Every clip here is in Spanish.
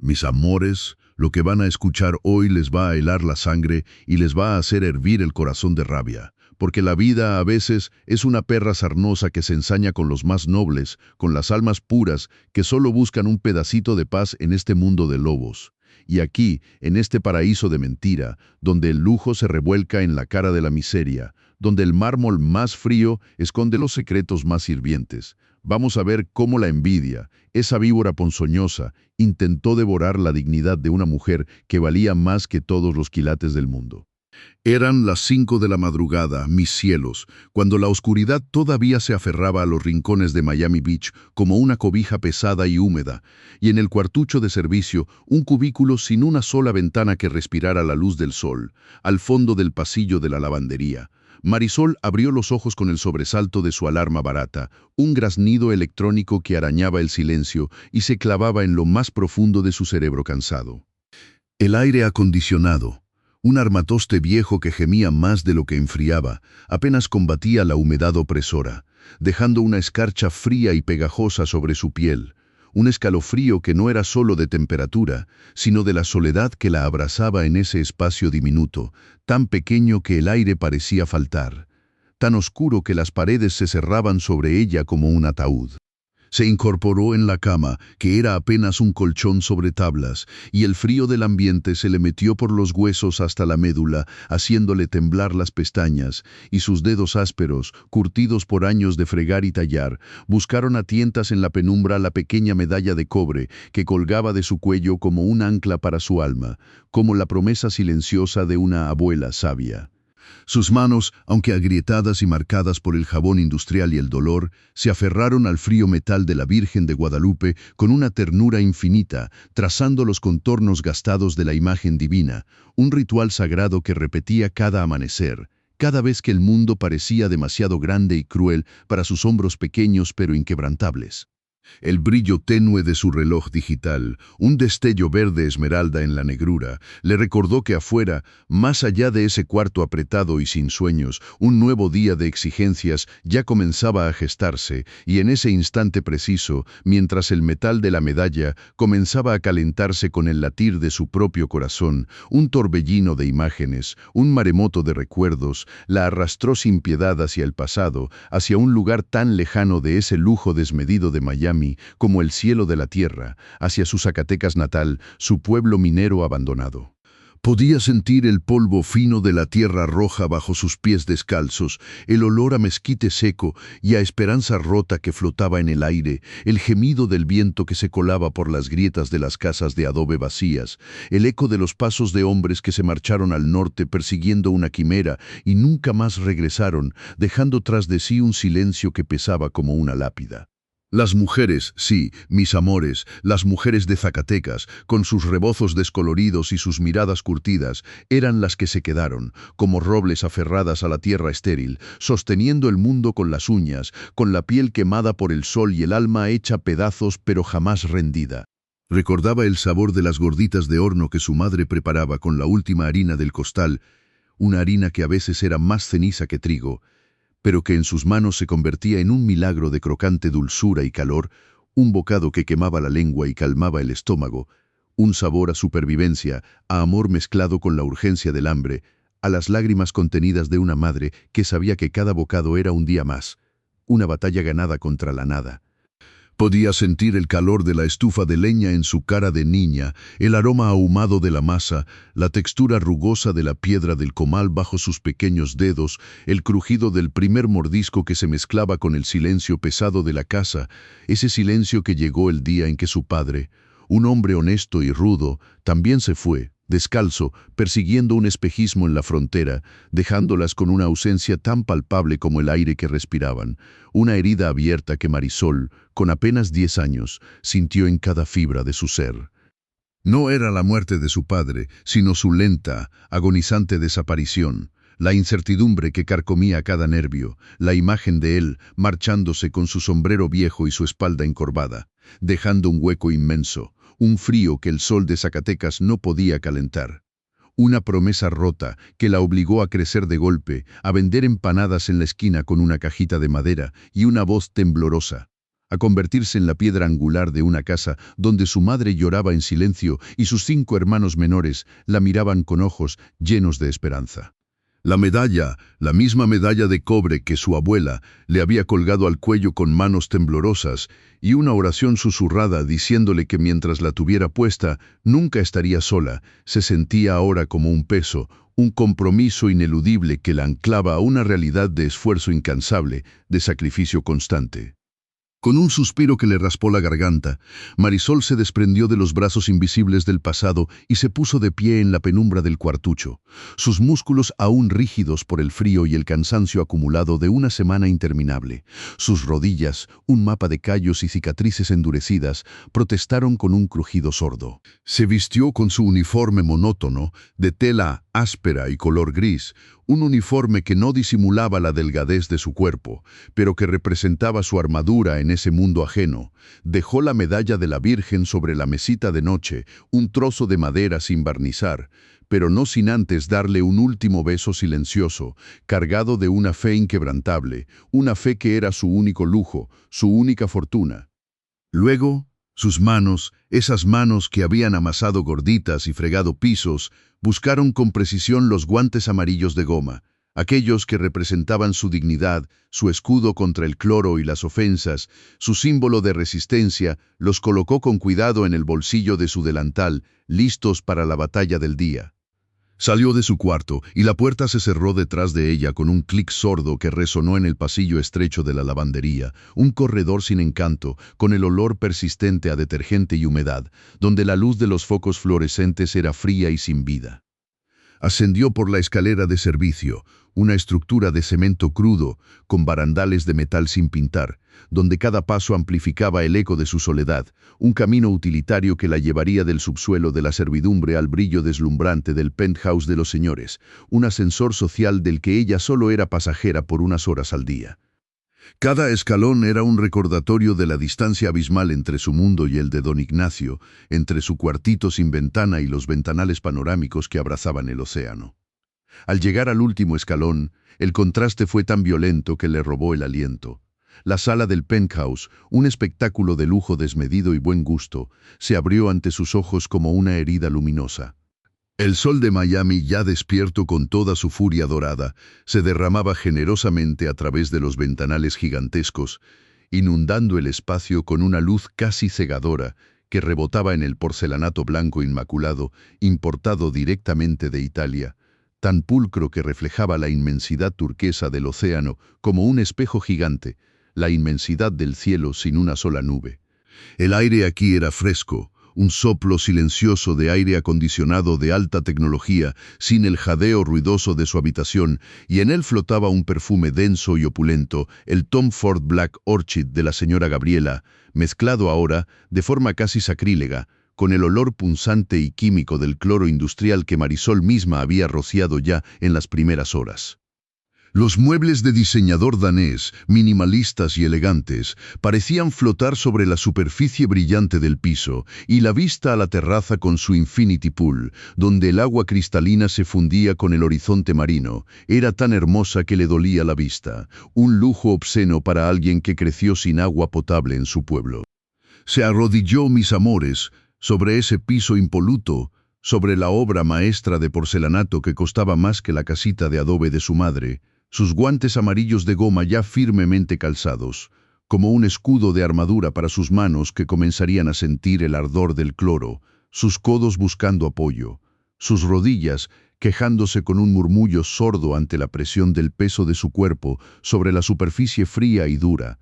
Mis amores, lo que van a escuchar hoy les va a helar la sangre y les va a hacer hervir el corazón de rabia, porque la vida a veces es una perra sarnosa que se ensaña con los más nobles, con las almas puras, que solo buscan un pedacito de paz en este mundo de lobos. Y aquí, en este paraíso de mentira, donde el lujo se revuelca en la cara de la miseria, donde el mármol más frío esconde los secretos más hirvientes, vamos a ver cómo la envidia, esa víbora ponzoñosa, intentó devorar la dignidad de una mujer que valía más que todos los quilates del mundo. Eran las 5 de la madrugada, mis cielos, cuando la oscuridad todavía se aferraba a los rincones de Miami Beach como una cobija pesada y húmeda, y en el cuartucho de servicio, un cubículo sin una sola ventana que respirara la luz del sol, al fondo del pasillo de la lavandería. Marisol abrió los ojos con el sobresalto de su alarma barata, un graznido electrónico que arañaba el silencio y se clavaba en lo más profundo de su cerebro cansado. El aire acondicionado, un armatoste viejo que gemía más de lo que enfriaba, apenas combatía la humedad opresora, dejando una escarcha fría y pegajosa sobre su piel, un escalofrío que no era solo de temperatura, sino de la soledad que la abrazaba en ese espacio diminuto, tan pequeño que el aire parecía faltar, tan oscuro que las paredes se cerraban sobre ella como un ataúd. Se incorporó en la cama, que era apenas un colchón sobre tablas, y el frío del ambiente se le metió por los huesos hasta la médula, haciéndole temblar las pestañas, y sus dedos ásperos, curtidos por años de fregar y tallar, buscaron a tientas en la penumbra la pequeña medalla de cobre que colgaba de su cuello como un ancla para su alma, como la promesa silenciosa de una abuela sabia. Sus manos, aunque agrietadas y marcadas por el jabón industrial y el dolor, se aferraron al frío metal de la Virgen de Guadalupe con una ternura infinita, trazando los contornos gastados de la imagen divina, un ritual sagrado que repetía cada amanecer, cada vez que el mundo parecía demasiado grande y cruel para sus hombros pequeños pero inquebrantables. El brillo tenue de su reloj digital, un destello verde esmeralda en la negrura, le recordó que afuera, más allá de ese cuarto apretado y sin sueños, un nuevo día de exigencias ya comenzaba a gestarse, y en ese instante preciso, mientras el metal de la medalla comenzaba a calentarse con el latir de su propio corazón, un torbellino de imágenes, un maremoto de recuerdos, la arrastró sin piedad hacia el pasado, hacia un lugar tan lejano de ese lujo desmedido de Miami, como el cielo de la tierra, hacia su Zacatecas natal, su pueblo minero abandonado. Podía sentir el polvo fino de la tierra roja bajo sus pies descalzos, el olor a mezquite seco y a esperanza rota que flotaba en el aire, el gemido del viento que se colaba por las grietas de las casas de adobe vacías, el eco de los pasos de hombres que se marcharon al norte persiguiendo una quimera y nunca más regresaron, dejando tras de sí un silencio que pesaba como una lápida. Las mujeres, sí, mis amores, las mujeres de Zacatecas, con sus rebozos descoloridos y sus miradas curtidas, eran las que se quedaron, como robles aferradas a la tierra estéril, sosteniendo el mundo con las uñas, con la piel quemada por el sol y el alma hecha pedazos pero jamás rendida. Recordaba el sabor de las gorditas de horno que su madre preparaba con la última harina del costal, una harina que a veces era más ceniza que trigo, pero que en sus manos se convertía en un milagro de crocante dulzura y calor, un bocado que quemaba la lengua y calmaba el estómago, un sabor a supervivencia, a amor mezclado con la urgencia del hambre, a las lágrimas contenidas de una madre que sabía que cada bocado era un día más, una batalla ganada contra la nada. Podía sentir el calor de la estufa de leña en su cara de niña, el aroma ahumado de la masa, la textura rugosa de la piedra del comal bajo sus pequeños dedos, el crujido del primer mordisco que se mezclaba con el silencio pesado de la casa, ese silencio que llegó el día en que su padre, un hombre honesto y rudo, también se fue, descalzo, persiguiendo un espejismo en la frontera, dejándolas con una ausencia tan palpable como el aire que respiraban, una herida abierta que Marisol, con apenas 10 años, sintió en cada fibra de su ser. No era la muerte de su padre, sino su lenta, agonizante desaparición, la incertidumbre que carcomía cada nervio, la imagen de él marchándose con su sombrero viejo y su espalda encorvada, dejando un hueco inmenso, un frío que el sol de Zacatecas no podía calentar. Una promesa rota que la obligó a crecer de golpe, a vender empanadas en la esquina con una cajita de madera y una voz temblorosa. a convertirse en la piedra angular de una casa donde su madre lloraba en silencio y sus 5 hermanos menores la miraban con ojos llenos de esperanza. La medalla, la misma medalla de cobre que su abuela le había colgado al cuello con manos temblorosas y una oración susurrada diciéndole que mientras la tuviera puesta nunca estaría sola, se sentía ahora como un peso, un compromiso ineludible que la anclaba a una realidad de esfuerzo incansable, de sacrificio constante. Con un suspiro que le raspó la garganta, Marisol se desprendió de los brazos invisibles del pasado y se puso de pie en la penumbra del cuartucho, sus músculos aún rígidos por el frío y el cansancio acumulado de una semana interminable. Sus rodillas, un mapa de callos y cicatrices endurecidas, protestaron con un crujido sordo. Se vistió con su uniforme monótono, de tela áspera y color gris, un uniforme que no disimulaba la delgadez de su cuerpo, pero que representaba su armadura en ese mundo ajeno. Dejó la medalla de la Virgen sobre la mesita de noche, un trozo de madera sin barnizar, pero no sin antes darle un último beso silencioso, cargado de una fe inquebrantable, una fe que era su único lujo, su única fortuna. Luego, sus manos, esas manos que habían amasado gorditas y fregado pisos, buscaron con precisión los guantes amarillos de goma, aquellos que representaban su dignidad, su escudo contra el cloro y las ofensas, su símbolo de resistencia, los colocó con cuidado en el bolsillo de su delantal, listos para la batalla del día. Salió de su cuarto y la puerta se cerró detrás de ella con un clic sordo que resonó en el pasillo estrecho de la lavandería, un corredor sin encanto, con el olor persistente a detergente y humedad, donde la luz de los focos fluorescentes era fría y sin vida. Ascendió por la escalera de servicio, una estructura de cemento crudo, con barandales de metal sin pintar, donde cada paso amplificaba el eco de su soledad, un camino utilitario que la llevaría del subsuelo de la servidumbre al brillo deslumbrante del penthouse de los señores, un ascensor social del que ella solo era pasajera por unas horas al día. Cada escalón era un recordatorio de la distancia abismal entre su mundo y el de don Ignacio, entre su cuartito sin ventana y los ventanales panorámicos que abrazaban el océano. Al llegar al último escalón, el contraste fue tan violento que le robó el aliento. La sala del penthouse, un espectáculo de lujo desmedido y buen gusto, se abrió ante sus ojos como una herida luminosa. El sol de Miami, ya despierto con toda su furia dorada, se derramaba generosamente a través de los ventanales gigantescos, inundando el espacio con una luz casi cegadora que rebotaba en el porcelanato blanco inmaculado, importado directamente de Italia, tan pulcro que reflejaba la inmensidad turquesa del océano como un espejo gigante, la inmensidad del cielo sin una sola nube. El aire aquí era fresco, un soplo silencioso de aire acondicionado de alta tecnología, sin el jadeo ruidoso de su habitación, y en él flotaba un perfume denso y opulento, el Tom Ford Black Orchid de la señora Gabriela, mezclado ahora, de forma casi sacrílega, con el olor punzante y químico del cloro industrial que Marisol misma había rociado ya en las primeras horas. Los muebles de diseñador danés, minimalistas y elegantes, parecían flotar sobre la superficie brillante del piso y la vista a la terraza con su infinity pool, donde el agua cristalina se fundía con el horizonte marino, era tan hermosa que le dolía la vista, un lujo obsceno para alguien que creció sin agua potable en su pueblo. Se arrodilló, mis amores, sobre ese piso impoluto, sobre la obra maestra de porcelanato que costaba más que la casita de adobe de su madre, sus guantes amarillos de goma ya firmemente calzados, como un escudo de armadura para sus manos que comenzarían a sentir el ardor del cloro, sus codos buscando apoyo, sus rodillas quejándose con un murmullo sordo ante la presión del peso de su cuerpo sobre la superficie fría y dura.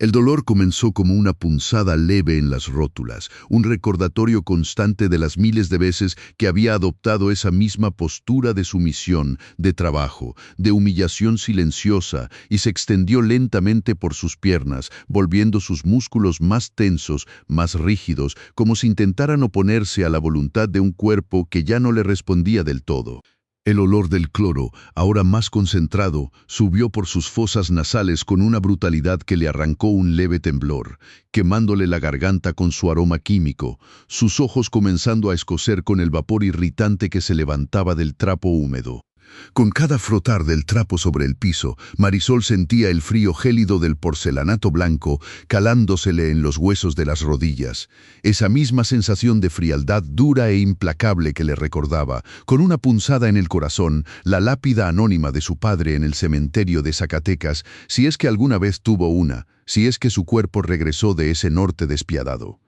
El dolor comenzó como una punzada leve en las rótulas, un recordatorio constante de las miles de veces que había adoptado esa misma postura de sumisión, de trabajo, de humillación silenciosa, y se extendió lentamente por sus piernas, volviendo sus músculos más tensos, más rígidos, como si intentaran oponerse a la voluntad de un cuerpo que ya no le respondía del todo. El olor del cloro, ahora más concentrado, subió por sus fosas nasales con una brutalidad que le arrancó un leve temblor, quemándole la garganta con su aroma químico, sus ojos comenzando a escocer con el vapor irritante que se levantaba del trapo húmedo. Con cada frotar del trapo sobre el piso, Marisol sentía el frío gélido del porcelanato blanco calándosele en los huesos de las rodillas. Esa misma sensación de frialdad dura e implacable que le recordaba, con una punzada en el corazón, la lápida anónima de su padre en el cementerio de Zacatecas, si es que alguna vez tuvo una, si es que su cuerpo regresó de ese norte despiadado.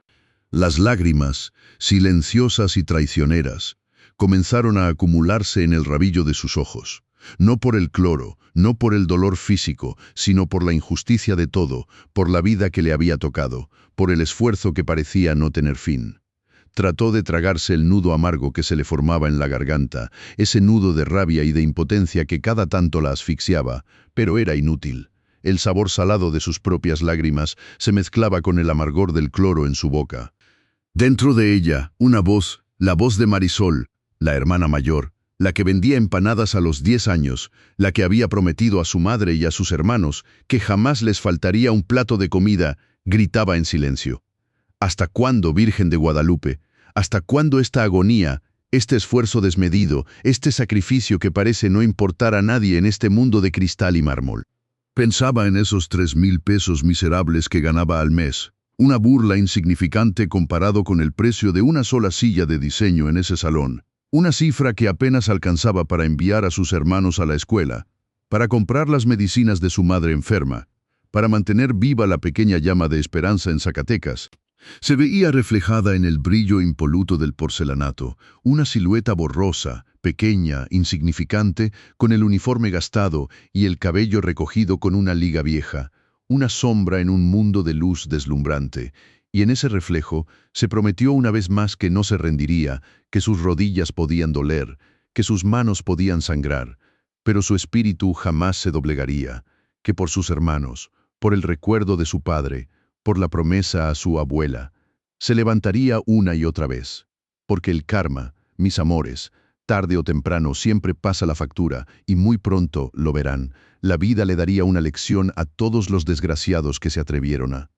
Las lágrimas, silenciosas y traicioneras, comenzaron a acumularse en el rabillo de sus ojos. No por el cloro, no por el dolor físico, sino por la injusticia de todo, por la vida que le había tocado, por el esfuerzo que parecía no tener fin. Trató de tragarse el nudo amargo que se le formaba en la garganta, ese nudo de rabia y de impotencia que cada tanto la asfixiaba, pero era inútil. El sabor salado de sus propias lágrimas se mezclaba con el amargor del cloro en su boca. Dentro de ella, una voz, la voz de Marisol, la hermana mayor, la que vendía empanadas a los 10 años, la que había prometido a su madre y a sus hermanos que jamás les faltaría un plato de comida, gritaba en silencio. ¿Hasta cuándo, Virgen de Guadalupe? ¿Hasta cuándo esta agonía, este esfuerzo desmedido, este sacrificio que parece no importar a nadie en este mundo de cristal y mármol? Pensaba en esos 3,000 pesos miserables que ganaba al mes. Una burla insignificante comparado con el precio de una sola silla de diseño en ese salón. Una cifra que apenas alcanzaba para enviar a sus hermanos a la escuela, para comprar las medicinas de su madre enferma, para mantener viva la pequeña llama de esperanza en Zacatecas. Se veía reflejada en el brillo impoluto del porcelanato, una silueta borrosa, pequeña, insignificante, con el uniforme gastado y el cabello recogido con una liga vieja, una sombra en un mundo de luz deslumbrante, y en ese reflejo se prometió una vez más que no se rendiría, que sus rodillas podían doler, que sus manos podían sangrar, pero su espíritu jamás se doblegaría, que por sus hermanos, por el recuerdo de su padre, por la promesa a su abuela, se levantaría una y otra vez, porque el karma, mis amores, tarde o temprano siempre pasa la factura y muy pronto, lo verán, la vida le daría una lección a todos los desgraciados que se atrevieron a.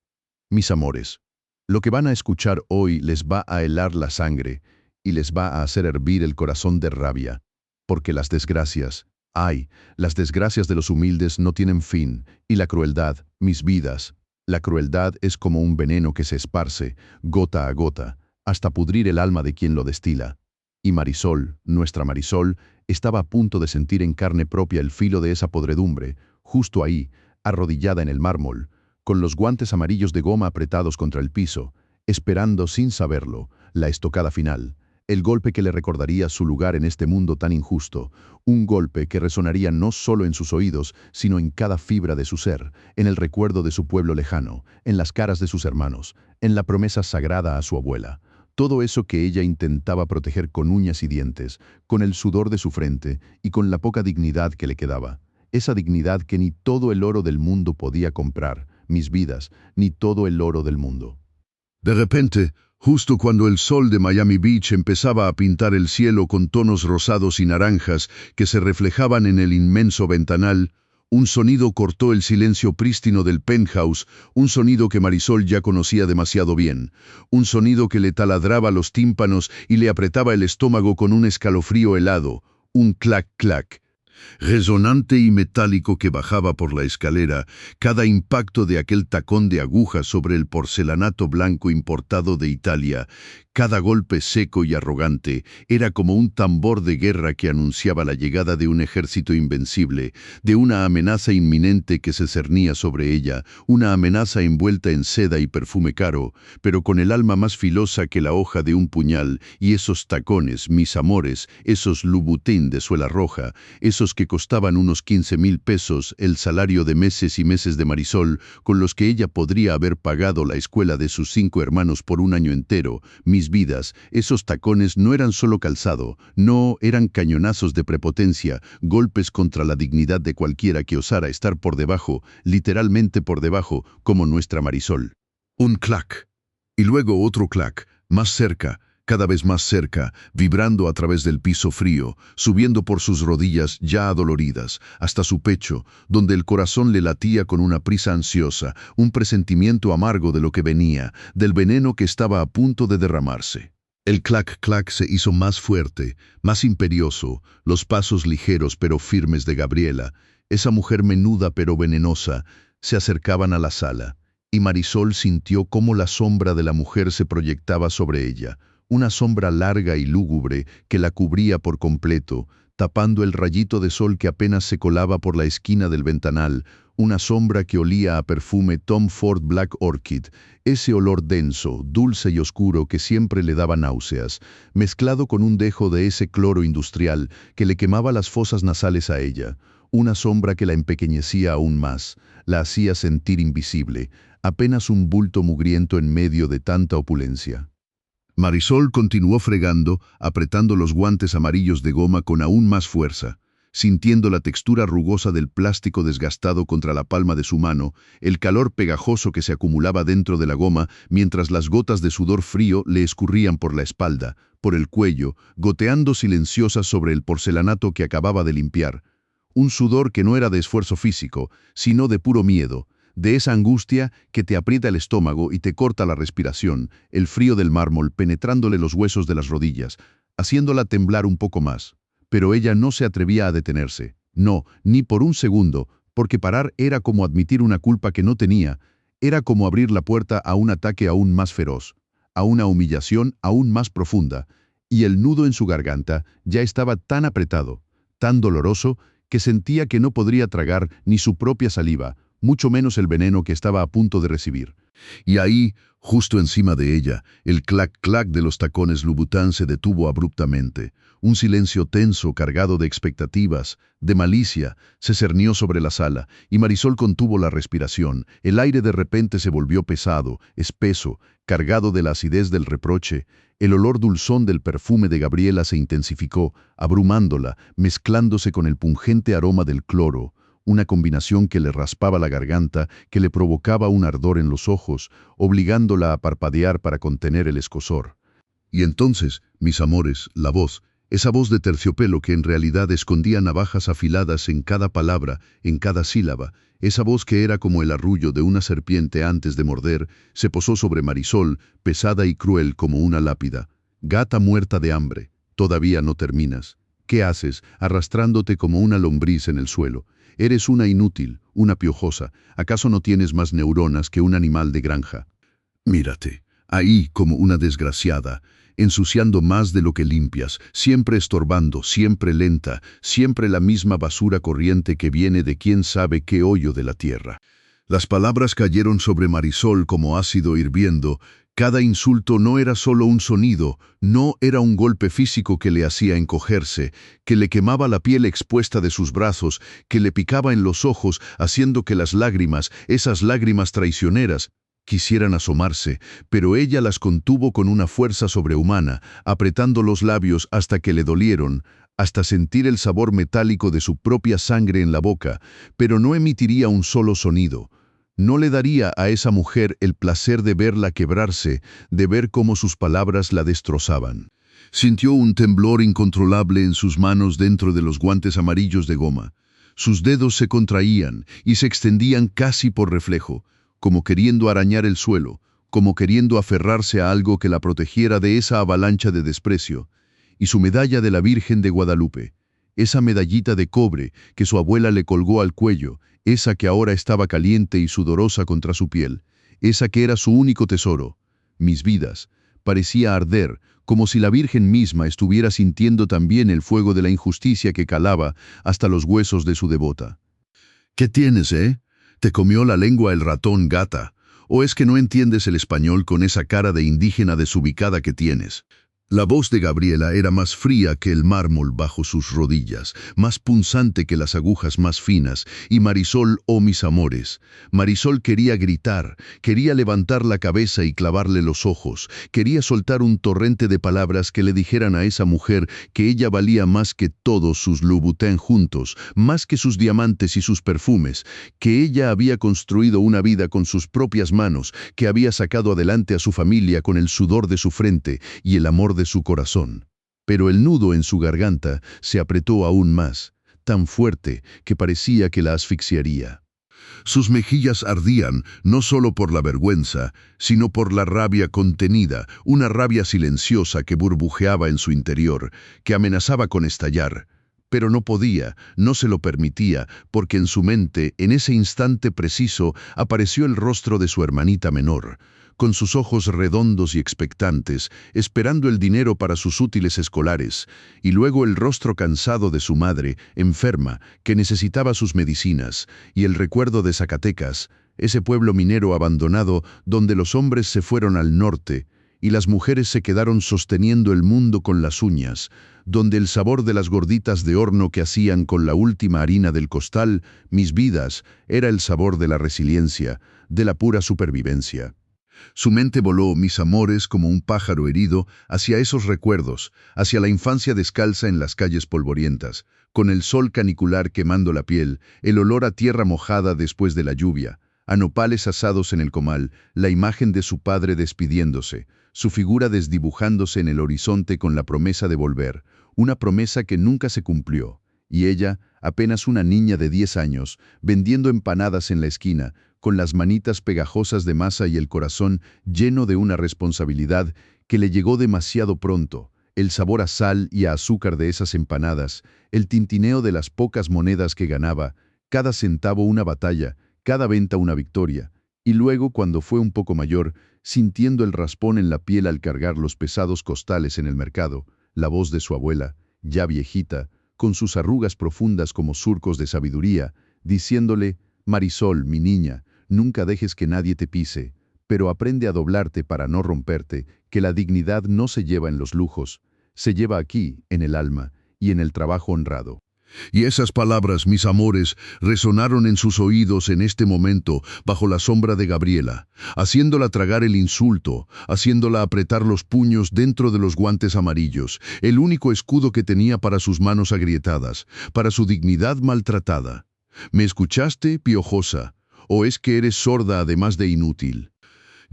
Mis amores, lo que van a escuchar hoy les va a helar la sangre y les va a hacer hervir el corazón de rabia, porque las desgracias, ay, las desgracias de los humildes no tienen fin, y la crueldad, mis vidas, la crueldad es como un veneno que se esparce, gota a gota, hasta pudrir el alma de quien lo destila. Y Marisol, nuestra Marisol, estaba a punto de sentir en carne propia el filo de esa podredumbre, justo ahí, arrodillada en el mármol, con los guantes amarillos de goma apretados contra el piso, esperando sin saberlo, la estocada final, el golpe que le recordaría su lugar en este mundo tan injusto, un golpe que resonaría no solo en sus oídos, sino en cada fibra de su ser, en el recuerdo de su pueblo lejano, en las caras de sus hermanos, en la promesa sagrada a su abuela. Todo eso que ella intentaba proteger con uñas y dientes, con el sudor de su frente y con la poca dignidad que le quedaba. Esa dignidad que ni todo el oro del mundo podía comprar, mis vidas, ni todo el oro del mundo. De repente, justo cuando el sol de Miami Beach empezaba a pintar el cielo con tonos rosados y naranjas que se reflejaban en el inmenso ventanal, un sonido cortó el silencio prístino del penthouse, un sonido que Marisol ya conocía demasiado bien, un sonido que le taladraba los tímpanos y le apretaba el estómago con un escalofrío helado, un clac-clac. Resonante y metálico que bajaba por la escalera, cada impacto de aquel tacón de agujas sobre el porcelanato blanco importado de Italia, cada golpe seco y arrogante, era como un tambor de guerra que anunciaba la llegada de un ejército invencible, de una amenaza inminente que se cernía sobre ella, una amenaza envuelta en seda y perfume caro, pero con el alma más filosa que la hoja de un puñal, y esos tacones, mis amores, esos Louboutin de suela roja, esos que costaban unos 15,000 pesos, el salario de meses y meses de Marisol, con los que ella podría haber pagado la escuela de sus 5 hermanos por un año entero. Mis vidas, esos tacones no eran solo calzado, no eran cañonazos de prepotencia, golpes contra la dignidad de cualquiera que osara estar por debajo, literalmente por debajo, como nuestra Marisol. Un clac, y luego otro clac, más cerca, cada vez más cerca, vibrando a través del piso frío, subiendo por sus rodillas ya adoloridas, hasta su pecho, donde el corazón le latía con una prisa ansiosa, un presentimiento amargo de lo que venía, del veneno que estaba a punto de derramarse. El clac-clac se hizo más fuerte, más imperioso, los pasos ligeros pero firmes de Gabriela, esa mujer menuda pero venenosa, se acercaban a la sala, y Marisol sintió cómo la sombra de la mujer se proyectaba sobre ella, una sombra larga y lúgubre que la cubría por completo, tapando el rayito de sol que apenas se colaba por la esquina del ventanal, una sombra que olía a perfume Tom Ford Black Orchid, ese olor denso, dulce y oscuro que siempre le daba náuseas, mezclado con un dejo de ese cloro industrial que le quemaba las fosas nasales a ella, una sombra que la empequeñecía aún más, la hacía sentir invisible, apenas un bulto mugriento en medio de tanta opulencia. Marisol continuó fregando, apretando los guantes amarillos de goma con aún más fuerza, sintiendo la textura rugosa del plástico desgastado contra la palma de su mano, el calor pegajoso que se acumulaba dentro de la goma mientras las gotas de sudor frío le escurrían por la espalda, por el cuello, goteando silenciosas sobre el porcelanato que acababa de limpiar. Un sudor que no era de esfuerzo físico, sino de puro miedo, de esa angustia que te aprieta el estómago y te corta la respiración, el frío del mármol penetrándole los huesos de las rodillas, haciéndola temblar un poco más. Pero ella no se atrevía a detenerse, no, ni por un segundo, porque parar era como admitir una culpa que no tenía, era como abrir la puerta a un ataque aún más feroz, a una humillación aún más profunda, y el nudo en su garganta ya estaba tan apretado, tan doloroso, que sentía que no podría tragar ni su propia saliva, mucho menos el veneno que estaba a punto de recibir. Y ahí, justo encima de ella, el clac-clac de los tacones Louboutin se detuvo abruptamente. Un silencio tenso, cargado de expectativas, de malicia, se cernió sobre la sala, y Marisol contuvo la respiración. El aire de repente se volvió pesado, espeso, cargado de la acidez del reproche. El olor dulzón del perfume de Gabriela se intensificó, abrumándola, mezclándose con el pungente aroma del cloro, una combinación que le raspaba la garganta, que le provocaba un ardor en los ojos, obligándola a parpadear para contener el escozor. Y entonces, mis amores, la voz, esa voz de terciopelo que en realidad escondía navajas afiladas en cada palabra, en cada sílaba, esa voz que era como el arrullo de una serpiente antes de morder, se posó sobre Marisol, pesada y cruel como una lápida. Gata muerta de hambre, todavía no terminas. ¿Qué haces, arrastrándote como una lombriz en el suelo? Eres una inútil, una piojosa. ¿Acaso no tienes más neuronas que un animal de granja? Mírate, ahí como una desgraciada, ensuciando más de lo que limpias, siempre estorbando, siempre lenta, siempre la misma basura corriente que viene de quién sabe qué hoyo de la tierra. Las palabras cayeron sobre Marisol como ácido hirviendo. Cada insulto no era solo un sonido, no era un golpe físico que le hacía encogerse, que le quemaba la piel expuesta de sus brazos, que le picaba en los ojos, haciendo que las lágrimas, esas lágrimas traicioneras, quisieran asomarse, pero ella las contuvo con una fuerza sobrehumana, apretando los labios hasta que le dolieron, hasta sentir el sabor metálico de su propia sangre en la boca, pero no emitiría un solo sonido. No le daría a esa mujer el placer de verla quebrarse, de ver cómo sus palabras la destrozaban. Sintió un temblor incontrolable en sus manos dentro de los guantes amarillos de goma. Sus dedos se contraían y se extendían casi por reflejo, como queriendo arañar el suelo, como queriendo aferrarse a algo que la protegiera de esa avalancha de desprecio. Y su medalla de la Virgen de Guadalupe, esa medallita de cobre que su abuela le colgó al cuello, esa que ahora estaba caliente y sudorosa contra su piel, esa que era su único tesoro, mis vidas, parecía arder, como si la Virgen misma estuviera sintiendo también el fuego de la injusticia que calaba hasta los huesos de su devota. ¿Qué tienes, eh? ¿Te comió la lengua el ratón, gata? ¿O es que no entiendes el español con esa cara de indígena desubicada que tienes? La voz de Gabriela era más fría que el mármol bajo sus rodillas, más punzante que las agujas más finas, y Marisol, oh mis amores, Marisol quería gritar, quería levantar la cabeza y clavarle los ojos, quería soltar un torrente de palabras que le dijeran a esa mujer que ella valía más que todos sus Louboutin juntos, más que sus diamantes y sus perfumes, que ella había construido una vida con sus propias manos, que había sacado adelante a su familia con el sudor de su frente y el amor de su corazón. Pero el nudo en su garganta se apretó aún más, tan fuerte que parecía que la asfixiaría. Sus mejillas ardían no solo por la vergüenza, sino por la rabia contenida, una rabia silenciosa que burbujeaba en su interior, que amenazaba con estallar. Pero no podía, no se lo permitía, porque en su mente, en ese instante preciso, apareció el rostro de su hermanita menor, con sus ojos redondos y expectantes, esperando el dinero para sus útiles escolares, y luego el rostro cansado de su madre, enferma, que necesitaba sus medicinas, y el recuerdo de Zacatecas, ese pueblo minero abandonado donde los hombres se fueron al norte, y las mujeres se quedaron sosteniendo el mundo con las uñas, donde el sabor de las gorditas de horno que hacían con la última harina del costal, mis vidas, era el sabor de la resiliencia, de la pura supervivencia. Su mente voló, mis amores, como un pájaro herido, hacia esos recuerdos, hacia la infancia descalza en las calles polvorientas, con el sol canicular quemando la piel, el olor a tierra mojada después de la lluvia, a nopales asados en el comal, la imagen de su padre despidiéndose, su figura desdibujándose en el horizonte con la promesa de volver, una promesa que nunca se cumplió, y ella, apenas una niña de 10 años, vendiendo empanadas en la esquina, con las manitas pegajosas de masa y el corazón lleno de una responsabilidad que le llegó demasiado pronto, el sabor a sal y a azúcar de esas empanadas, el tintineo de las pocas monedas que ganaba, cada centavo una batalla, cada venta una victoria, y luego, cuando fue un poco mayor, sintiendo el raspón en la piel al cargar los pesados costales en el mercado, la voz de su abuela, ya viejita, con sus arrugas profundas como surcos de sabiduría, diciéndole: «Marisol, mi niña, nunca dejes que nadie te pise, pero aprende a doblarte para no romperte, que la dignidad no se lleva en los lujos, se lleva aquí, en el alma y en el trabajo honrado». Y esas palabras, mis amores, resonaron en sus oídos en este momento, bajo la sombra de Gabriela, haciéndola tragar el insulto, haciéndola apretar los puños dentro de los guantes amarillos, el único escudo que tenía para sus manos agrietadas, para su dignidad maltratada. ¿Me escuchaste, piojosa? ¿O es que eres sorda además de inútil?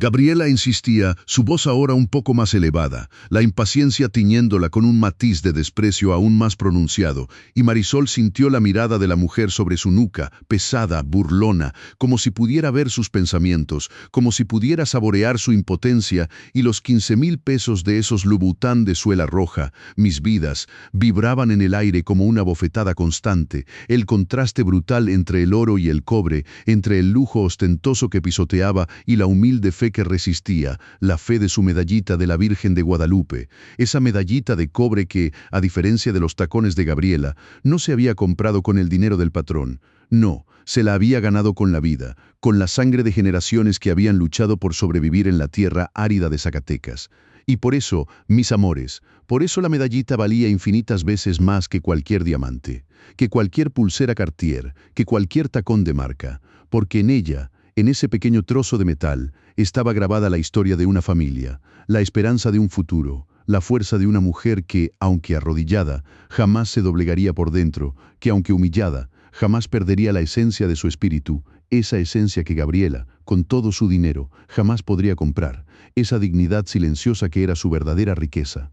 Gabriela insistía, su voz ahora un poco más elevada, la impaciencia tiñéndola con un matiz de desprecio aún más pronunciado, y Marisol sintió la mirada de la mujer sobre su nuca, pesada, burlona, como si pudiera ver sus pensamientos, como si pudiera saborear su impotencia, y los 15,000 pesos de esos Louboutin de suela roja, mis vidas, vibraban en el aire como una bofetada constante, el contraste brutal entre el oro y el cobre, entre el lujo ostentoso que pisoteaba y la humilde fe que resistía, la fe de su medallita de la Virgen de Guadalupe, esa medallita de cobre que, a diferencia de los tacones de Gabriela, no se había comprado con el dinero del patrón. No, se la había ganado con la vida, con la sangre de generaciones que habían luchado por sobrevivir en la tierra árida de Zacatecas. Y por eso, mis amores, por eso la medallita valía infinitas veces más que cualquier diamante, que cualquier pulsera Cartier, que cualquier tacón de marca, porque en ella, en ese pequeño trozo de metal, estaba grabada la historia de una familia, la esperanza de un futuro, la fuerza de una mujer que, aunque arrodillada, jamás se doblegaría por dentro, que aunque humillada, jamás perdería la esencia de su espíritu, esa esencia que Gabriela, con todo su dinero, jamás podría comprar, esa dignidad silenciosa que era su verdadera riqueza.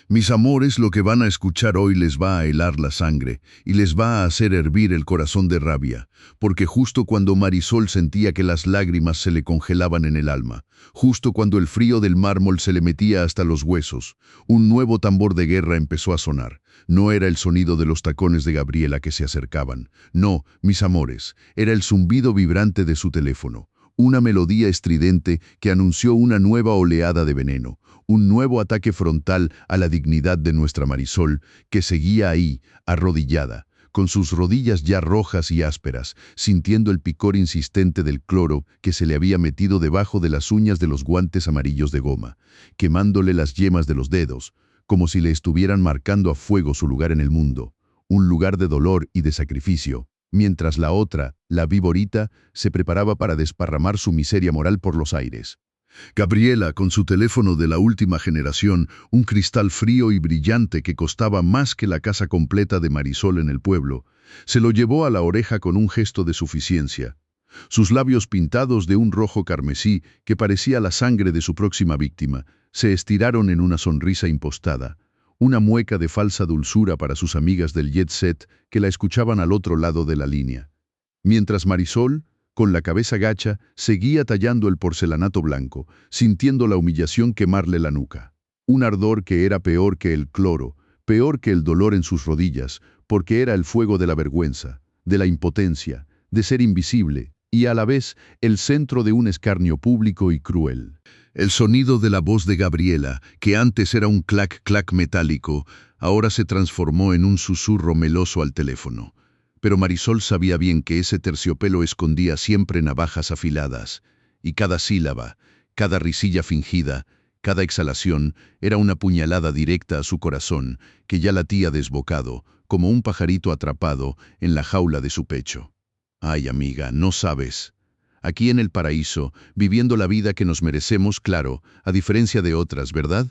Mis amores, lo que van a escuchar hoy les va a helar la sangre y les va a hacer hervir el corazón de rabia, porque justo cuando Marisol sentía que las lágrimas se le congelaban en el alma, justo cuando el frío del mármol se le metía hasta los huesos, un nuevo tambor de guerra empezó a sonar. No era el sonido de los tacones de Gabriela que se acercaban. No, mis amores, era el zumbido vibrante de su teléfono, una melodía estridente que anunció una nueva oleada de veneno, un nuevo ataque frontal a la dignidad de nuestra Marisol, que seguía ahí, arrodillada, con sus rodillas ya rojas y ásperas, sintiendo el picor insistente del cloro que se le había metido debajo de las uñas de los guantes amarillos de goma, quemándole las yemas de los dedos, como si le estuvieran marcando a fuego su lugar en el mundo, un lugar de dolor y de sacrificio, mientras la otra, la víborita, se preparaba para desparramar su miseria moral por los aires. Gabriela, con su teléfono de la última generación, un cristal frío y brillante que costaba más que la casa completa de Marisol en el pueblo, se lo llevó a la oreja con un gesto de suficiencia. Sus labios pintados de un rojo carmesí que parecía la sangre de su próxima víctima, se estiraron en una sonrisa impostada, una mueca de falsa dulzura para sus amigas del jet set que la escuchaban al otro lado de la línea. Mientras Marisol, Con la cabeza gacha, seguía tallando el porcelanato blanco, sintiendo la humillación quemarle la nuca. Un ardor que era peor que el cloro, peor que el dolor en sus rodillas, porque era el fuego de la vergüenza, de la impotencia, de ser invisible, y a la vez el centro de un escarnio público y cruel. El sonido de la voz de Gabriela, que antes era un clac-clac metálico, ahora se transformó en un susurro meloso al teléfono. Pero Marisol sabía bien que ese terciopelo escondía siempre navajas afiladas, y cada sílaba, cada risilla fingida, cada exhalación era una puñalada directa a su corazón, que ya latía desbocado, como un pajarito atrapado en la jaula de su pecho. Ay, amiga, no sabes. Aquí en el paraíso, viviendo la vida que nos merecemos, claro, a diferencia de otras, ¿verdad?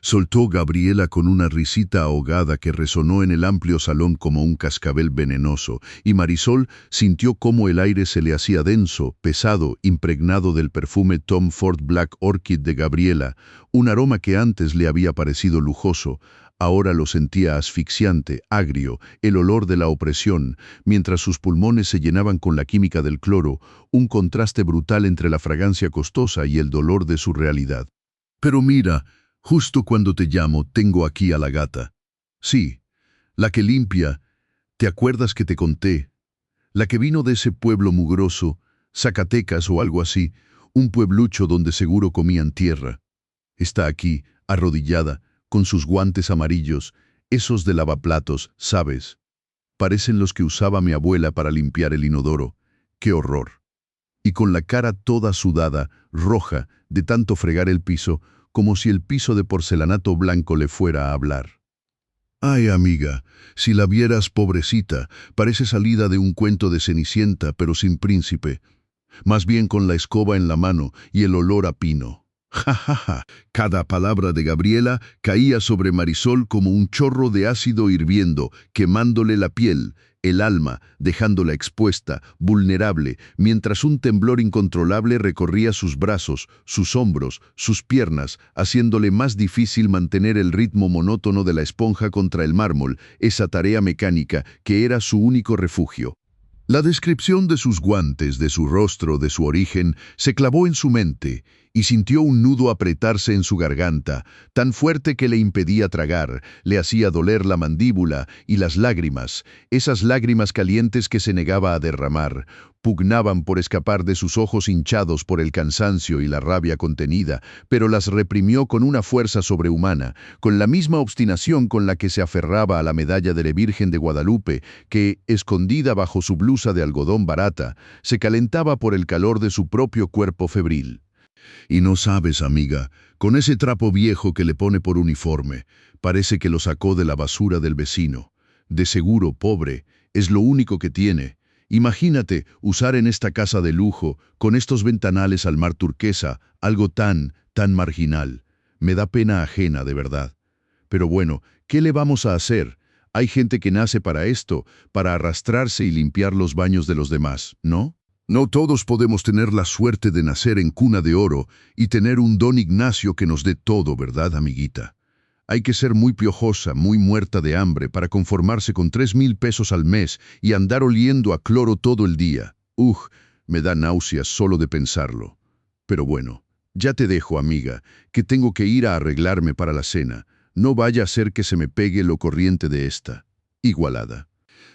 Soltó Gabriela con una risita ahogada que resonó en el amplio salón como un cascabel venenoso, y Marisol sintió cómo el aire se le hacía denso, pesado, impregnado del perfume Tom Ford Black Orchid de Gabriela, un aroma que antes le había parecido lujoso. Ahora lo sentía asfixiante, agrio, el olor de la opresión, mientras sus pulmones se llenaban con la química del cloro, un contraste brutal entre la fragancia costosa y el dolor de su realidad. Pero mira, justo cuando te llamo, tengo aquí a la gata. Sí, la que limpia, ¿te acuerdas que te conté? La que vino de ese pueblo mugroso, Zacatecas o algo así, un pueblucho donde seguro comían tierra. Está aquí, arrodillada, con sus guantes amarillos, esos de lavaplatos, ¿sabes? Parecen los que usaba mi abuela para limpiar el inodoro. ¡Qué horror! Y con la cara toda sudada, roja, de tanto fregar el piso, como si el piso de porcelanato blanco le fuera a hablar. Ay, amiga, si la vieras, pobrecita, parece salida de un cuento de Cenicienta, pero sin príncipe. Más bien con la escoba en la mano y el olor a pino. Ja, ja, ja. Cada palabra de Gabriela caía sobre Marisol como un chorro de ácido hirviendo, quemándole la piel, el alma, dejándola expuesta, vulnerable, mientras un temblor incontrolable recorría sus brazos, sus hombros, sus piernas, haciéndole más difícil mantener el ritmo monótono de la esponja contra el mármol, esa tarea mecánica que era su único refugio. La descripción de sus guantes, de su rostro, de su origen, se clavó en su mente, y sintió un nudo apretarse en su garganta, tan fuerte que le impedía tragar, le hacía doler la mandíbula y las lágrimas, esas lágrimas calientes que se negaba a derramar, pugnaban por escapar de sus ojos hinchados por el cansancio y la rabia contenida, pero las reprimió con una fuerza sobrehumana, con la misma obstinación con la que se aferraba a la medalla de la Virgen de Guadalupe, que, escondida bajo su blusa de algodón barata, se calentaba por el calor de su propio cuerpo febril. Y no sabes, amiga, con ese trapo viejo que le pone por uniforme, parece que lo sacó de la basura del vecino. De seguro, pobre, es lo único que tiene. Imagínate usar en esta casa de lujo, con estos ventanales al mar turquesa, algo tan marginal. Me da pena ajena, de verdad. Pero bueno, ¿qué le vamos a hacer? Hay gente que nace para esto, para arrastrarse y limpiar los baños de los demás, ¿no? No todos podemos tener la suerte de nacer en cuna de oro y tener un don Ignacio que nos dé todo, ¿verdad, amiguita? Hay que ser muy piojosa, muy muerta de hambre para conformarse con 3,000 pesos al mes y andar oliendo a cloro todo el día. Me da náuseas solo de pensarlo. Pero bueno, ya te dejo, amiga, que tengo que ir a arreglarme para la cena. No vaya a ser que se me pegue lo corriente de esta. Igualada.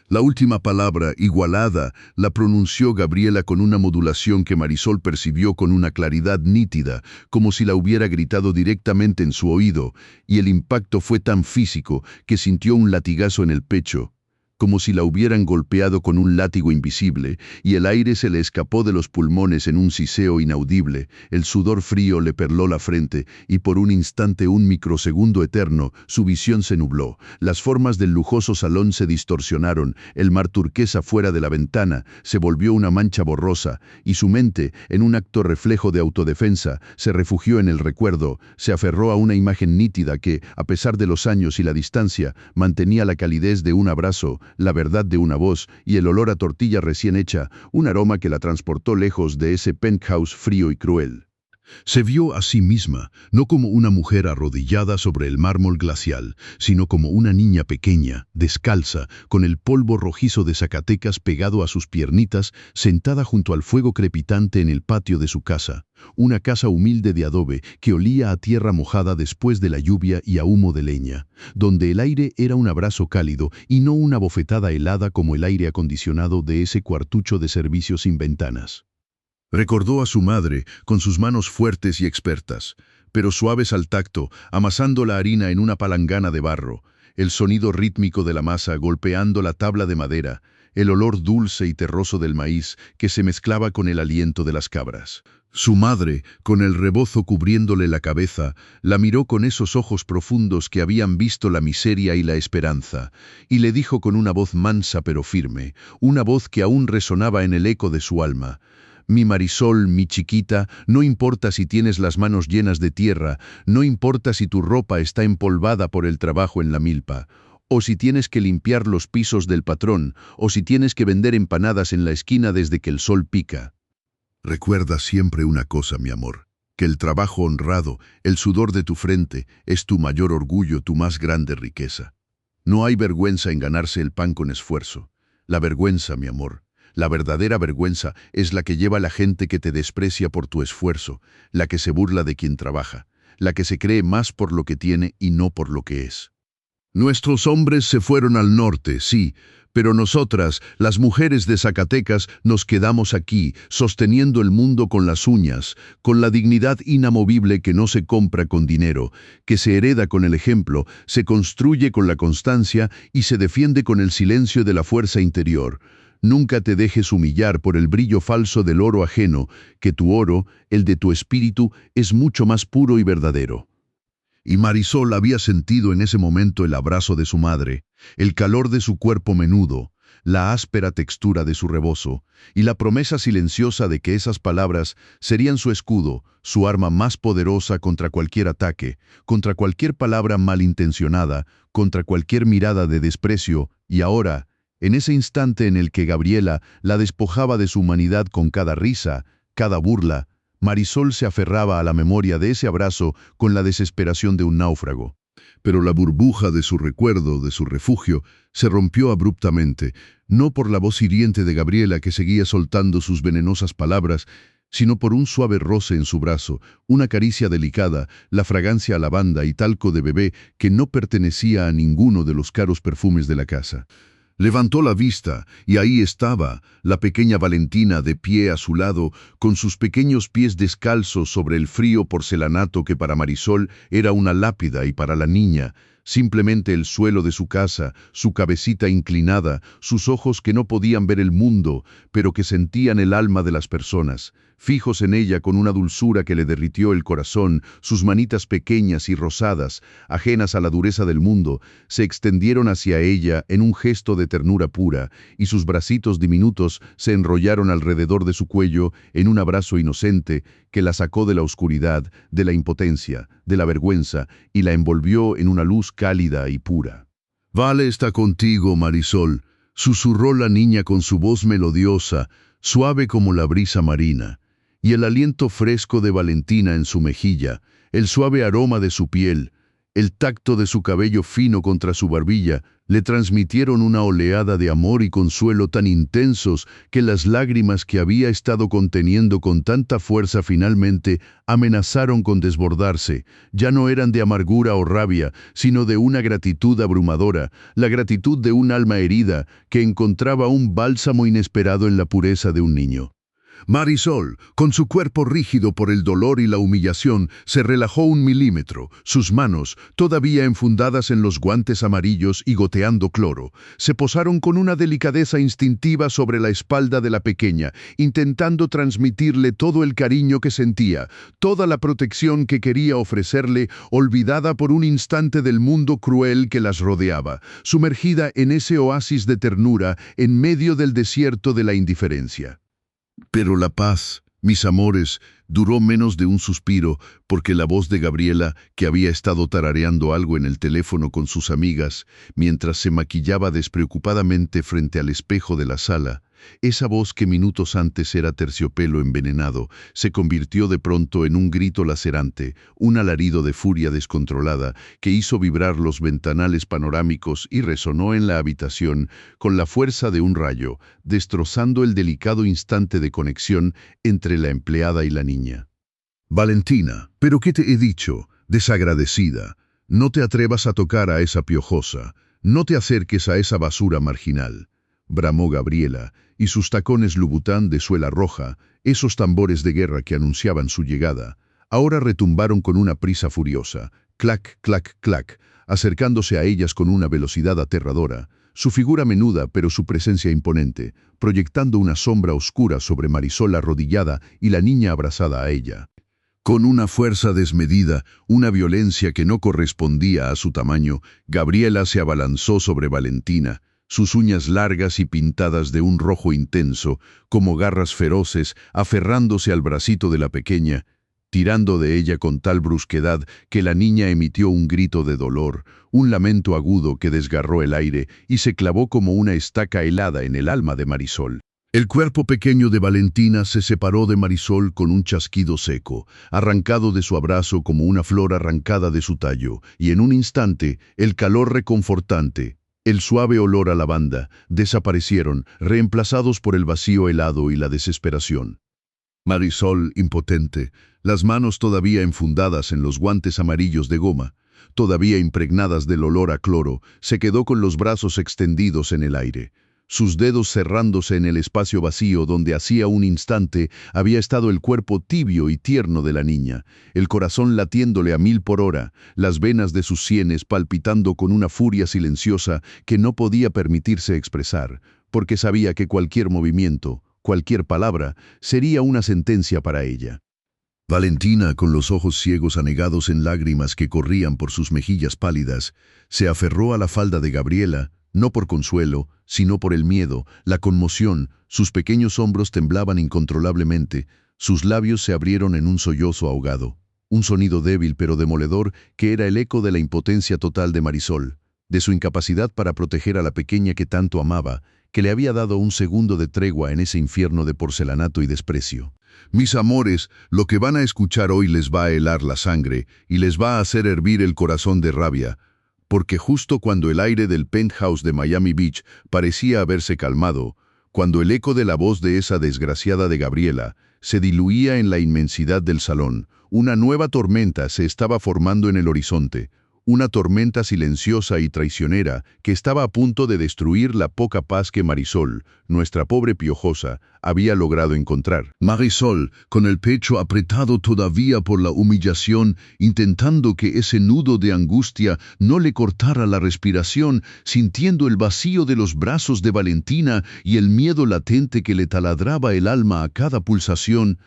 La última palabra, igualada, la pronunció Gabriela con una modulación que Marisol percibió con una claridad nítida, como si la hubiera gritado directamente en su oído, y el impacto fue tan físico que sintió un latigazo en el pecho, como si la hubieran golpeado con un látigo invisible, y el aire se le escapó de los pulmones en un siseo inaudible, el sudor frío le perló la frente, y por un instante, un microsegundo eterno, su visión se nubló, las formas del lujoso salón se distorsionaron, el mar turquesa fuera de la ventana se volvió una mancha borrosa, y su mente, en un acto reflejo de autodefensa, se refugió en el recuerdo, se aferró a una imagen nítida que, a pesar de los años y la distancia, mantenía la calidez de un abrazo, la verdad de una voz y el olor a tortilla recién hecha, un aroma que la transportó lejos de ese penthouse frío y cruel. Se vio a sí misma, no como una mujer arrodillada sobre el mármol glacial, sino como una niña pequeña, descalza, con el polvo rojizo de Zacatecas pegado a sus piernitas, sentada junto al fuego crepitante en el patio de su casa, una casa humilde de adobe que olía a tierra mojada después de la lluvia y a humo de leña, donde el aire era un abrazo cálido y no una bofetada helada como el aire acondicionado de ese cuartucho de servicio sin ventanas. Recordó a su madre, con sus manos fuertes y expertas, pero suaves al tacto, amasando la harina en una palangana de barro, el sonido rítmico de la masa golpeando la tabla de madera, el olor dulce y terroso del maíz que se mezclaba con el aliento de las cabras. Su madre, con el rebozo cubriéndole la cabeza, la miró con esos ojos profundos que habían visto la miseria y la esperanza, y le dijo con una voz mansa pero firme, una voz que aún resonaba en el eco de su alma: mi Marisol, mi chiquita, no importa si tienes las manos llenas de tierra, no importa si tu ropa está empolvada por el trabajo en la milpa, o si tienes que limpiar los pisos del patrón, o si tienes que vender empanadas en la esquina desde que el sol pica. Recuerda siempre una cosa, mi amor, que el trabajo honrado, el sudor de tu frente, es tu mayor orgullo, tu más grande riqueza. No hay vergüenza en ganarse el pan con esfuerzo. La vergüenza, mi amor, la verdadera vergüenza es la que lleva a la gente que te desprecia por tu esfuerzo, la que se burla de quien trabaja, la que se cree más por lo que tiene y no por lo que es. Nuestros hombres se fueron al norte, sí, pero nosotras, las mujeres de Zacatecas, nos quedamos aquí, sosteniendo el mundo con las uñas, con la dignidad inamovible que no se compra con dinero, que se hereda con el ejemplo, se construye con la constancia y se defiende con el silencio de la fuerza interior. Nunca te dejes humillar por el brillo falso del oro ajeno, que tu oro, el de tu espíritu, es mucho más puro y verdadero. Y Marisol había sentido en ese momento el abrazo de su madre, el calor de su cuerpo menudo, la áspera textura de su rebozo, y la promesa silenciosa de que esas palabras serían su escudo, su arma más poderosa contra cualquier ataque, contra cualquier palabra malintencionada, contra cualquier mirada de desprecio, y ahora, en ese instante en el que Gabriela la despojaba de su humanidad con cada risa, cada burla, Marisol se aferraba a la memoria de ese abrazo con la desesperación de un náufrago. Pero la burbuja de su recuerdo, de su refugio, se rompió abruptamente, no por la voz hiriente de Gabriela que seguía soltando sus venenosas palabras, sino por un suave roce en su brazo, una caricia delicada, la fragancia a lavanda y talco de bebé que no pertenecía a ninguno de los caros perfumes de la casa. Levantó la vista, y ahí estaba, la pequeña Valentina de pie a su lado, con sus pequeños pies descalzos sobre el frío porcelanato que para Marisol era una lápida y para la niña, simplemente el suelo de su casa, su cabecita inclinada, sus ojos que no podían ver el mundo, pero que sentían el alma de las personas, fijos en ella con una dulzura que le derritió el corazón, sus manitas pequeñas y rosadas, ajenas a la dureza del mundo, se extendieron hacia ella en un gesto de ternura pura, y sus bracitos diminutos se enrollaron alrededor de su cuello en un abrazo inocente que la sacó de la oscuridad, de la impotencia, de la vergüenza, y la envolvió en una luz cálida y pura. «Vale está contigo, Marisol», susurró la niña con su voz melodiosa, suave como la brisa marina, y el aliento fresco de Valentina en su mejilla, el suave aroma de su piel, el tacto de su cabello fino contra su barbilla, le transmitieron una oleada de amor y consuelo tan intensos que las lágrimas que había estado conteniendo con tanta fuerza finalmente amenazaron con desbordarse. Ya no eran de amargura o rabia, sino de una gratitud abrumadora, la gratitud de un alma herida que encontraba un bálsamo inesperado en la pureza de un niño. Marisol, con su cuerpo rígido por el dolor y la humillación, se relajó 1 milímetro. Sus manos, todavía enfundadas en los guantes amarillos y goteando cloro, se posaron con una delicadeza instintiva sobre la espalda de la pequeña, intentando transmitirle todo el cariño que sentía, toda la protección que quería ofrecerle, olvidada por un instante del mundo cruel que las rodeaba, sumergida en ese oasis de ternura en medio del desierto de la indiferencia. Pero la paz, mis amores, Duró menos de un suspiro, porque la voz de Gabriela, que había estado tarareando algo en el teléfono con sus amigas, mientras se maquillaba despreocupadamente frente al espejo de la sala, esa voz que minutos antes era terciopelo envenenado, se convirtió de pronto en un grito lacerante, un alarido de furia descontrolada, que hizo vibrar los ventanales panorámicos y resonó en la habitación con la fuerza de un rayo, destrozando el delicado instante de conexión entre la empleada y la niña. Valentina, ¿pero qué te he dicho? Desagradecida. No te atrevas a tocar a esa piojosa. No te acerques a esa basura marginal. Bramó Gabriela, y sus tacones Louboutin de suela roja, esos tambores de guerra que anunciaban su llegada, ahora retumbaron con una prisa furiosa, clac, clac, clac, acercándose a ellas con una velocidad aterradora, su figura menuda pero su presencia imponente, proyectando una sombra oscura sobre Marisol arrodillada y la niña abrazada a ella. Con una fuerza desmedida, una violencia que no correspondía a su tamaño, Gabriela se abalanzó sobre Valentina, sus uñas largas y pintadas de un rojo intenso, como garras feroces, aferrándose al bracito de la pequeña, tirando de ella con tal brusquedad que la niña emitió un grito de dolor, un lamento agudo que desgarró el aire y se clavó como una estaca helada en el alma de Marisol. El cuerpo pequeño de Valentina se separó de Marisol con un chasquido seco, arrancado de su abrazo como una flor arrancada de su tallo, y en un instante, el calor reconfortante, el suave olor a lavanda, desaparecieron, reemplazados por el vacío helado y la desesperación. Marisol, impotente, las manos todavía enfundadas en los guantes amarillos de goma, todavía impregnadas del olor a cloro, se quedó con los brazos extendidos en el aire, sus dedos cerrándose en el espacio vacío donde hacía un instante había estado el cuerpo tibio y tierno de la niña, el corazón latiéndole a 1000 por hora, las venas de sus sienes palpitando con una furia silenciosa que no podía permitirse expresar, porque sabía que cualquier movimiento, cualquier palabra, sería una sentencia para ella. Valentina, con los ojos ciegos anegados en lágrimas que corrían por sus mejillas pálidas, se aferró a la falda de Gabriela, no por consuelo, sino por el miedo, la conmoción, sus pequeños hombros temblaban incontrolablemente, sus labios se abrieron en un sollozo ahogado, un sonido débil pero demoledor que era el eco de la impotencia total de Marisol, de su incapacidad para proteger a la pequeña que tanto amaba, que le había dado un segundo de tregua en ese infierno de porcelanato y desprecio. Mis amores, lo que van a escuchar hoy les va a helar la sangre y les va a hacer hervir el corazón de rabia, porque justo cuando el aire del penthouse de Miami Beach parecía haberse calmado, cuando el eco de la voz de esa desgraciada de Gabriela se diluía en la inmensidad del salón, una nueva tormenta se estaba formando en el horizonte, una tormenta silenciosa y traicionera que estaba a punto de destruir la poca paz que Marisol, nuestra pobre piojosa, había logrado encontrar. Marisol, con el pecho apretado todavía por la humillación, intentando que ese nudo de angustia no le cortara la respiración, sintiendo el vacío de los brazos de Valentina y el miedo latente que le taladraba el alma a cada pulsación,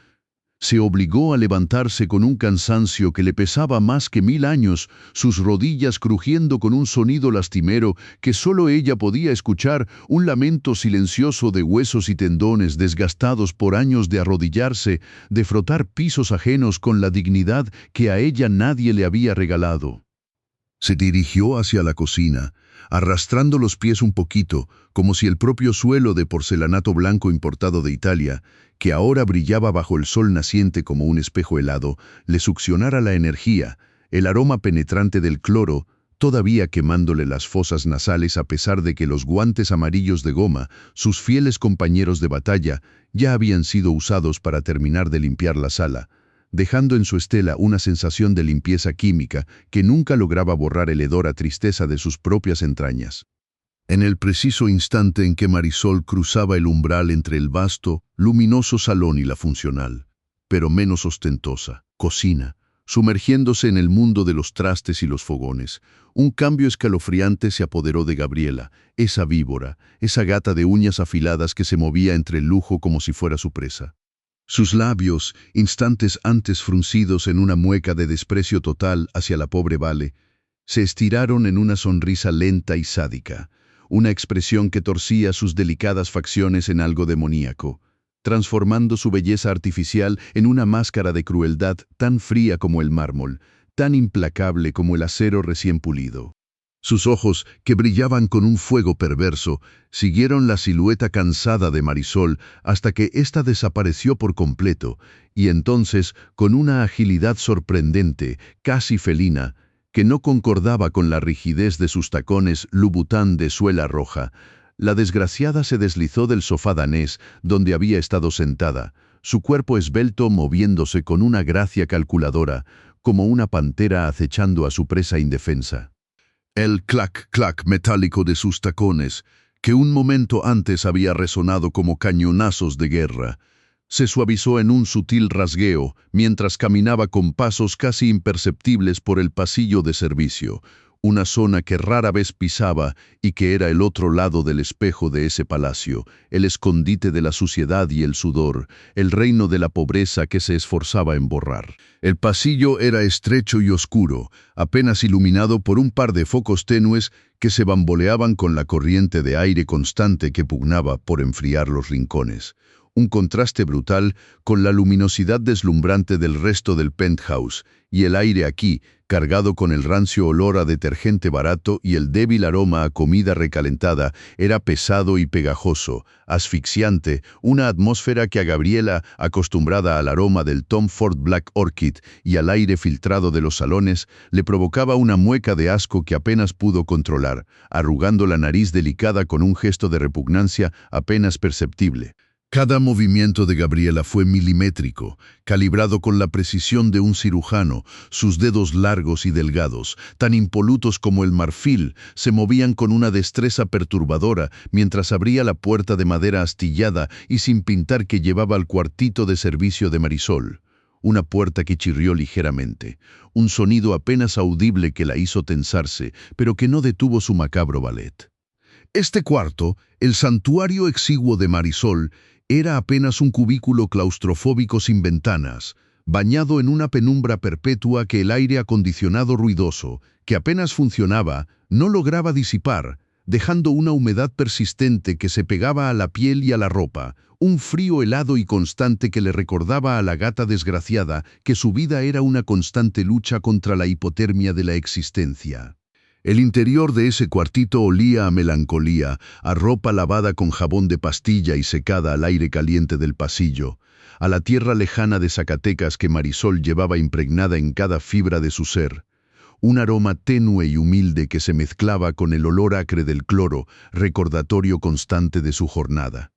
se obligó a levantarse con un cansancio que le pesaba más que 1000 años, sus rodillas crujiendo con un sonido lastimero que solo ella podía escuchar, un lamento silencioso de huesos y tendones desgastados por años de arrodillarse, de frotar pisos ajenos con la dignidad que a ella nadie le había regalado. Se dirigió hacia la cocina, arrastrando los pies un poquito, como si el propio suelo de porcelanato blanco importado de Italia, que ahora brillaba bajo el sol naciente como un espejo helado, le succionara la energía, el aroma penetrante del cloro, todavía quemándole las fosas nasales a pesar de que los guantes amarillos de goma, sus fieles compañeros de batalla, ya habían sido usados para terminar de limpiar la sala, dejando en su estela una sensación de limpieza química que nunca lograba borrar el hedor a tristeza de sus propias entrañas. En el preciso instante en que Marisol cruzaba el umbral entre el vasto, luminoso salón y la funcional, pero menos ostentosa, cocina, sumergiéndose en el mundo de los trastes y los fogones, un cambio escalofriante se apoderó de Gabriela, esa víbora, esa gata de uñas afiladas que se movía entre el lujo como si fuera su presa. Sus labios, instantes antes fruncidos en una mueca de desprecio total hacia la pobre Vale, se estiraron en una sonrisa lenta y sádica, una expresión que torcía sus delicadas facciones en algo demoníaco, transformando su belleza artificial en una máscara de crueldad tan fría como el mármol, tan implacable como el acero recién pulido. Sus ojos, que brillaban con un fuego perverso, siguieron la silueta cansada de Marisol hasta que ésta desapareció por completo, y entonces, con una agilidad sorprendente, casi felina, que no concordaba con la rigidez de sus tacones Louboutin de suela roja, la desgraciada se deslizó del sofá danés donde había estado sentada, su cuerpo esbelto moviéndose con una gracia calculadora, como una pantera acechando a su presa indefensa. El clac-clac metálico de sus tacones, que un momento antes había resonado como cañonazos de guerra, se suavizó en un sutil rasgueo mientras caminaba con pasos casi imperceptibles por el pasillo de servicio, una zona que rara vez pisaba y que era el otro lado del espejo de ese palacio, el escondite de la suciedad y el sudor, el reino de la pobreza que se esforzaba en borrar. El pasillo era estrecho y oscuro, apenas iluminado por un par de focos tenues que se bamboleaban con la corriente de aire constante que pugnaba por enfriar los rincones. Un contraste brutal con la luminosidad deslumbrante del resto del penthouse, y el aire aquí, cargado con el rancio olor a detergente barato y el débil aroma a comida recalentada, era pesado y pegajoso, asfixiante, una atmósfera que a Gabriela, acostumbrada al aroma del Tom Ford Black Orchid y al aire filtrado de los salones, le provocaba una mueca de asco que apenas pudo controlar, arrugando la nariz delicada con un gesto de repugnancia apenas perceptible. Cada movimiento de Gabriela fue milimétrico, calibrado con la precisión de un cirujano. Sus dedos largos y delgados, tan impolutos como el marfil, se movían con una destreza perturbadora mientras abría la puerta de madera astillada y sin pintar que llevaba al cuartito de servicio de Marisol. Una puerta que chirrió ligeramente, un sonido apenas audible que la hizo tensarse, pero que no detuvo su macabro ballet. Este cuarto, el santuario exiguo de Marisol, era apenas un cubículo claustrofóbico sin ventanas, bañado en una penumbra perpetua que el aire acondicionado ruidoso, que apenas funcionaba, no lograba disipar, dejando una humedad persistente que se pegaba a la piel y a la ropa, un frío helado y constante que le recordaba a la gata desgraciada que su vida era una constante lucha contra la hipotermia de la existencia. El interior de ese cuartito olía a melancolía, a ropa lavada con jabón de pastilla y secada al aire caliente del pasillo, a la tierra lejana de Zacatecas que Marisol llevaba impregnada en cada fibra de su ser. Un aroma tenue y humilde que se mezclaba con el olor acre del cloro, recordatorio constante de su jornada.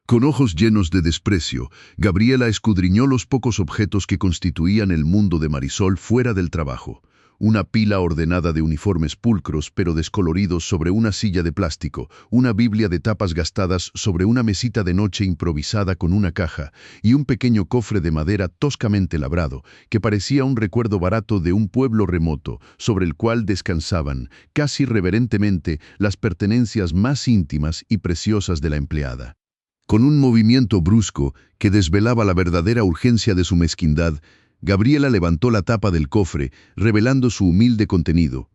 Con ojos llenos de desprecio, Gabriela escudriñó los pocos objetos que constituían el mundo de Marisol fuera del trabajo. Una pila ordenada de uniformes pulcros pero descoloridos sobre una silla de plástico, una Biblia de tapas gastadas sobre una mesita de noche improvisada con una caja y un pequeño cofre de madera toscamente labrado, que parecía un recuerdo barato de un pueblo remoto, sobre el cual descansaban, casi reverentemente, las pertenencias más íntimas y preciosas de la empleada. Con un movimiento brusco que desvelaba la verdadera urgencia de su mezquindad, Gabriela levantó la tapa del cofre, revelando su humilde contenido.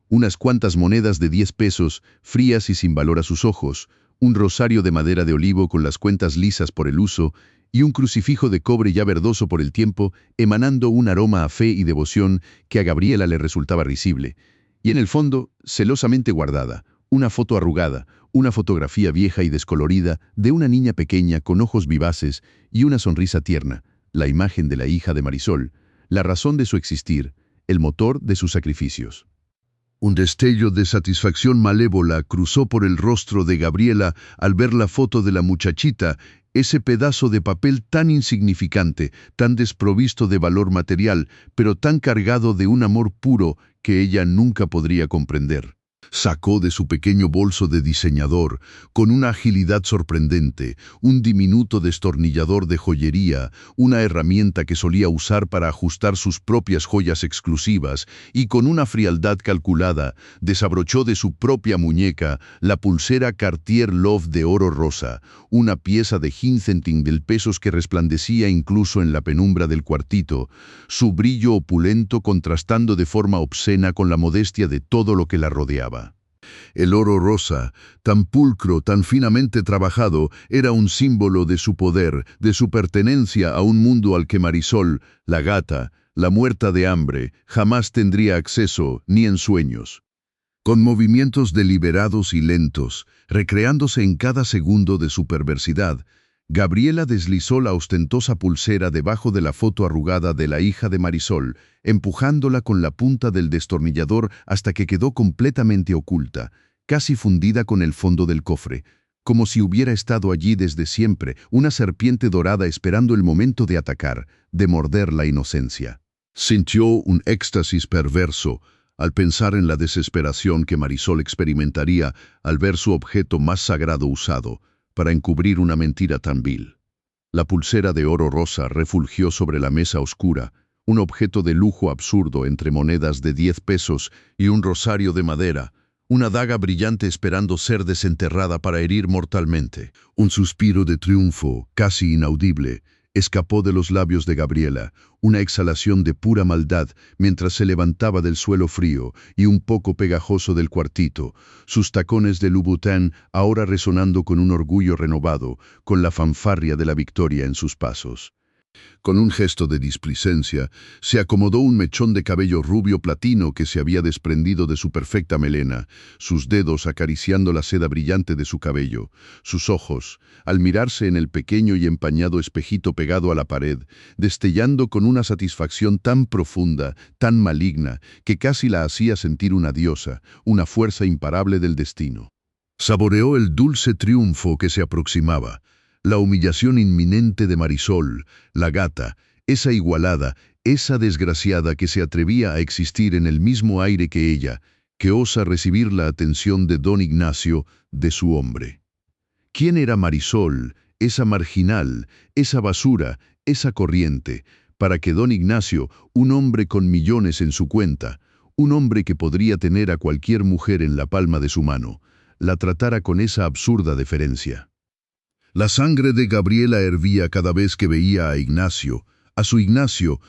Unas cuantas monedas de 10 pesos, frías y sin valor a sus ojos, un rosario de madera de olivo con las cuentas lisas por el uso, y un crucifijo de cobre ya verdoso por el tiempo, emanando un aroma a fe y devoción que a Gabriela le resultaba risible. Y en el fondo, celosamente guardada, una foto arrugada, una fotografía vieja y descolorida de una niña pequeña con ojos vivaces y una sonrisa tierna, la imagen de la hija de Marisol, la razón de su existir, el motor de sus sacrificios. Un destello de satisfacción malévola cruzó por el rostro de Gabriela al ver la foto de la muchachita, ese pedazo de papel tan insignificante, tan desprovisto de valor material, pero tan cargado de un amor puro que ella nunca podría comprender. Sacó de su pequeño bolso de diseñador, con una agilidad sorprendente, un diminuto destornillador de joyería, una herramienta que solía usar para ajustar sus propias joyas exclusivas, y con una frialdad calculada, desabrochó de su propia muñeca la pulsera Cartier Love de oro rosa, una pieza de gincenting del pesos que resplandecía incluso en la penumbra del cuartito, su brillo opulento contrastando de forma obscena con la modestia de todo lo que la rodeaba. El oro rosa, tan pulcro, tan finamente trabajado, era un símbolo de su poder, de su pertenencia a un mundo al que Marisol, la gata, la muerta de hambre, jamás tendría acceso ni en sueños. Con movimientos deliberados y lentos, recreándose en cada segundo de su perversidad, Gabriela deslizó la ostentosa pulsera debajo de la foto arrugada de la hija de Marisol, empujándola con la punta del destornillador hasta que quedó completamente oculta, casi fundida con el fondo del cofre, como si hubiera estado allí desde siempre, una serpiente dorada esperando el momento de atacar, de morder la inocencia. Sintió un éxtasis perverso al pensar en la desesperación que Marisol experimentaría al ver su objeto más sagrado usado para encubrir una mentira tan vil. La pulsera de oro rosa refulgió sobre la mesa oscura, un objeto de lujo absurdo entre monedas de 10 pesos y un rosario de madera, una daga brillante esperando ser desenterrada para herir mortalmente. Un suspiro de triunfo, casi inaudible, escapó de los labios de Gabriela, una exhalación de pura maldad mientras se levantaba del suelo frío y un poco pegajoso del cuartito, sus tacones de Louboutin ahora resonando con un orgullo renovado, con la fanfarria de la victoria en sus pasos. Con un gesto de displicencia, se acomodó un mechón de cabello rubio platino que se había desprendido de su perfecta melena, sus dedos acariciando la seda brillante de su cabello, sus ojos, al mirarse en el pequeño y empañado espejito pegado a la pared, destellando con una satisfacción tan profunda, tan maligna, que casi la hacía sentir una diosa, una fuerza imparable del destino. Saboreó el dulce triunfo que se aproximaba, la humillación inminente de Marisol, la gata, esa igualada, esa desgraciada que se atrevía a existir en el mismo aire que ella, que osa recibir la atención de don Ignacio, de su hombre. ¿Quién era Marisol, esa marginal, esa basura, esa corriente, para que don Ignacio, un hombre con millones en su cuenta, un hombre que podría tener a cualquier mujer en la palma de su mano, la tratara con esa absurda deferencia? La sangre de Gabriela hervía cada vez que veía a Ignacio,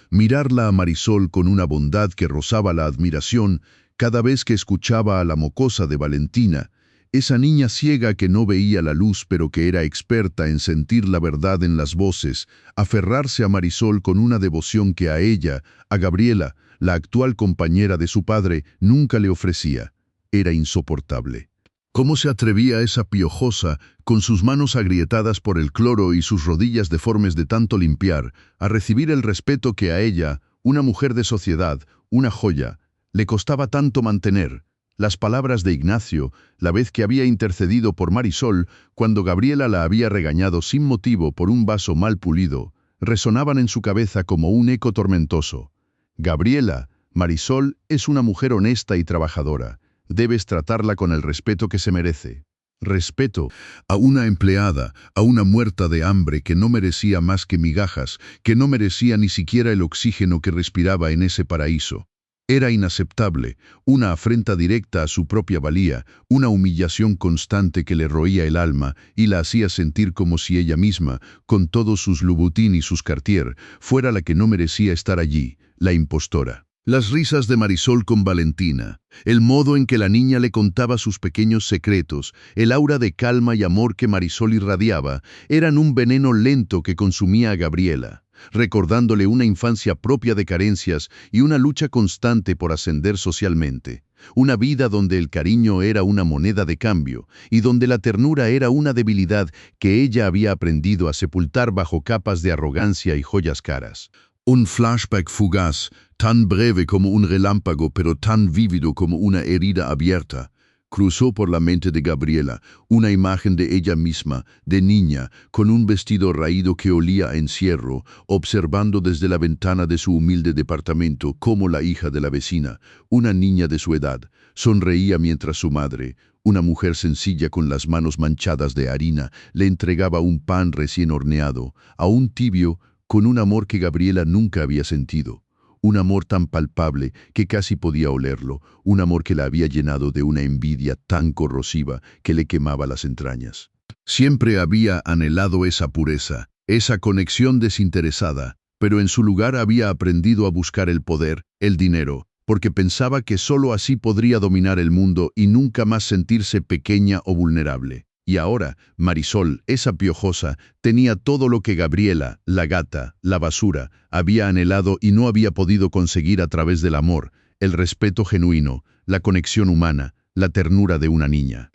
mirarla a Marisol con una bondad que rozaba la admiración, cada vez que escuchaba a la mocosa de Valentina, esa niña ciega que no veía la luz pero que era experta en sentir la verdad en las voces, aferrarse a Marisol con una devoción que a ella, a Gabriela, la actual compañera de su padre, nunca le ofrecía. Era insoportable. ¿Cómo se atrevía esa piojosa, con sus manos agrietadas por el cloro y sus rodillas deformes de tanto limpiar, a recibir el respeto que a ella, una mujer de sociedad, una joya, le costaba tanto mantener? Las palabras de Ignacio, la vez que había intercedido por Marisol, cuando Gabriela la había regañado sin motivo por un vaso mal pulido, resonaban en su cabeza como un eco tormentoso. Gabriela, Marisol es una mujer honesta y trabajadora. Debes tratarla con el respeto que se merece. Respeto a una empleada, a una muerta de hambre que no merecía más que migajas, que no merecía ni siquiera el oxígeno que respiraba en ese paraíso. Era inaceptable, una afrenta directa a su propia valía, una humillación constante que le roía el alma y la hacía sentir como si ella misma, con todos sus Louboutin y sus Cartier, fuera la que no merecía estar allí, la impostora. Las risas de Marisol con Valentina, el modo en que la niña le contaba sus pequeños secretos, el aura de calma y amor que Marisol irradiaba, eran un veneno lento que consumía a Gabriela, recordándole una infancia propia de carencias y una lucha constante por ascender socialmente. Una vida donde el cariño era una moneda de cambio y donde la ternura era una debilidad que ella había aprendido a sepultar bajo capas de arrogancia y joyas caras. Un flashback fugaz, tan breve como un relámpago, pero tan vívido como una herida abierta, cruzó por la mente de Gabriela una imagen de ella misma, de niña, con un vestido raído que olía a encierro, observando desde la ventana de su humilde departamento cómo la hija de la vecina, una niña de su edad, sonreía mientras su madre, una mujer sencilla con las manos manchadas de harina, le entregaba un pan recién horneado, aún tibio, con un amor que Gabriela nunca había sentido. Un amor tan palpable que casi podía olerlo, un amor que la había llenado de una envidia tan corrosiva que le quemaba las entrañas. Siempre había anhelado esa pureza, esa conexión desinteresada, pero en su lugar había aprendido a buscar el poder, el dinero, porque pensaba que sólo así podría dominar el mundo y nunca más sentirse pequeña o vulnerable. Y ahora, Marisol, esa piojosa, tenía todo lo que Gabriela, la gata, la basura, había anhelado y no había podido conseguir a través del amor, el respeto genuino, la conexión humana, la ternura de una niña.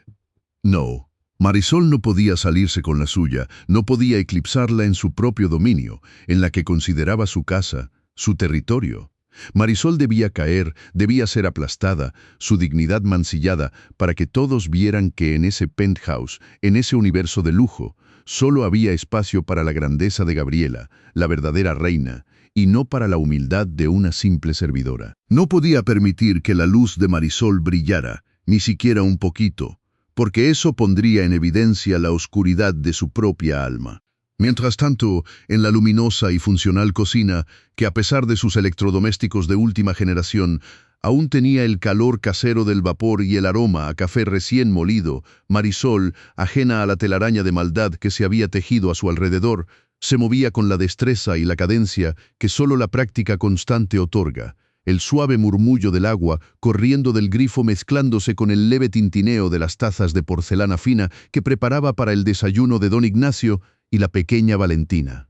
No, Marisol no podía salirse con la suya, no podía eclipsarla en su propio dominio, en la que consideraba su casa, su territorio. Marisol debía caer, debía ser aplastada, su dignidad mancillada, para que todos vieran que en ese penthouse, en ese universo de lujo, solo había espacio para la grandeza de Gabriela, la verdadera reina, y no para la humildad de una simple servidora. No podía permitir que la luz de Marisol brillara, ni siquiera un poquito, porque eso pondría en evidencia la oscuridad de su propia alma. Mientras tanto, en la luminosa y funcional cocina, que a pesar de sus electrodomésticos de última generación, aún tenía el calor casero del vapor y el aroma a café recién molido, Marisol, ajena a la telaraña de maldad que se había tejido a su alrededor, se movía con la destreza y la cadencia que solo la práctica constante otorga. El suave murmullo del agua corriendo del grifo mezclándose con el leve tintineo de las tazas de porcelana fina que preparaba para el desayuno de don Ignacio y la pequeña Valentina.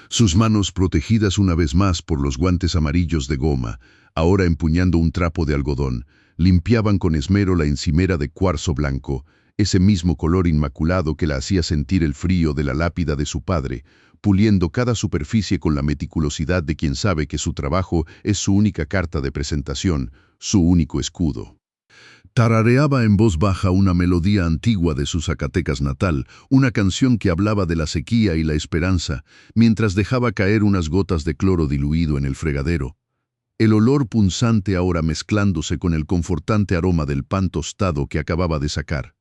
Sus manos protegidas una vez más por los guantes amarillos de goma, ahora empuñando un trapo de algodón, limpiaban con esmero la encimera de cuarzo blanco, ese mismo color inmaculado que la hacía sentir el frío de la lápida de su padre, puliendo cada superficie con la meticulosidad de quien sabe que su trabajo es su única carta de presentación, su único escudo. Tarareaba en voz baja una melodía antigua de su Zacatecas natal, una canción que hablaba de la sequía y la esperanza, mientras dejaba caer unas gotas de cloro diluido en el fregadero. El olor punzante ahora mezclándose con el confortante aroma del pan tostado que acababa de sacar.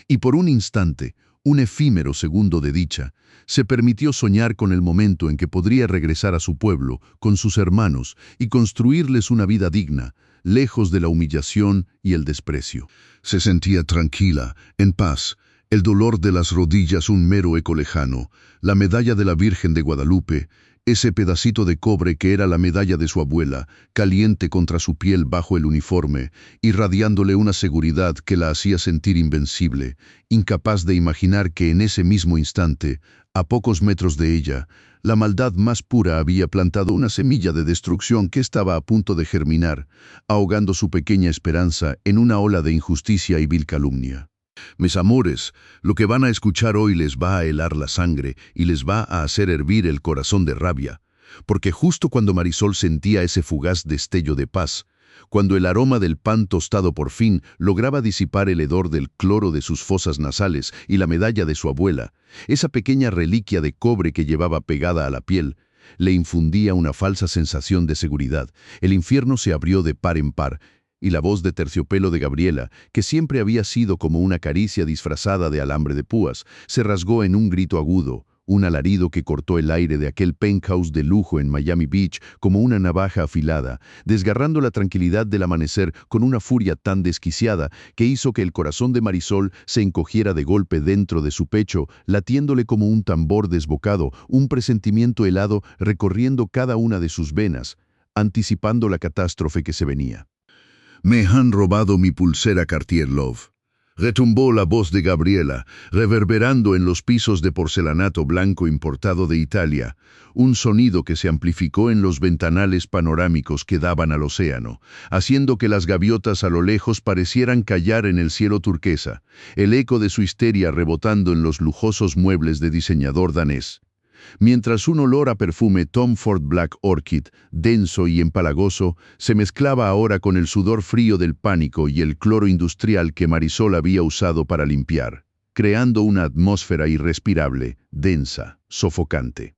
Y por un instante, un efímero segundo de dicha, se permitió soñar con el momento en que podría regresar a su pueblo, con sus hermanos, y construirles una vida digna, lejos de la humillación y el desprecio. Se sentía tranquila, en paz, el dolor de las rodillas un mero eco lejano, la medalla de la Virgen de Guadalupe, ese pedacito de cobre que era la medalla de su abuela, caliente contra su piel bajo el uniforme, irradiándole una seguridad que la hacía sentir invencible, incapaz de imaginar que en ese mismo instante, a pocos metros de ella, la maldad más pura había plantado una semilla de destrucción que estaba a punto de germinar, ahogando su pequeña esperanza en una ola de injusticia y vil calumnia. Mis amores, lo que van a escuchar hoy les va a helar la sangre y les va a hacer hervir el corazón de rabia, porque justo cuando Marisol sentía ese fugaz destello de paz, cuando el aroma del pan tostado por fin lograba disipar el hedor del cloro de sus fosas nasales y la medalla de su abuela, esa pequeña reliquia de cobre que llevaba pegada a la piel, le infundía una falsa sensación de seguridad. El infierno se abrió de par en par, y la voz de terciopelo de Gabriela, que siempre había sido como una caricia disfrazada de alambre de púas, se rasgó en un grito agudo, un alarido que cortó el aire de aquel penthouse de lujo en Miami Beach como una navaja afilada, desgarrando la tranquilidad del amanecer con una furia tan desquiciada que hizo que el corazón de Marisol se encogiera de golpe dentro de su pecho, latiéndole como un tambor desbocado, un presentimiento helado recorriendo cada una de sus venas, anticipando la catástrofe que se venía. «Me han robado mi pulsera Cartier Love», retumbó la voz de Gabriela, reverberando en los pisos de porcelanato blanco importado de Italia, un sonido que se amplificó en los ventanales panorámicos que daban al océano, haciendo que las gaviotas a lo lejos parecieran callar en el cielo turquesa, el eco de su histeria rebotando en los lujosos muebles de diseñador danés. Mientras un olor a perfume Tom Ford Black Orchid, denso y empalagoso, se mezclaba ahora con el sudor frío del pánico y el cloro industrial que Marisol había usado para limpiar, creando una atmósfera irrespirable, densa, sofocante.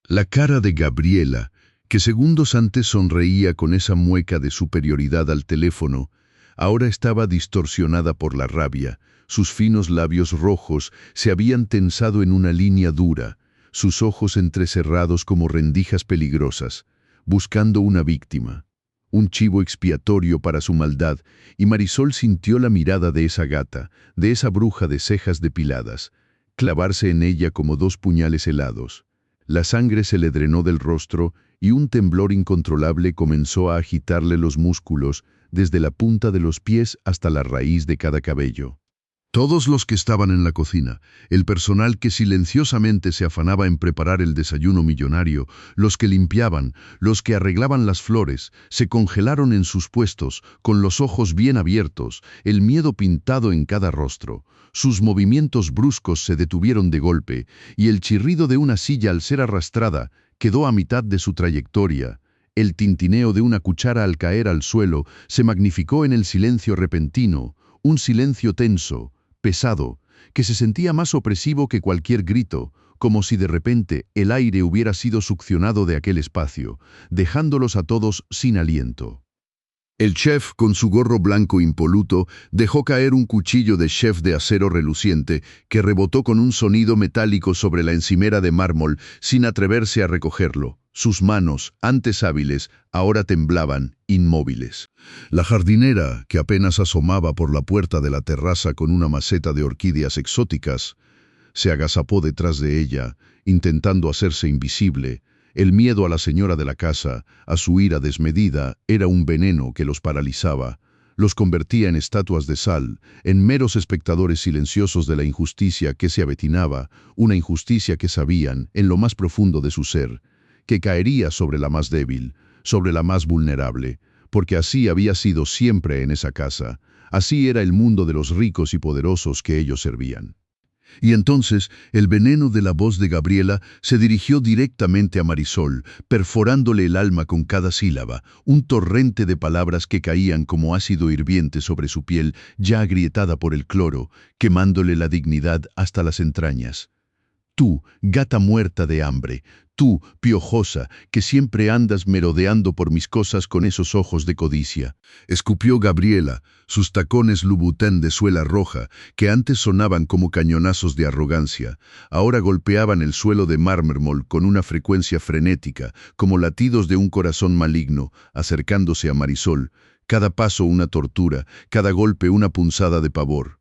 La cara de Gabriela, que segundos antes sonreía con esa mueca de superioridad al teléfono, ahora estaba distorsionada por la rabia. Sus finos labios rojos se habían tensado en una línea dura, sus ojos entrecerrados como rendijas peligrosas, buscando una víctima, un chivo expiatorio para su maldad, y Marisol sintió la mirada de esa gata, de esa bruja de cejas depiladas, clavarse en ella como dos puñales helados. La sangre se le drenó del rostro y un temblor incontrolable comenzó a agitarle los músculos desde la punta de los pies hasta la raíz de cada cabello. Todos los que estaban en la cocina, el personal que silenciosamente se afanaba en preparar el desayuno millonario, los que limpiaban, los que arreglaban las flores, se congelaron en sus puestos, con los ojos bien abiertos, el miedo pintado en cada rostro. Sus movimientos bruscos se detuvieron de golpe, y el chirrido de una silla al ser arrastrada quedó a mitad de su trayectoria. El tintineo de una cuchara al caer al suelo se magnificó en el silencio repentino, un silencio tenso, pesado, que se sentía más opresivo que cualquier grito, como si de repente el aire hubiera sido succionado de aquel espacio, dejándolos a todos sin aliento. El chef, con su gorro blanco impoluto, dejó caer un cuchillo de chef de acero reluciente que rebotó con un sonido metálico sobre la encimera de mármol sin atreverse a recogerlo. Sus manos, antes hábiles, ahora temblaban, inmóviles. La jardinera, que apenas asomaba por la puerta de la terraza con una maceta de orquídeas exóticas, se agazapó detrás de ella, intentando hacerse invisible. El miedo a la señora de la casa, a su ira desmedida, era un veneno que los paralizaba. Los convertía en estatuas de sal, en meros espectadores silenciosos de la injusticia que se avecinaba, una injusticia que sabían, en lo más profundo de su ser, que caería sobre la más débil, sobre la más vulnerable, porque así había sido siempre en esa casa, así era el mundo de los ricos y poderosos que ellos servían. Y entonces el veneno de la voz de Gabriela se dirigió directamente a Marisol, perforándole el alma con cada sílaba, un torrente de palabras que caían como ácido hirviente sobre su piel ya agrietada por el cloro, quemándole la dignidad hasta las entrañas. Tú, gata muerta de hambre, tú, piojosa, que siempre andas merodeando por mis cosas con esos ojos de codicia. Escupió Gabriela, sus tacones Louboutin de suela roja, que antes sonaban como cañonazos de arrogancia, ahora golpeaban el suelo de mármol con una frecuencia frenética, como latidos de un corazón maligno, acercándose a Marisol, cada paso una tortura, cada golpe una punzada de pavor.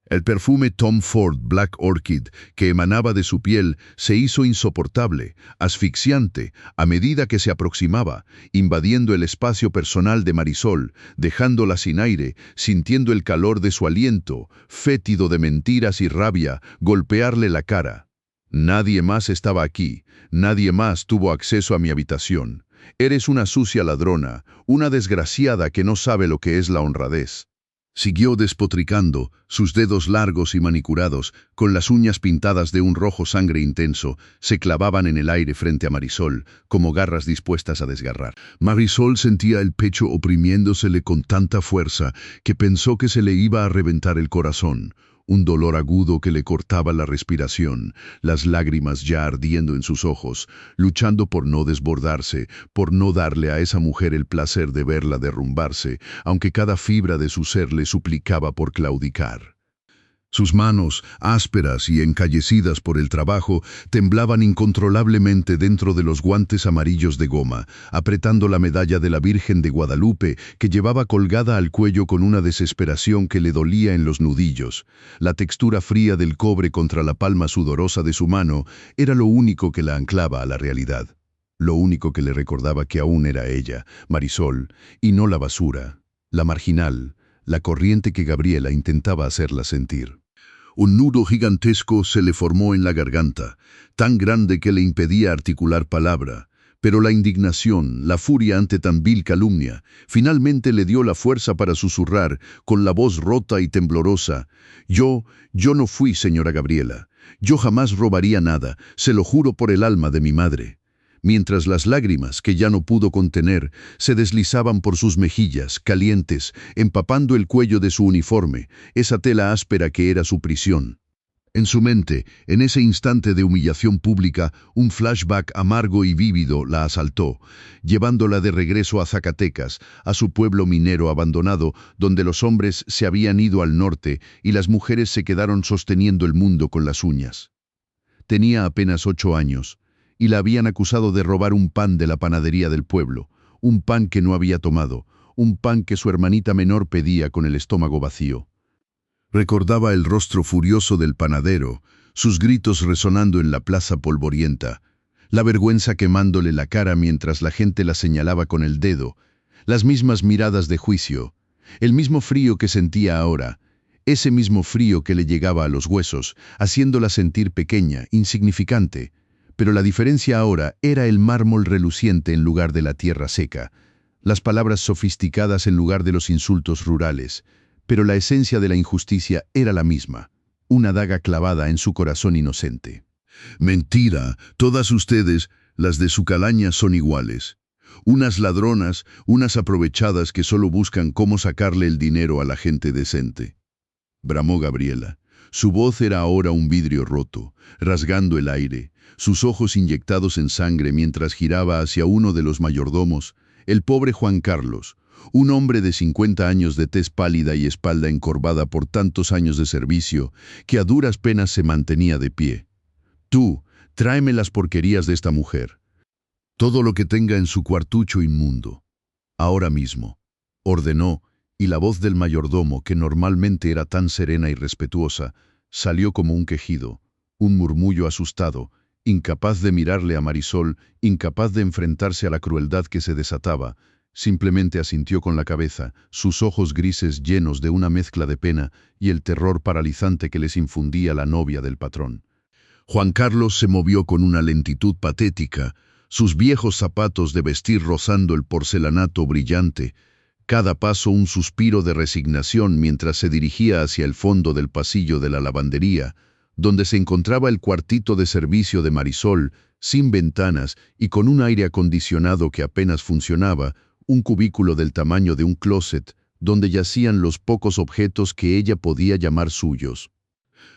El perfume Tom Ford Black Orchid que emanaba de su piel se hizo insoportable, asfixiante, a medida que se aproximaba, invadiendo el espacio personal de Marisol, dejándola sin aire, sintiendo el calor de su aliento, fétido de mentiras y rabia, golpearle la cara. Nadie más estaba aquí, nadie más tuvo acceso a mi habitación. Eres una sucia ladrona, una desgraciada que no sabe lo que es la honradez. Siguió despotricando, sus dedos largos y manicurados, con las uñas pintadas de un rojo sangre intenso, se clavaban en el aire frente a Marisol, como garras dispuestas a desgarrar. Marisol sentía el pecho oprimiéndosele con tanta fuerza que pensó que se le iba a reventar el corazón. Un dolor agudo que le cortaba la respiración, las lágrimas ya ardiendo en sus ojos, luchando por no desbordarse, por no darle a esa mujer el placer de verla derrumbarse, aunque cada fibra de su ser le suplicaba por claudicar. Sus manos, ásperas y encallecidas por el trabajo, temblaban incontrolablemente dentro de los guantes amarillos de goma, apretando la medalla de la Virgen de Guadalupe que llevaba colgada al cuello con una desesperación que le dolía en los nudillos. La textura fría del cobre contra la palma sudorosa de su mano era lo único que la anclaba a la realidad. Lo único que le recordaba que aún era ella, Marisol, y no la basura, la marginal, la corriente que Gabriela intentaba hacerla sentir. Un nudo gigantesco se le formó en la garganta, tan grande que le impedía articular palabra, pero la indignación, la furia ante tan vil calumnia, finalmente le dio la fuerza para susurrar, con la voz rota y temblorosa: Yo no fui, señora Gabriela. Yo jamás robaría nada, se lo juro por el alma de mi madre. Mientras las lágrimas, que ya no pudo contener, se deslizaban por sus mejillas, calientes, empapando el cuello de su uniforme, esa tela áspera que era su prisión. En su mente, en ese instante de humillación pública, un flashback amargo y vívido la asaltó, llevándola de regreso a Zacatecas, a su pueblo minero abandonado, donde los hombres se habían ido al norte y las mujeres se quedaron sosteniendo el mundo con las uñas. Tenía apenas 8 años. Y la habían acusado de robar un pan de la panadería del pueblo, un pan que no había tomado, un pan que su hermanita menor pedía con el estómago vacío. Recordaba el rostro furioso del panadero, sus gritos resonando en la plaza polvorienta. la vergüenza quemándole la cara mientras la gente la señalaba con el dedo, las mismas miradas de juicio, el mismo frío que sentía ahora, ese mismo frío que le llegaba a los huesos, haciéndola sentir pequeña, insignificante. Pero la diferencia ahora era el mármol reluciente en lugar de la tierra seca, las palabras sofisticadas en lugar de los insultos rurales, pero la esencia de la injusticia era la misma, una daga clavada en su corazón inocente. Mentira, todas ustedes, las de su calaña, son iguales. Unas ladronas, unas aprovechadas que solo buscan cómo sacarle el dinero a la gente decente. Bramó Gabriela. Su voz era ahora un vidrio roto, rasgando el aire, sus ojos inyectados en sangre mientras giraba hacia uno de los mayordomos, el pobre Juan Carlos, un hombre de 50 años de tez pálida y espalda encorvada por tantos años de servicio, que a duras penas se mantenía de pie. Tú, tráeme las porquerías de esta mujer. Todo lo que tenga en su cuartucho inmundo. Ahora mismo, ordenó, y la voz del mayordomo, que normalmente era tan serena y respetuosa, salió como un quejido, un murmullo asustado, incapaz de mirarle a Marisol, incapaz de enfrentarse a la crueldad que se desataba. Simplemente asintió con la cabeza, sus ojos grises llenos de una mezcla de pena y el terror paralizante que les infundía la novia del patrón. Juan Carlos se movió con una lentitud patética, sus viejos zapatos de vestir rozando el porcelanato brillante, cada paso un suspiro de resignación mientras se dirigía hacia el fondo del pasillo de la lavandería, donde se encontraba el cuartito de servicio de Marisol, sin ventanas y con un aire acondicionado que apenas funcionaba, un cubículo del tamaño de un closet, donde yacían los pocos objetos que ella podía llamar suyos.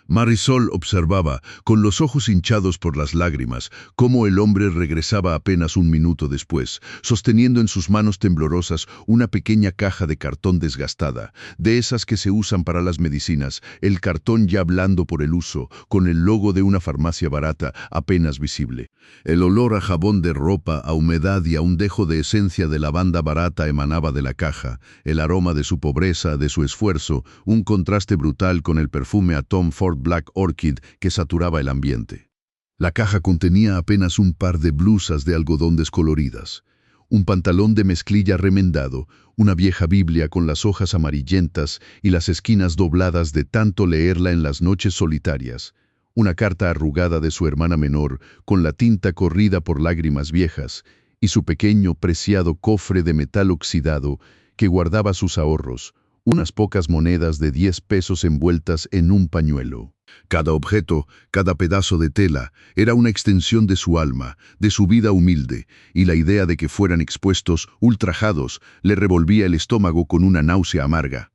Marisol observaba, con los ojos hinchados por las lágrimas, cómo el hombre regresaba apenas un minuto después, sosteniendo en sus manos temblorosas una pequeña caja de cartón desgastada, de esas que se usan para las medicinas, el cartón ya blando por el uso, con el logo de una farmacia barata apenas visible. El olor a jabón de ropa, a humedad y a un dejo de esencia de lavanda barata emanaba de la caja, el aroma de su pobreza, de su esfuerzo, un contraste brutal con el perfume a Tom Ford Black Orchid que saturaba el ambiente. La caja contenía apenas un par de blusas de algodón descoloridas, un pantalón de mezclilla remendado, una vieja Biblia con las hojas amarillentas y las esquinas dobladas de tanto leerla en las noches solitarias, una carta arrugada de su hermana menor con la tinta corrida por lágrimas viejas y su pequeño preciado cofre de metal oxidado que guardaba sus ahorros, unas pocas monedas de 10 pesos envueltas en un pañuelo. Cada objeto, cada pedazo de tela, era una extensión de su alma, de su vida humilde, y la idea de que fueran expuestos, ultrajados, le revolvía el estómago con una náusea amarga.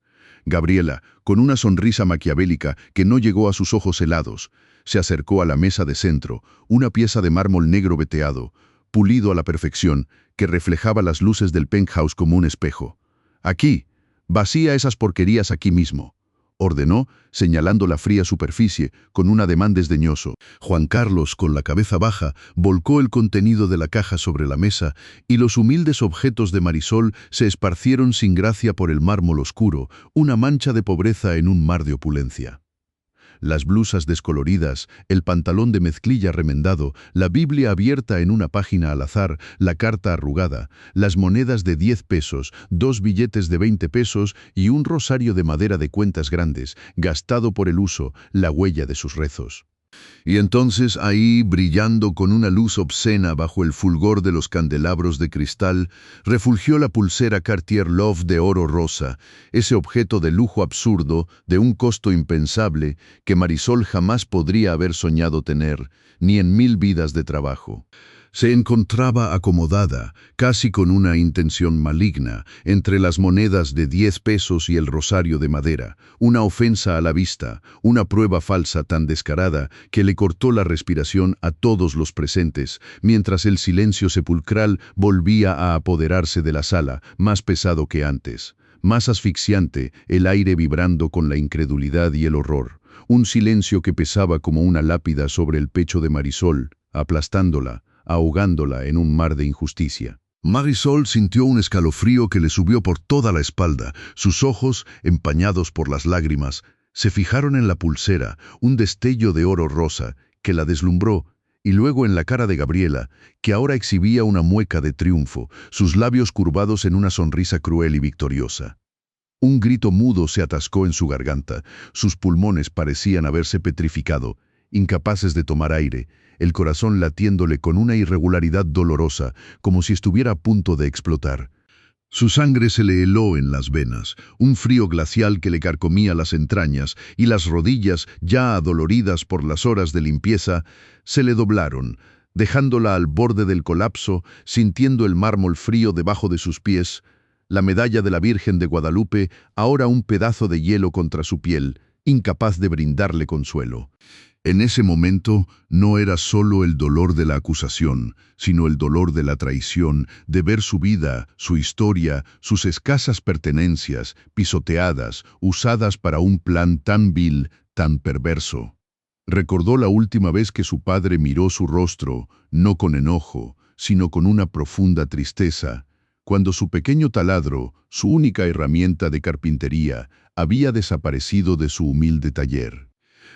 Gabriela, con una sonrisa maquiavélica que no llegó a sus ojos helados, se acercó a la mesa de centro, una pieza de mármol negro veteado, pulido a la perfección, que reflejaba las luces del penthouse como un espejo. «Aquí, vacía esas porquerías aquí mismo», ordenó, señalando la fría superficie, con un ademán desdeñoso. Juan Carlos, con la cabeza baja, volcó el contenido de la caja sobre la mesa y los humildes objetos de Marisol se esparcieron sin gracia por el mármol oscuro, una mancha de pobreza en un mar de opulencia. Las blusas descoloridas, el pantalón de mezclilla remendado, la Biblia abierta en una página al azar, la carta arrugada, las monedas de 10 pesos, 2 billetes de 20 pesos y un rosario de madera de cuentas grandes, gastado por el uso, la huella de sus rezos. Y entonces ahí, brillando con una luz obscena bajo el fulgor de los candelabros de cristal, refulgió la pulsera Cartier Love de oro rosa, ese objeto de lujo absurdo, de un costo impensable, que Marisol jamás podría haber soñado tener, ni en 1000 vidas de trabajo. Se encontraba acomodada, casi con una intención maligna, entre las monedas de 10 pesos y el rosario de madera, una ofensa a la vista, una prueba falsa tan descarada que le cortó la respiración a todos los presentes, mientras el silencio sepulcral volvía a apoderarse de la sala, más pesado que antes, más asfixiante, el aire vibrando con la incredulidad y el horror, un silencio que pesaba como una lápida sobre el pecho de Marisol, aplastándola, ahogándola en un mar de injusticia. Marisol sintió un escalofrío que le subió por toda la espalda. Sus ojos, empañados por las lágrimas, se fijaron en la pulsera, un destello de oro rosa, que la deslumbró, y luego en la cara de Gabriela, que ahora exhibía una mueca de triunfo, sus labios curvados en una sonrisa cruel y victoriosa. Un grito mudo se atascó en su garganta, sus pulmones parecían haberse petrificado, incapaces de tomar aire, el corazón latiéndole con una irregularidad dolorosa, como si estuviera a punto de explotar. Su sangre se le heló en las venas, un frío glacial que le carcomía las entrañas, y las rodillas, ya adoloridas por las horas de limpieza, se le doblaron, dejándola al borde del colapso, sintiendo el mármol frío debajo de sus pies, la medalla de la Virgen de Guadalupe, ahora un pedazo de hielo contra su piel, incapaz de brindarle consuelo. En ese momento no era solo el dolor de la acusación, sino el dolor de la traición, de ver su vida, su historia, sus escasas pertenencias, pisoteadas, usadas para un plan tan vil, tan perverso. Recordó la última vez que su padre miró su rostro, no con enojo, sino con una profunda tristeza, cuando su pequeño taladro, su única herramienta de carpintería, había desaparecido de su humilde taller.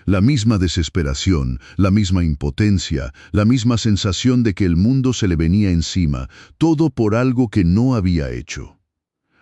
La misma desesperación, la misma impotencia, la misma sensación de que el mundo se le venía encima, todo por algo que no había hecho.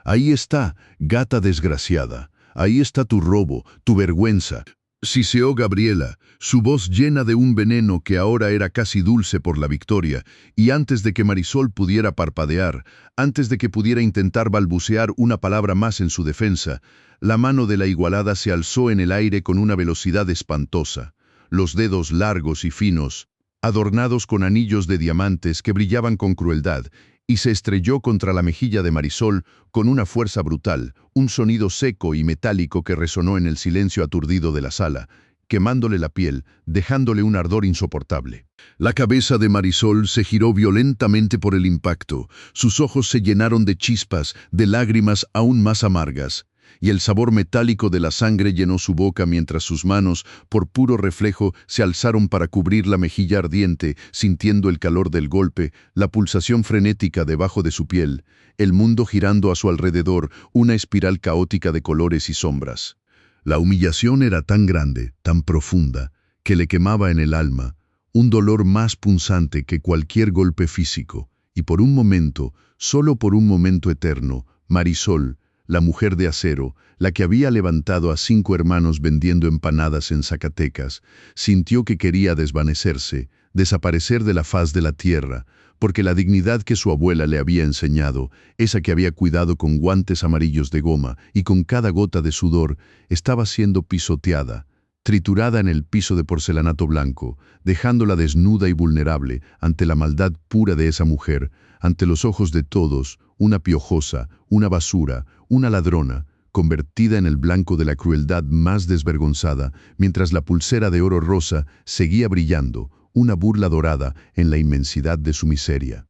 Ahí está, gata desgraciada, ahí está tu robo, tu vergüenza. Siseó Gabriela, su voz llena de un veneno que ahora era casi dulce por la victoria, y antes de que Marisol pudiera parpadear, antes de que pudiera intentar balbucear una palabra más en su defensa, la mano de la igualada se alzó en el aire con una velocidad espantosa, los dedos largos y finos, adornados con anillos de diamantes que brillaban con crueldad, y se estrelló contra la mejilla de Marisol con una fuerza brutal, un sonido seco y metálico que resonó en el silencio aturdido de la sala, quemándole la piel, dejándole un ardor insoportable. La cabeza de Marisol se giró violentamente por el impacto, sus ojos se llenaron de chispas, de lágrimas aún más amargas, y el sabor metálico de la sangre llenó su boca mientras sus manos, por puro reflejo, se alzaron para cubrir la mejilla ardiente, sintiendo el calor del golpe, la pulsación frenética debajo de su piel, el mundo girando a su alrededor, una espiral caótica de colores y sombras. La humillación era tan grande, tan profunda, que le quemaba en el alma, un dolor más punzante que cualquier golpe físico, y por un momento, solo por un momento eterno, Marisol, la mujer de acero, la que había levantado a 5 hermanos vendiendo empanadas en Zacatecas, sintió que quería desvanecerse, desaparecer de la faz de la tierra, porque la dignidad que su abuela le había enseñado, esa que había cuidado con guantes amarillos de goma y con cada gota de sudor, estaba siendo pisoteada, triturada en el piso de porcelanato blanco, dejándola desnuda y vulnerable ante la maldad pura de esa mujer, ante los ojos de todos, una piojosa, una basura, una ladrona, convertida en el blanco de la crueldad más desvergonzada, mientras la pulsera de oro rosa seguía brillando, una burla dorada en la inmensidad de su miseria.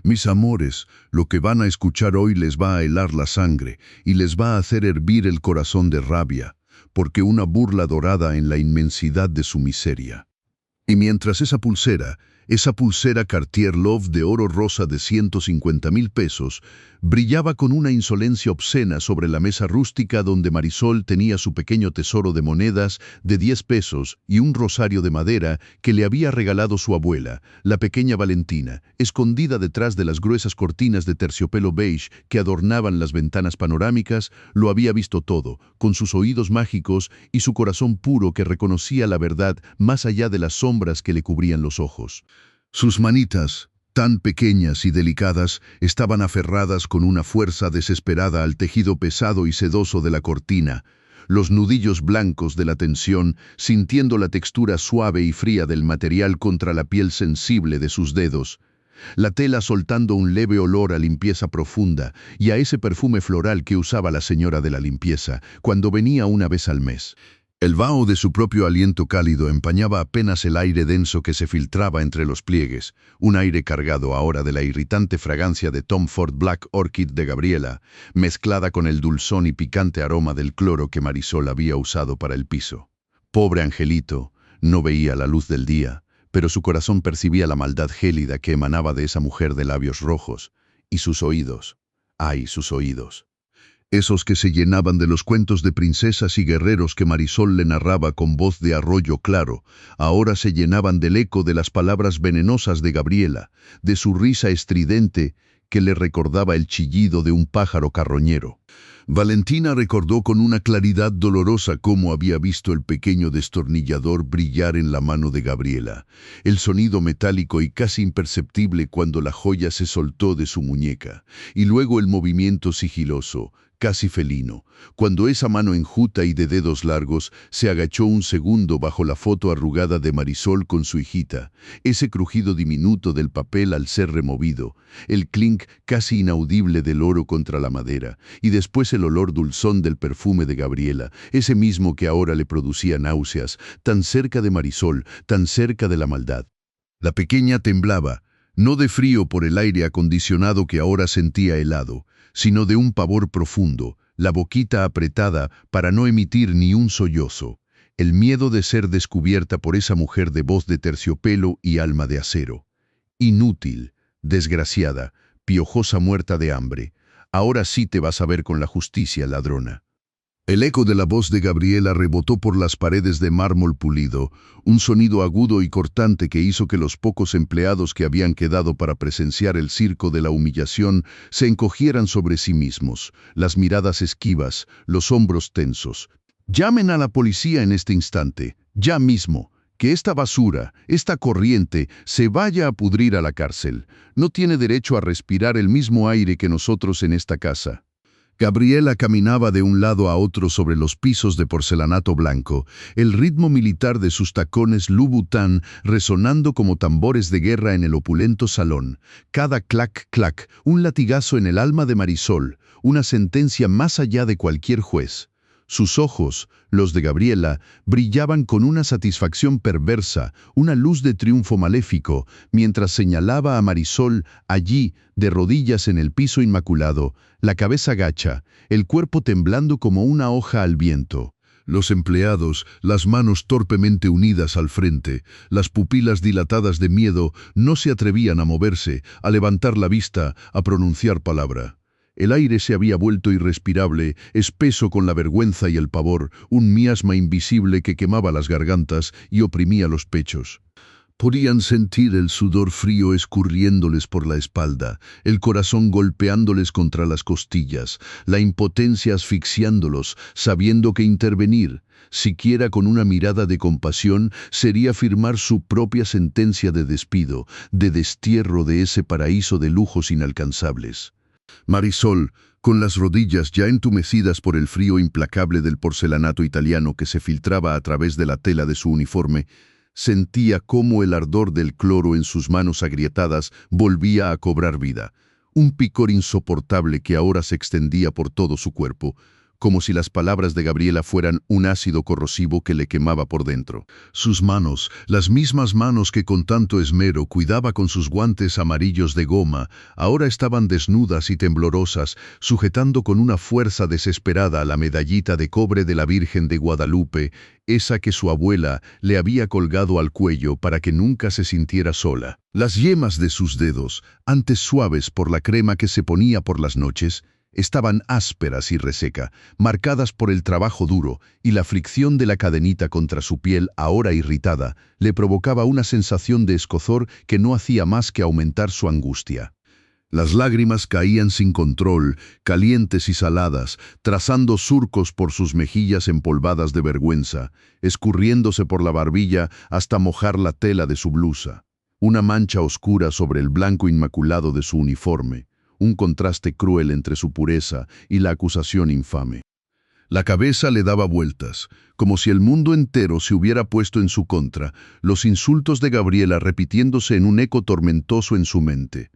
Mis amores, lo que van a escuchar hoy les va a helar la sangre y les va a hacer hervir el corazón de rabia, porque una burla dorada en la inmensidad de su miseria. Y mientras esa pulsera Cartier Love de oro rosa de 150,000 pesos, brillaba con una insolencia obscena sobre la mesa rústica donde Marisol tenía su pequeño tesoro de monedas de 10 pesos y un rosario de madera que le había regalado su abuela, la pequeña Valentina, escondida detrás de las gruesas cortinas de terciopelo beige que adornaban las ventanas panorámicas, lo había visto todo, con sus oídos mágicos y su corazón puro que reconocía la verdad más allá de las sombras que le cubrían los ojos. Sus manitas, tan pequeñas y delicadas, estaban aferradas con una fuerza desesperada al tejido pesado y sedoso de la cortina, los nudillos blancos de la tensión, sintiendo la textura suave y fría del material contra la piel sensible de sus dedos, la tela soltando un leve olor a limpieza profunda y a ese perfume floral que usaba la señora de la limpieza cuando venía una vez al mes. El vaho de su propio aliento cálido empañaba apenas el aire denso que se filtraba entre los pliegues, un aire cargado ahora de la irritante fragancia de Tom Ford Black Orchid de Gabriela, mezclada con el dulzón y picante aroma del cloro que Marisol había usado para el piso. Pobre angelito, no veía la luz del día, pero su corazón percibía la maldad gélida que emanaba de esa mujer de labios rojos, y sus oídos, ¡ay, sus oídos! Esos que se llenaban de los cuentos de princesas y guerreros que Marisol le narraba con voz de arroyo claro, ahora se llenaban del eco de las palabras venenosas de Gabriela, de su risa estridente que le recordaba el chillido de un pájaro carroñero. Valentina recordó con una claridad dolorosa cómo había visto el pequeño destornillador brillar en la mano de Gabriela, el sonido metálico y casi imperceptible cuando la joya se soltó de su muñeca, y luego el movimiento sigiloso, casi felino, cuando esa mano enjuta y de dedos largos se agachó un segundo bajo la foto arrugada de Marisol con su hijita, ese crujido diminuto del papel al ser removido, el clink casi inaudible del oro contra la madera, y después el olor dulzón del perfume de Gabriela, ese mismo que ahora le producía náuseas, tan cerca de Marisol, tan cerca de la maldad. La pequeña temblaba, no de frío por el aire acondicionado que ahora sentía helado, sino de un pavor profundo, la boquita apretada para no emitir ni un sollozo, el miedo de ser descubierta por esa mujer de voz de terciopelo y alma de acero. Inútil, desgraciada, piojosa muerta de hambre, ahora sí te vas a ver con la justicia, ladrona. El eco de la voz de Gabriela rebotó por las paredes de mármol pulido, un sonido agudo y cortante que hizo que los pocos empleados que habían quedado para presenciar el circo de la humillación se encogieran sobre sí mismos, las miradas esquivas, los hombros tensos. Llamen a la policía en este instante, ya mismo, que esta basura, esta corriente, se vaya a pudrir a la cárcel. No tiene derecho a respirar el mismo aire que nosotros en esta casa. Gabriela caminaba de un lado a otro sobre los pisos de porcelanato blanco, el ritmo militar de sus tacones Louboutin resonando como tambores de guerra en el opulento salón. Cada clac-clac, un latigazo en el alma de Marisol, una sentencia más allá de cualquier juez. Sus ojos, los de Gabriela, brillaban con una satisfacción perversa, una luz de triunfo maléfico, mientras señalaba a Marisol allí, de rodillas en el piso inmaculado, la cabeza gacha, el cuerpo temblando como una hoja al viento. Los empleados, las manos torpemente unidas al frente, las pupilas dilatadas de miedo, no se atrevían a moverse, a levantar la vista, a pronunciar palabra. El aire se había vuelto irrespirable, espeso con la vergüenza y el pavor, un miasma invisible que quemaba las gargantas y oprimía los pechos. Podían sentir el sudor frío escurriéndoles por la espalda, el corazón golpeándoles contra las costillas, la impotencia asfixiándolos, sabiendo que intervenir, siquiera con una mirada de compasión, sería firmar su propia sentencia de despido, de destierro de ese paraíso de lujos inalcanzables. Marisol, con las rodillas ya entumecidas por el frío implacable del porcelanato italiano que se filtraba a través de la tela de su uniforme, sentía cómo el ardor del cloro en sus manos agrietadas volvía a cobrar vida, un picor insoportable que ahora se extendía por todo su cuerpo, como si las palabras de Gabriela fueran un ácido corrosivo que le quemaba por dentro. Sus manos, las mismas manos que con tanto esmero cuidaba con sus guantes amarillos de goma, ahora estaban desnudas y temblorosas, sujetando con una fuerza desesperada la medallita de cobre de la Virgen de Guadalupe, esa que su abuela le había colgado al cuello para que nunca se sintiera sola. Las yemas de sus dedos, antes suaves por la crema que se ponía por las noches, estaban ásperas y reseca, marcadas por el trabajo duro, y la fricción de la cadenita contra su piel, ahora irritada, le provocaba una sensación de escozor que no hacía más que aumentar su angustia. Las lágrimas caían sin control, calientes y saladas, trazando surcos por sus mejillas empolvadas de vergüenza, escurriéndose por la barbilla hasta mojar la tela de su blusa. Una mancha oscura sobre el blanco inmaculado de su uniforme, un contraste cruel entre su pureza y la acusación infame. La cabeza le daba vueltas, como si el mundo entero se hubiera puesto en su contra, los insultos de Gabriela repitiéndose en un eco tormentoso en su mente.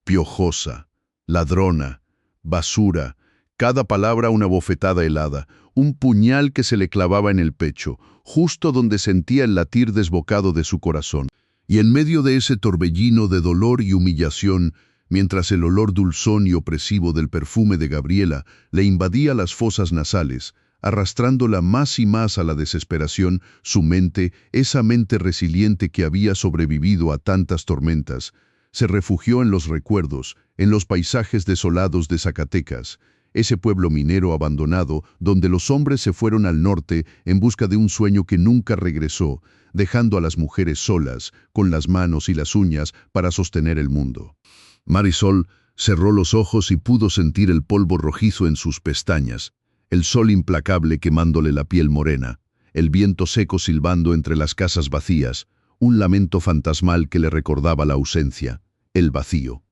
Piojosa, ladrona, basura, cada palabra una bofetada helada, un puñal que se le clavaba en el pecho, justo donde sentía el latir desbocado de su corazón. Y en medio de ese torbellino de dolor y humillación, mientras el olor dulzón y opresivo del perfume de Gabriela le invadía las fosas nasales, arrastrándola más y más a la desesperación, su mente, esa mente resiliente que había sobrevivido a tantas tormentas, se refugió en los recuerdos, en los paisajes desolados de Zacatecas, ese pueblo minero abandonado donde los hombres se fueron al norte en busca de un sueño que nunca regresó, dejando a las mujeres solas, con las manos y las uñas para sostener el mundo. Marisol cerró los ojos y pudo sentir el polvo rojizo en sus pestañas, el sol implacable quemándole la piel morena, el viento seco silbando entre las casas vacías, un lamento fantasmal que le recordaba la ausencia, el vacío.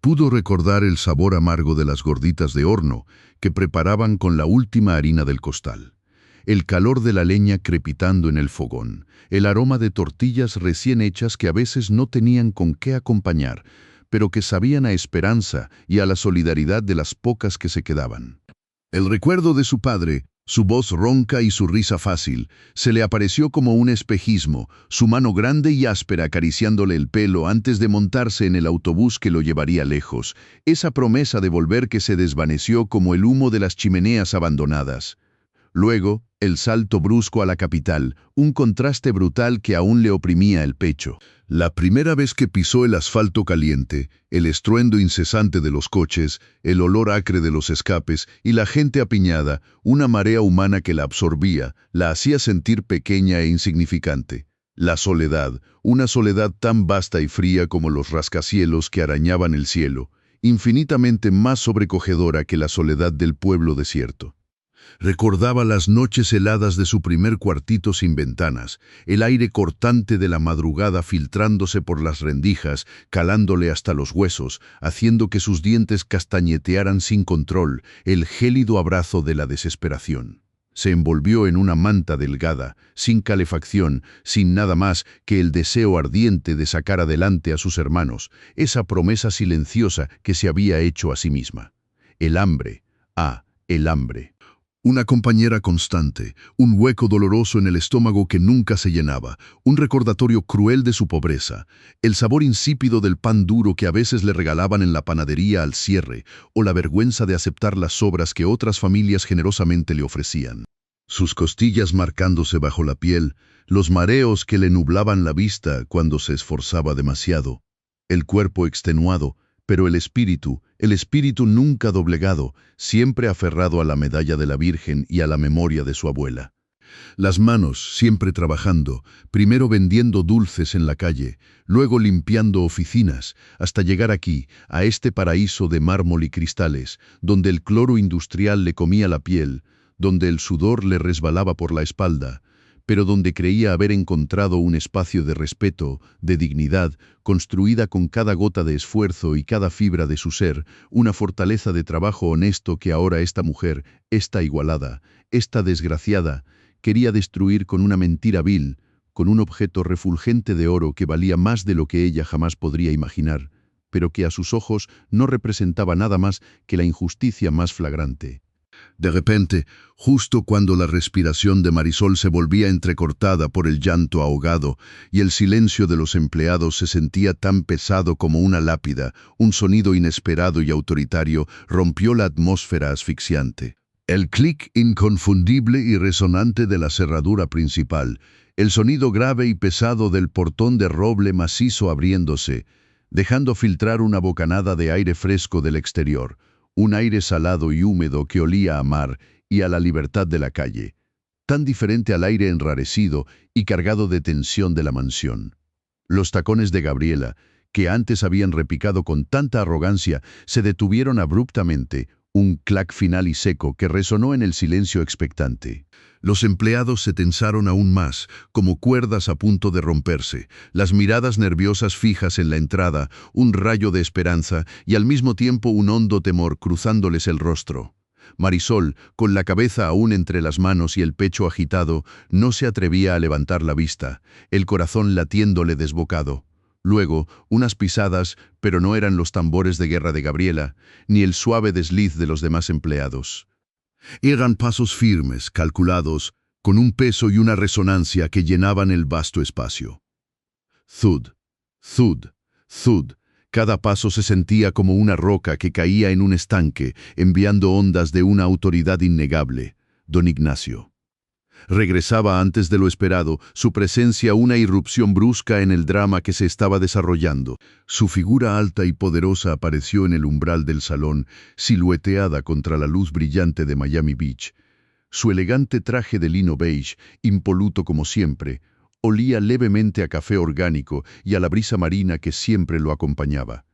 Pudo recordar el sabor amargo de las gorditas de horno que preparaban con la última harina del costal, el calor de la leña crepitando en el fogón, el aroma de tortillas recién hechas que a veces no tenían con qué acompañar, pero que sabían a esperanza y a la solidaridad de las pocas que se quedaban. El recuerdo de su padre, su voz ronca y su risa fácil, se le apareció como un espejismo, su mano grande y áspera acariciándole el pelo antes de montarse en el autobús que lo llevaría lejos, esa promesa de volver que se desvaneció como el humo de las chimeneas abandonadas. Luego, el salto brusco a la capital, un contraste brutal que aún le oprimía el pecho. La primera vez que pisó el asfalto caliente, el estruendo incesante de los coches, el olor acre de los escapes y la gente apiñada, una marea humana que la absorbía, la hacía sentir pequeña e insignificante. La soledad, una soledad tan vasta y fría como los rascacielos que arañaban el cielo, infinitamente más sobrecogedora que la soledad del pueblo desierto. Recordaba las noches heladas de su primer cuartito sin ventanas, el aire cortante de la madrugada filtrándose por las rendijas, calándole hasta los huesos, haciendo que sus dientes castañetearan sin control, el gélido abrazo de la desesperación. Se envolvió en una manta delgada, sin calefacción, sin nada más que el deseo ardiente de sacar adelante a sus hermanos, esa promesa silenciosa que se había hecho a sí misma. El hambre, el hambre. Una compañera constante, un hueco doloroso en el estómago que nunca se llenaba, un recordatorio cruel de su pobreza, el sabor insípido del pan duro que a veces le regalaban en la panadería al cierre, o la vergüenza de aceptar las sobras que otras familias generosamente le ofrecían. Sus costillas marcándose bajo la piel, los mareos que le nublaban la vista cuando se esforzaba demasiado, el cuerpo extenuado, pero el espíritu nunca doblegado, siempre aferrado a la medalla de la Virgen y a la memoria de su abuela. Las manos siempre trabajando, primero vendiendo dulces en la calle, luego limpiando oficinas, hasta llegar aquí, a este paraíso de mármol y cristales, donde el cloro industrial le comía la piel, donde el sudor le resbalaba por la espalda, pero donde creía haber encontrado un espacio de respeto, de dignidad, construida con cada gota de esfuerzo y cada fibra de su ser, una fortaleza de trabajo honesto que ahora esta mujer, esta igualada, esta desgraciada, quería destruir con una mentira vil, con un objeto refulgente de oro que valía más de lo que ella jamás podría imaginar, pero que a sus ojos no representaba nada más que la injusticia más flagrante. De repente, justo cuando la respiración de Marisol se volvía entrecortada por el llanto ahogado y el silencio de los empleados se sentía tan pesado como una lápida, un sonido inesperado y autoritario rompió la atmósfera asfixiante. El clic inconfundible y resonante de la cerradura principal, el sonido grave y pesado del portón de roble macizo abriéndose, dejando filtrar una bocanada de aire fresco del exterior, un aire salado y húmedo que olía a mar y a la libertad de la calle, tan diferente al aire enrarecido y cargado de tensión de la mansión. Los tacones de Gabriela, que antes habían repicado con tanta arrogancia, se detuvieron abruptamente, un clac final y seco que resonó en el silencio expectante. Los empleados se tensaron aún más, como cuerdas a punto de romperse, las miradas nerviosas fijas en la entrada, un rayo de esperanza y al mismo tiempo un hondo temor cruzándoles el rostro. Marisol, con la cabeza aún entre las manos y el pecho agitado, no se atrevía a levantar la vista, el corazón latiéndole desbocado. Luego, unas pisadas, pero no eran los tambores de guerra de Gabriela, ni el suave desliz de los demás empleados. Eran pasos firmes, calculados, con un peso y una resonancia que llenaban el vasto espacio. Thud, thud, thud. Cada paso se sentía como una roca que caía en un estanque, enviando ondas de una autoridad innegable. Don Ignacio. Regresaba antes de lo esperado, su presencia una irrupción brusca en el drama que se estaba desarrollando. Su figura alta y poderosa apareció en el umbral del salón, silueteada contra la luz brillante de Miami Beach. Su elegante traje de lino beige, impoluto como siempre, olía levemente a café orgánico y a la brisa marina que siempre lo acompañaba.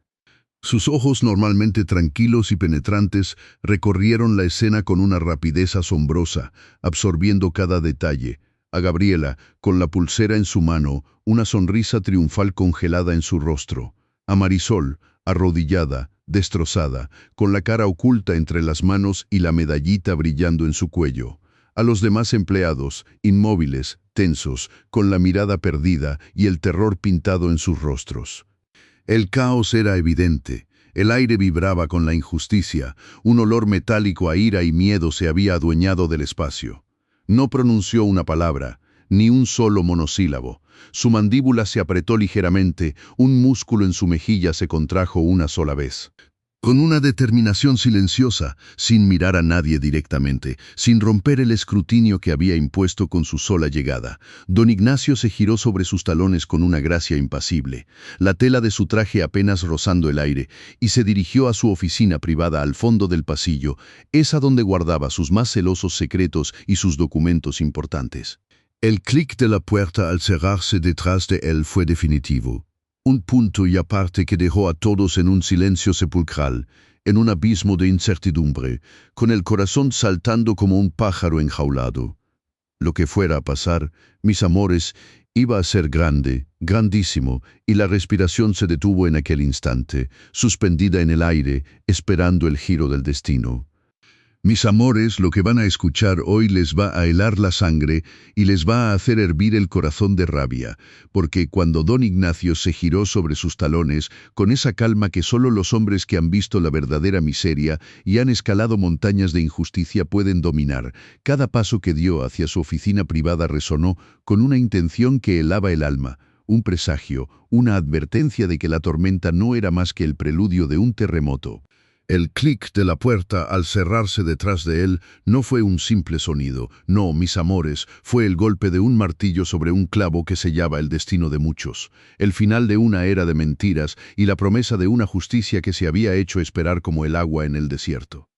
Sus ojos, normalmente tranquilos y penetrantes, recorrieron la escena con una rapidez asombrosa, absorbiendo cada detalle. A Gabriela, con la pulsera en su mano, una sonrisa triunfal congelada en su rostro. A Marisol, arrodillada, destrozada, con la cara oculta entre las manos y la medallita brillando en su cuello. A los demás empleados, inmóviles, tensos, con la mirada perdida y el terror pintado en sus rostros. El caos era evidente. El aire vibraba con la injusticia. Un olor metálico a ira y miedo se había adueñado del espacio. No pronunció una palabra, ni un solo monosílabo. Su mandíbula se apretó ligeramente, un músculo en su mejilla se contrajo una sola vez. Con una determinación silenciosa, sin mirar a nadie directamente, sin romper el escrutinio que había impuesto con su sola llegada, don Ignacio se giró sobre sus talones con una gracia impasible, la tela de su traje apenas rozando el aire, y se dirigió a su oficina privada al fondo del pasillo, esa donde guardaba sus más celosos secretos y sus documentos importantes. El clic de la puerta al cerrarse detrás de él fue definitivo. Un punto y aparte que dejó a todos en un silencio sepulcral, en un abismo de incertidumbre, con el corazón saltando como un pájaro enjaulado. Lo que fuera a pasar, mis amores, iba a ser grande, grandísimo, y la respiración se detuvo en aquel instante, suspendida en el aire, esperando el giro del destino. Mis amores, lo que van a escuchar hoy les va a helar la sangre y les va a hacer hervir el corazón de rabia, porque cuando don Ignacio se giró sobre sus talones, con esa calma que solo los hombres que han visto la verdadera miseria y han escalado montañas de injusticia pueden dominar, cada paso que dio hacia su oficina privada resonó con una intención que helaba el alma, un presagio, una advertencia de que la tormenta no era más que el preludio de un terremoto. El clic de la puerta al cerrarse detrás de él no fue un simple sonido, no, mis amores, fue el golpe de un martillo sobre un clavo que sellaba el destino de muchos, el final de una era de mentiras y la promesa de una justicia que se había hecho esperar como el agua en el desierto.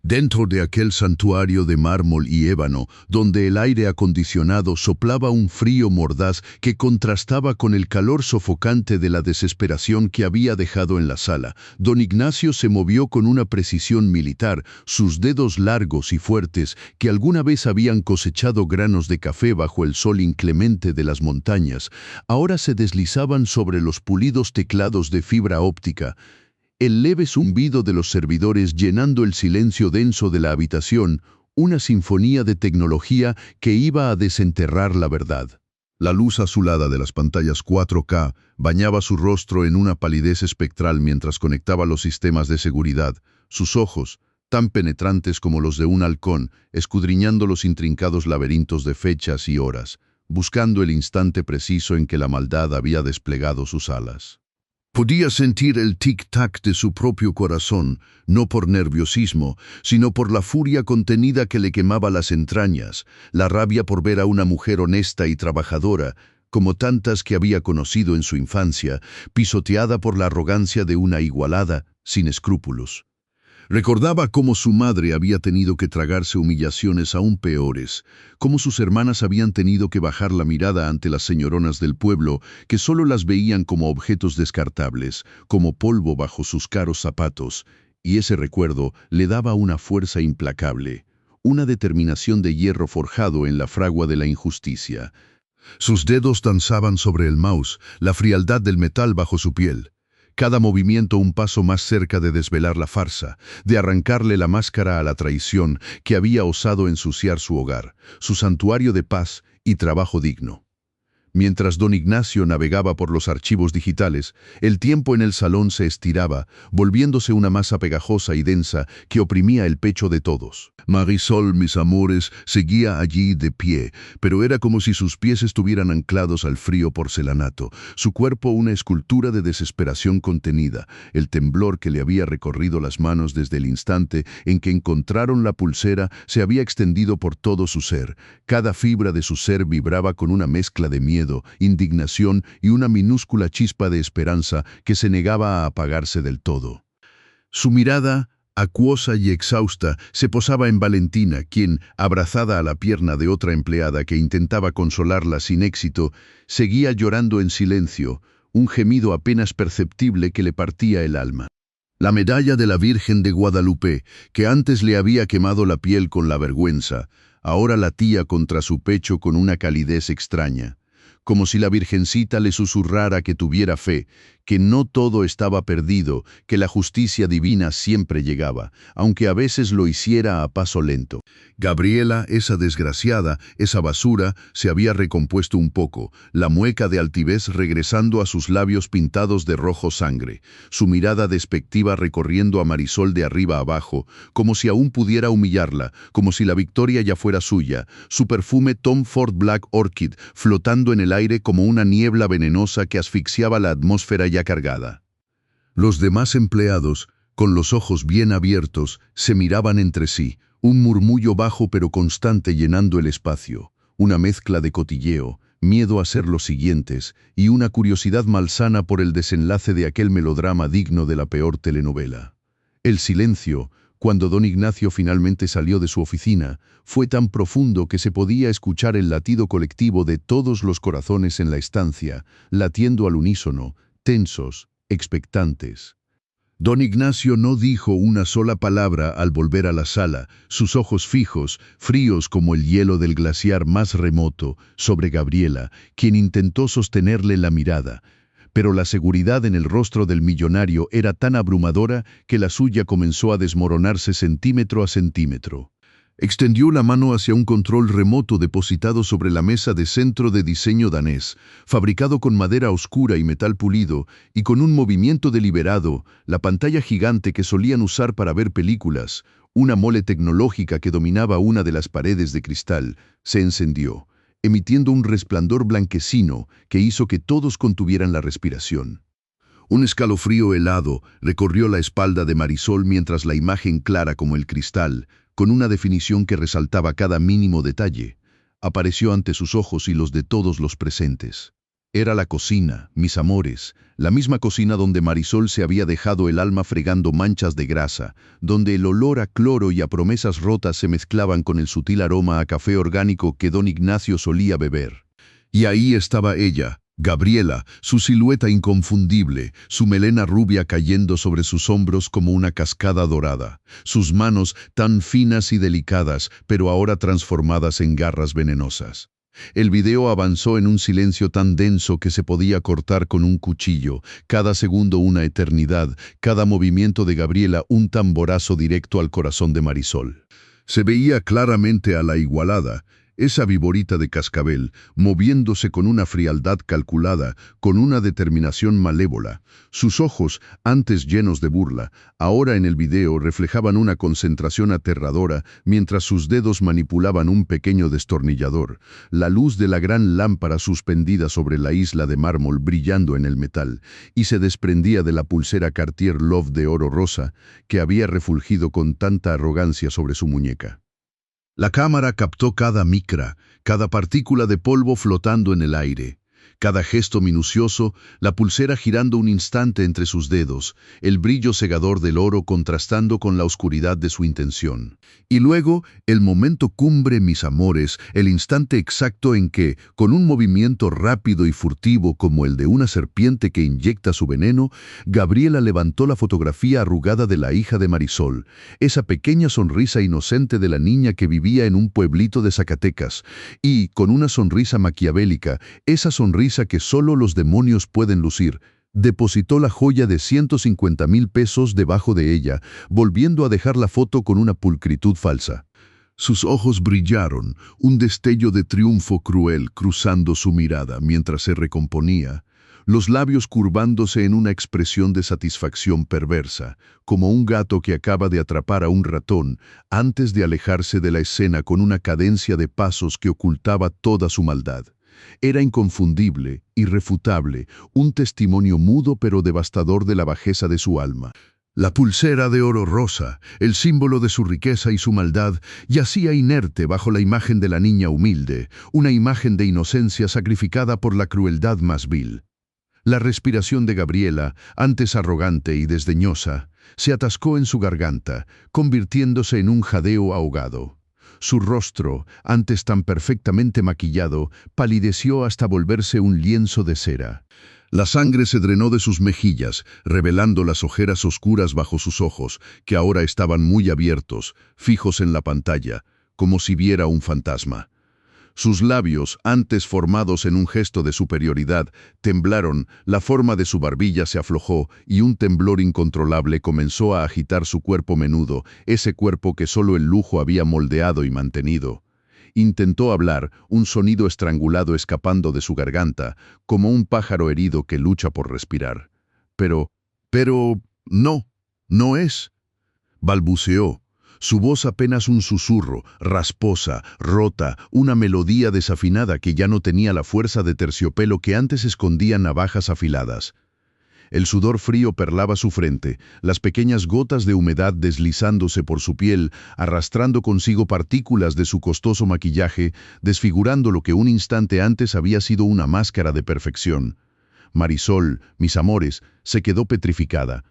Dentro de aquel santuario de mármol y ébano, donde el aire acondicionado soplaba un frío mordaz que contrastaba con el calor sofocante de la desesperación que había dejado en la sala, don Ignacio se movió con una precisión militar, sus dedos largos y fuertes, que alguna vez habían cosechado granos de café bajo el sol inclemente de las montañas, ahora se deslizaban sobre los pulidos teclados de fibra óptica, el leve zumbido de los servidores llenando el silencio denso de la habitación, una sinfonía de tecnología que iba a desenterrar la verdad. La luz azulada de las pantallas 4K bañaba su rostro en una palidez espectral mientras conectaba los sistemas de seguridad. Sus ojos, tan penetrantes como los de un halcón, escudriñando los intrincados laberintos de fechas y horas, buscando el instante preciso en que la maldad había desplegado sus alas. Podía sentir el tic-tac de su propio corazón, no por nerviosismo, sino por la furia contenida que le quemaba las entrañas, la rabia por ver a una mujer honesta y trabajadora, como tantas que había conocido en su infancia, pisoteada por la arrogancia de una igualada, sin escrúpulos. Recordaba cómo su madre había tenido que tragarse humillaciones aún peores, cómo sus hermanas habían tenido que bajar la mirada ante las señoronas del pueblo, que solo las veían como objetos descartables, como polvo bajo sus caros zapatos, y ese recuerdo le daba una fuerza implacable, una determinación de hierro forjado en la fragua de la injusticia. Sus dedos danzaban sobre el mouse, la frialdad del metal bajo su piel. Cada movimiento un paso más cerca de desvelar la farsa, de arrancarle la máscara a la traición que había osado ensuciar su hogar, su santuario de paz y trabajo digno. Mientras don Ignacio navegaba por los archivos digitales, el tiempo en el salón se estiraba, volviéndose una masa pegajosa y densa que oprimía el pecho de todos. Marisol, mis amores, seguía allí de pie, pero era como si sus pies estuvieran anclados al frío porcelanato, su cuerpo una escultura de desesperación contenida, el temblor que le había recorrido las manos desde el instante en que encontraron la pulsera se había extendido por todo su ser. Cada fibra de su ser vibraba con una mezcla de miedo, indignación y una minúscula chispa de esperanza que se negaba a apagarse del todo. Su mirada, acuosa y exhausta, se posaba en Valentina, quien, abrazada a la pierna de otra empleada que intentaba consolarla sin éxito, seguía llorando en silencio, un gemido apenas perceptible que le partía el alma. La medalla de la Virgen de Guadalupe, que antes le había quemado la piel con la vergüenza, ahora latía contra su pecho con una calidez extraña, como si la Virgencita le susurrara que tuviera fe, que no todo estaba perdido, que la justicia divina siempre llegaba, aunque a veces lo hiciera a paso lento. Gabriela, esa desgraciada, esa basura, se había recompuesto un poco, la mueca de altivez regresando a sus labios pintados de rojo sangre, su mirada despectiva recorriendo a Marisol de arriba abajo, como si aún pudiera humillarla, como si la victoria ya fuera suya, su perfume Tom Ford Black Orchid flotando en el aire como una niebla venenosa que asfixiaba la atmósfera ya cargada. Los demás empleados, con los ojos bien abiertos, se miraban entre sí, un murmullo bajo pero constante llenando el espacio, una mezcla de cotilleo, miedo a ser los siguientes y una curiosidad malsana por el desenlace de aquel melodrama digno de la peor telenovela. El silencio, cuando don Ignacio finalmente salió de su oficina, fue tan profundo que se podía escuchar el latido colectivo de todos los corazones en la estancia, latiendo al unísono, tensos, expectantes. Don Ignacio no dijo una sola palabra al volver a la sala, sus ojos fijos, fríos como el hielo del glaciar más remoto, sobre Gabriela, quien intentó sostenerle la mirada. Pero la seguridad en el rostro del millonario era tan abrumadora que la suya comenzó a desmoronarse centímetro a centímetro. Extendió la mano hacia un control remoto depositado sobre la mesa de centro de diseño danés, fabricado con madera oscura y metal pulido, y con un movimiento deliberado, la pantalla gigante que solían usar para ver películas, una mole tecnológica que dominaba una de las paredes de cristal, se encendió, emitiendo un resplandor blanquecino que hizo que todos contuvieran la respiración. Un escalofrío helado recorrió la espalda de Marisol mientras la imagen clara como el cristal, con una definición que resaltaba cada mínimo detalle, apareció ante sus ojos y los de todos los presentes. Era la cocina, mis amores, la misma cocina donde Marisol se había dejado el alma fregando manchas de grasa, donde el olor a cloro y a promesas rotas se mezclaban con el sutil aroma a café orgánico que don Ignacio solía beber. Y ahí estaba ella, Gabriela, su silueta inconfundible, su melena rubia cayendo sobre sus hombros como una cascada dorada, sus manos tan finas y delicadas, pero ahora transformadas en garras venenosas. El video avanzó en un silencio tan denso que se podía cortar con un cuchillo, cada segundo una eternidad, cada movimiento de Gabriela un tamborazo directo al corazón de Marisol. Se veía claramente a la igualada, esa viborita de cascabel, moviéndose con una frialdad calculada, con una determinación malévola. Sus ojos, antes llenos de burla, ahora en el video reflejaban una concentración aterradora mientras sus dedos manipulaban un pequeño destornillador, la luz de la gran lámpara suspendida sobre la isla de mármol brillando en el metal, y se desprendía de la pulsera Cartier Love de oro rosa que había refulgido con tanta arrogancia sobre su muñeca. La cámara captó cada micra, cada partícula de polvo flotando en el aire, cada gesto minucioso, la pulsera girando un instante entre sus dedos, el brillo cegador del oro contrastando con la oscuridad de su intención. Y luego, el momento cumbre, mis amores, el instante exacto en que, con un movimiento rápido y furtivo como el de una serpiente que inyecta su veneno, Gabriela levantó la fotografía arrugada de la hija de Marisol, esa pequeña sonrisa inocente de la niña que vivía en un pueblito de Zacatecas, y, con una sonrisa maquiavélica, esa sonrisa que solo los demonios pueden lucir, depositó la joya de 150,000 pesos debajo de ella, volviendo a dejar la foto con una pulcritud falsa. Sus ojos brillaron, un destello de triunfo cruel cruzando su mirada mientras se recomponía, los labios curvándose en una expresión de satisfacción perversa, como un gato que acaba de atrapar a un ratón antes de alejarse de la escena con una cadencia de pasos que ocultaba toda su maldad. Era inconfundible, irrefutable, un testimonio mudo pero devastador de la bajeza de su alma. La pulsera de oro rosa, el símbolo de su riqueza y su maldad, yacía inerte bajo la imagen de la niña humilde, una imagen de inocencia sacrificada por la crueldad más vil. La respiración de Gabriela, antes arrogante y desdeñosa, se atascó en su garganta, convirtiéndose en un jadeo ahogado. Su rostro, antes tan perfectamente maquillado, palideció hasta volverse un lienzo de cera. La sangre se drenó de sus mejillas, revelando las ojeras oscuras bajo sus ojos, que ahora estaban muy abiertos, fijos en la pantalla, como si viera un fantasma. Sus labios, antes formados en un gesto de superioridad, temblaron, la forma de su barbilla se aflojó y un temblor incontrolable comenzó a agitar su cuerpo menudo, ese cuerpo que solo el lujo había moldeado y mantenido. Intentó hablar, un sonido estrangulado escapando de su garganta, como un pájaro herido que lucha por respirar. Pero, no, no es. Balbuceó. Su voz apenas un susurro, rasposa, rota, una melodía desafinada que ya no tenía la fuerza de terciopelo que antes escondían navajas afiladas. El sudor frío perlaba su frente, las pequeñas gotas de humedad deslizándose por su piel, arrastrando consigo partículas de su costoso maquillaje, desfigurando lo que un instante antes había sido una máscara de perfección. Marisol, mis amores, se quedó petrificada.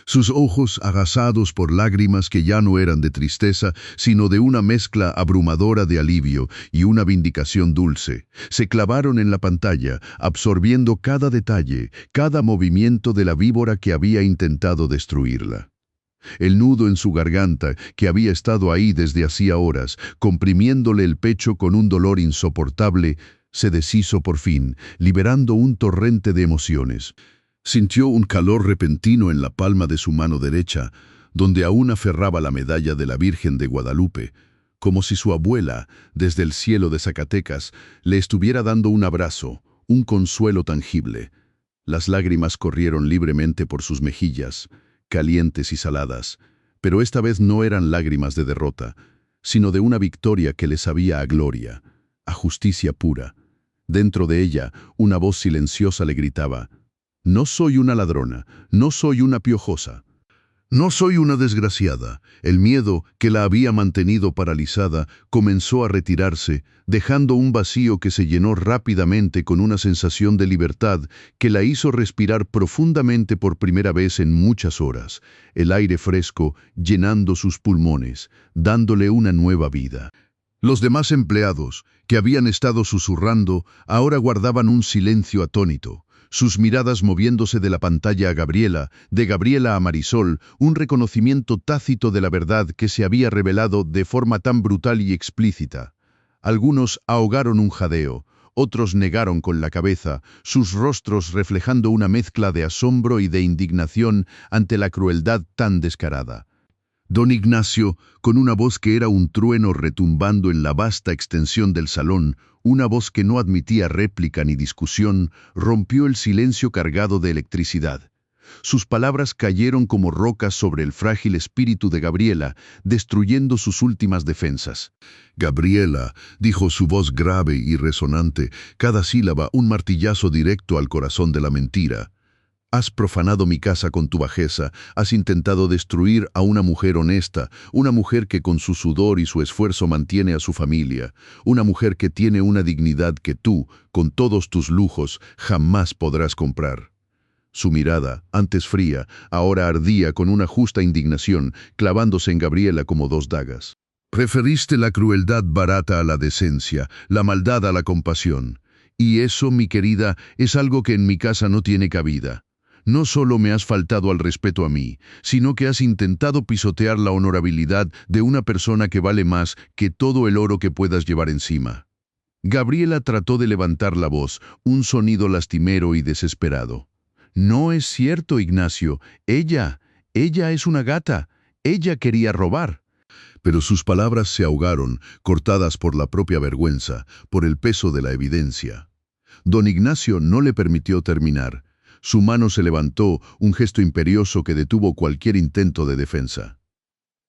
Sus ojos agasados por lágrimas que ya no eran de tristeza, sino de una mezcla abrumadora de alivio y una vindicación dulce, se clavaron en la pantalla, absorbiendo cada detalle, cada movimiento de la víbora que había intentado destruirla. El nudo en su garganta, que había estado ahí desde hacía horas, comprimiéndole el pecho con un dolor insoportable, se deshizo por fin, liberando un torrente de emociones. Sintió un calor repentino en la palma de su mano derecha, donde aún aferraba la medalla de la Virgen de Guadalupe, como si su abuela, desde el cielo de Zacatecas, le estuviera dando un abrazo, un consuelo tangible. Las lágrimas corrieron libremente por sus mejillas, calientes y saladas, pero esta vez no eran lágrimas de derrota, sino de una victoria que le sabía a gloria, a justicia pura. Dentro de ella, una voz silenciosa le gritaba: «No soy una ladrona, no soy una piojosa. No soy una desgraciada». El miedo, que la había mantenido paralizada, comenzó a retirarse, dejando un vacío que se llenó rápidamente con una sensación de libertad que la hizo respirar profundamente por primera vez en muchas horas, el aire fresco llenando sus pulmones, dándole una nueva vida. Los demás empleados, que habían estado susurrando, ahora guardaban un silencio atónito, sus miradas moviéndose de la pantalla a Gabriela, de Gabriela a Marisol, un reconocimiento tácito de la verdad que se había revelado de forma tan brutal y explícita. Algunos ahogaron un jadeo, otros negaron con la cabeza, sus rostros reflejando una mezcla de asombro y de indignación ante la crueldad tan descarada. Don Ignacio, con una voz que era un trueno retumbando en la vasta extensión del salón, una voz que no admitía réplica ni discusión, rompió el silencio cargado de electricidad. Sus palabras cayeron como rocas sobre el frágil espíritu de Gabriela, destruyendo sus últimas defensas. «Gabriela», dijo su voz grave y resonante, cada sílaba un martillazo directo al corazón de la mentira. «Has profanado mi casa con tu bajeza, has intentado destruir a una mujer honesta, una mujer que con su sudor y su esfuerzo mantiene a su familia, una mujer que tiene una dignidad que tú, con todos tus lujos, jamás podrás comprar». Su mirada, antes fría, ahora ardía con una justa indignación, clavándose en Gabriela como dos dagas. «Preferiste la crueldad barata a la decencia, la maldad a la compasión. Y eso, mi querida, es algo que en mi casa no tiene cabida. No solo me has faltado al respeto a mí, sino que has intentado pisotear la honorabilidad de una persona que vale más que todo el oro que puedas llevar encima». Gabriela trató de levantar la voz, un sonido lastimero y desesperado. «No es cierto, Ignacio. Ella es una gata. Ella quería robar». Pero sus palabras se ahogaron, cortadas por la propia vergüenza, por el peso de la evidencia. Don Ignacio no le permitió terminar. Su mano se levantó, un gesto imperioso que detuvo cualquier intento de defensa.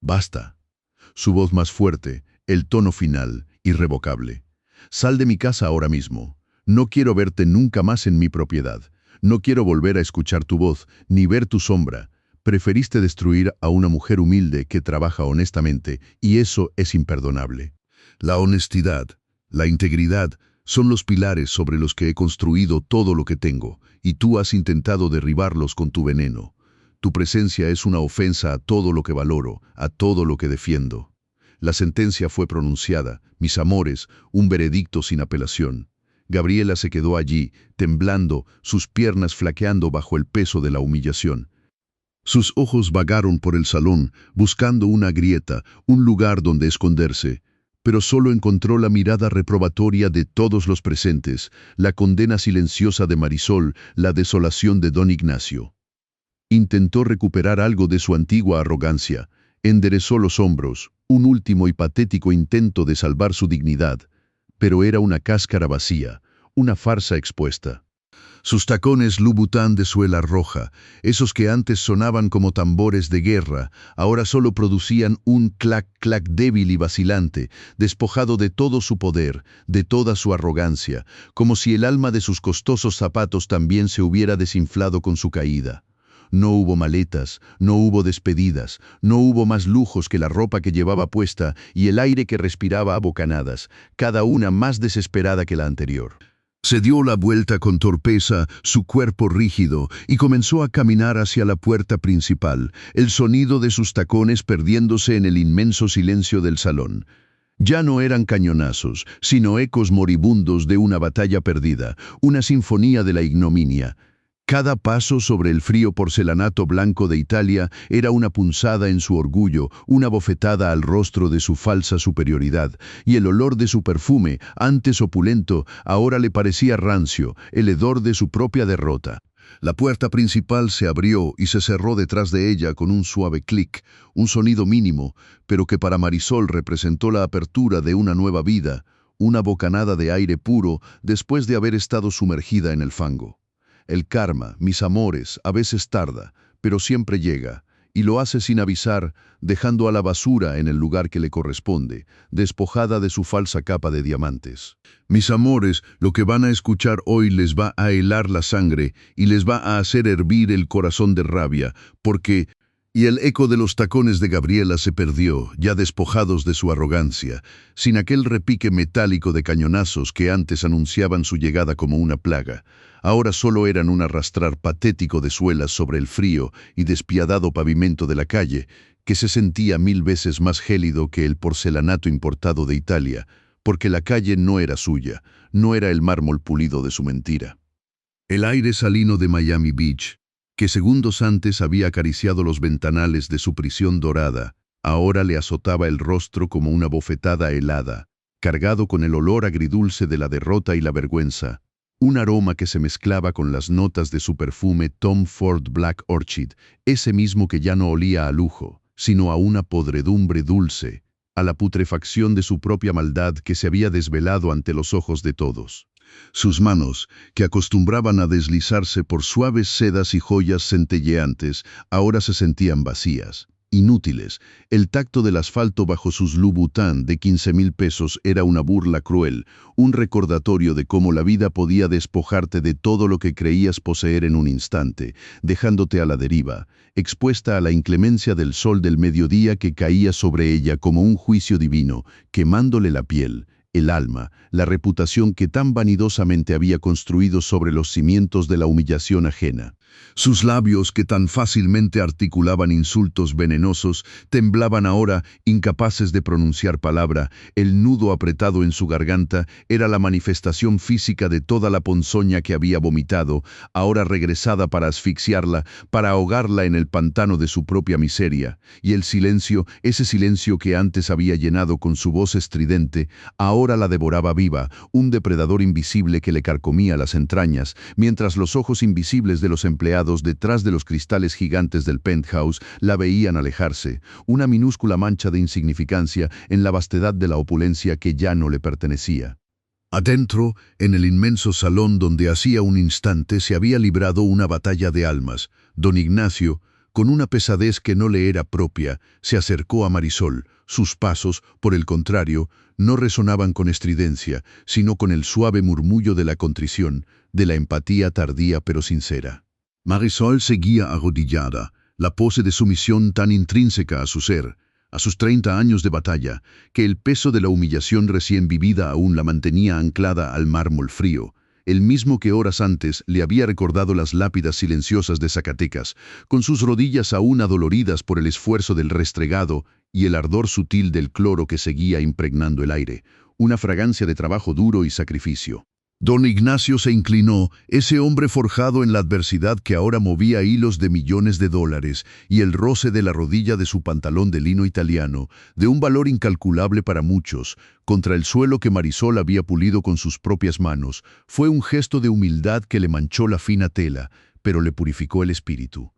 «Basta». Su voz más fuerte, el tono final, irrevocable. «Sal de mi casa ahora mismo. No quiero verte nunca más en mi propiedad. No quiero volver a escuchar tu voz, ni ver tu sombra. Preferiste destruir a una mujer humilde que trabaja honestamente, y eso es imperdonable». La honestidad, la integridad, son los pilares sobre los que he construido todo lo que tengo, y tú has intentado derribarlos con tu veneno. Tu presencia es una ofensa a todo lo que valoro, a todo lo que defiendo. La sentencia fue pronunciada, mis amores, un veredicto sin apelación. Gabriela se quedó allí, temblando, sus piernas flaqueando bajo el peso de la humillación. Sus ojos vagaron por el salón, buscando una grieta, un lugar donde esconderse, pero solo encontró la mirada reprobatoria de todos los presentes, la condena silenciosa de Marisol, la desolación de don Ignacio. Intentó recuperar algo de su antigua arrogancia, enderezó los hombros, un último y patético intento de salvar su dignidad, pero era una cáscara vacía, una farsa expuesta. Sus tacones Louboutin de suela roja, esos que antes sonaban como tambores de guerra, ahora solo producían un clac-clac débil y vacilante, despojado de todo su poder, de toda su arrogancia, como si el alma de sus costosos zapatos también se hubiera desinflado con su caída. No hubo maletas, no hubo despedidas, no hubo más lujos que la ropa que llevaba puesta y el aire que respiraba a bocanadas, cada una más desesperada que la anterior. Se dio la vuelta con torpeza, su cuerpo rígido, y comenzó a caminar hacia la puerta principal, el sonido de sus tacones perdiéndose en el inmenso silencio del salón. Ya no eran cañonazos, sino ecos moribundos de una batalla perdida, una sinfonía de la ignominia. Cada paso sobre el frío porcelanato blanco de Italia era una punzada en su orgullo, una bofetada al rostro de su falsa superioridad, y el olor de su perfume, antes opulento, ahora le parecía rancio, el hedor de su propia derrota. La puerta principal se abrió y se cerró detrás de ella con un suave clic, un sonido mínimo, pero que para Marisol representó la apertura de una nueva vida, una bocanada de aire puro después de haber estado sumergida en el fango. El karma, mis amores, a veces tarda, pero siempre llega, y lo hace sin avisar, dejando a la basura en el lugar que le corresponde, despojada de su falsa capa de diamantes. Mis amores, lo que van a escuchar hoy les va a helar la sangre y les va a hacer hervir el corazón de rabia, porque... Y el eco de los tacones de Gabriela se perdió, ya despojados de su arrogancia, sin aquel repique metálico de cañonazos que antes anunciaban su llegada como una plaga. Ahora solo eran un arrastrar patético de suelas sobre el frío y despiadado pavimento de la calle, que se sentía 1000 veces más gélido que el porcelanato importado de Italia, porque la calle no era suya, no era el mármol pulido de su mentira. El aire salino de Miami Beach, que segundos antes había acariciado los ventanales de su prisión dorada, ahora le azotaba el rostro como una bofetada helada, cargado con el olor agridulce de la derrota y la vergüenza, un aroma que se mezclaba con las notas de su perfume Tom Ford Black Orchid, ese mismo que ya no olía a lujo, sino a una podredumbre dulce, a la putrefacción de su propia maldad que se había desvelado ante los ojos de todos. Sus manos, que acostumbraban a deslizarse por suaves sedas y joyas centelleantes, ahora se sentían vacías, inútiles. El tacto del asfalto bajo sus Louboutin de 15.000 pesos era una burla cruel, un recordatorio de cómo la vida podía despojarte de todo lo que creías poseer en un instante, dejándote a la deriva, expuesta a la inclemencia del sol del mediodía que caía sobre ella como un juicio divino, quemándole la piel, el alma, la reputación que tan vanidosamente había construido sobre los cimientos de la humillación ajena. Sus labios, que tan fácilmente articulaban insultos venenosos, temblaban ahora, incapaces de pronunciar palabra. El nudo apretado en su garganta era la manifestación física de toda la ponzoña que había vomitado, ahora regresada para asfixiarla, para ahogarla en el pantano de su propia miseria. Y el silencio, ese silencio que antes había llenado con su voz estridente, ahora Ahora la devoraba viva, un depredador invisible que le carcomía las entrañas, mientras los ojos invisibles de los empleados detrás de los cristales gigantes del penthouse la veían alejarse, una minúscula mancha de insignificancia en la vastedad de la opulencia que ya no le pertenecía. Adentro, en el inmenso salón donde hacía un instante se había librado una batalla de almas, don Ignacio, con una pesadez que no le era propia, se acercó a Marisol. Sus pasos, por el contrario, no resonaban con estridencia, sino con el suave murmullo de la contrición, de la empatía tardía pero sincera. Marisol seguía arrodillada, la pose de sumisión tan intrínseca a su ser, a sus 30 años de batalla, que el peso de la humillación recién vivida aún la mantenía anclada al mármol frío, el mismo que horas antes le había recordado las lápidas silenciosas de Zacatecas, con sus rodillas aún adoloridas por el esfuerzo del restregado y el ardor sutil del cloro que seguía impregnando el aire, una fragancia de trabajo duro y sacrificio. Don Ignacio se inclinó, ese hombre forjado en la adversidad que ahora movía hilos de millones de dólares, y el roce de la rodilla de su pantalón de lino italiano, de un valor incalculable para muchos, contra el suelo que Marisol había pulido con sus propias manos, fue un gesto de humildad que le manchó la fina tela, pero le purificó el espíritu.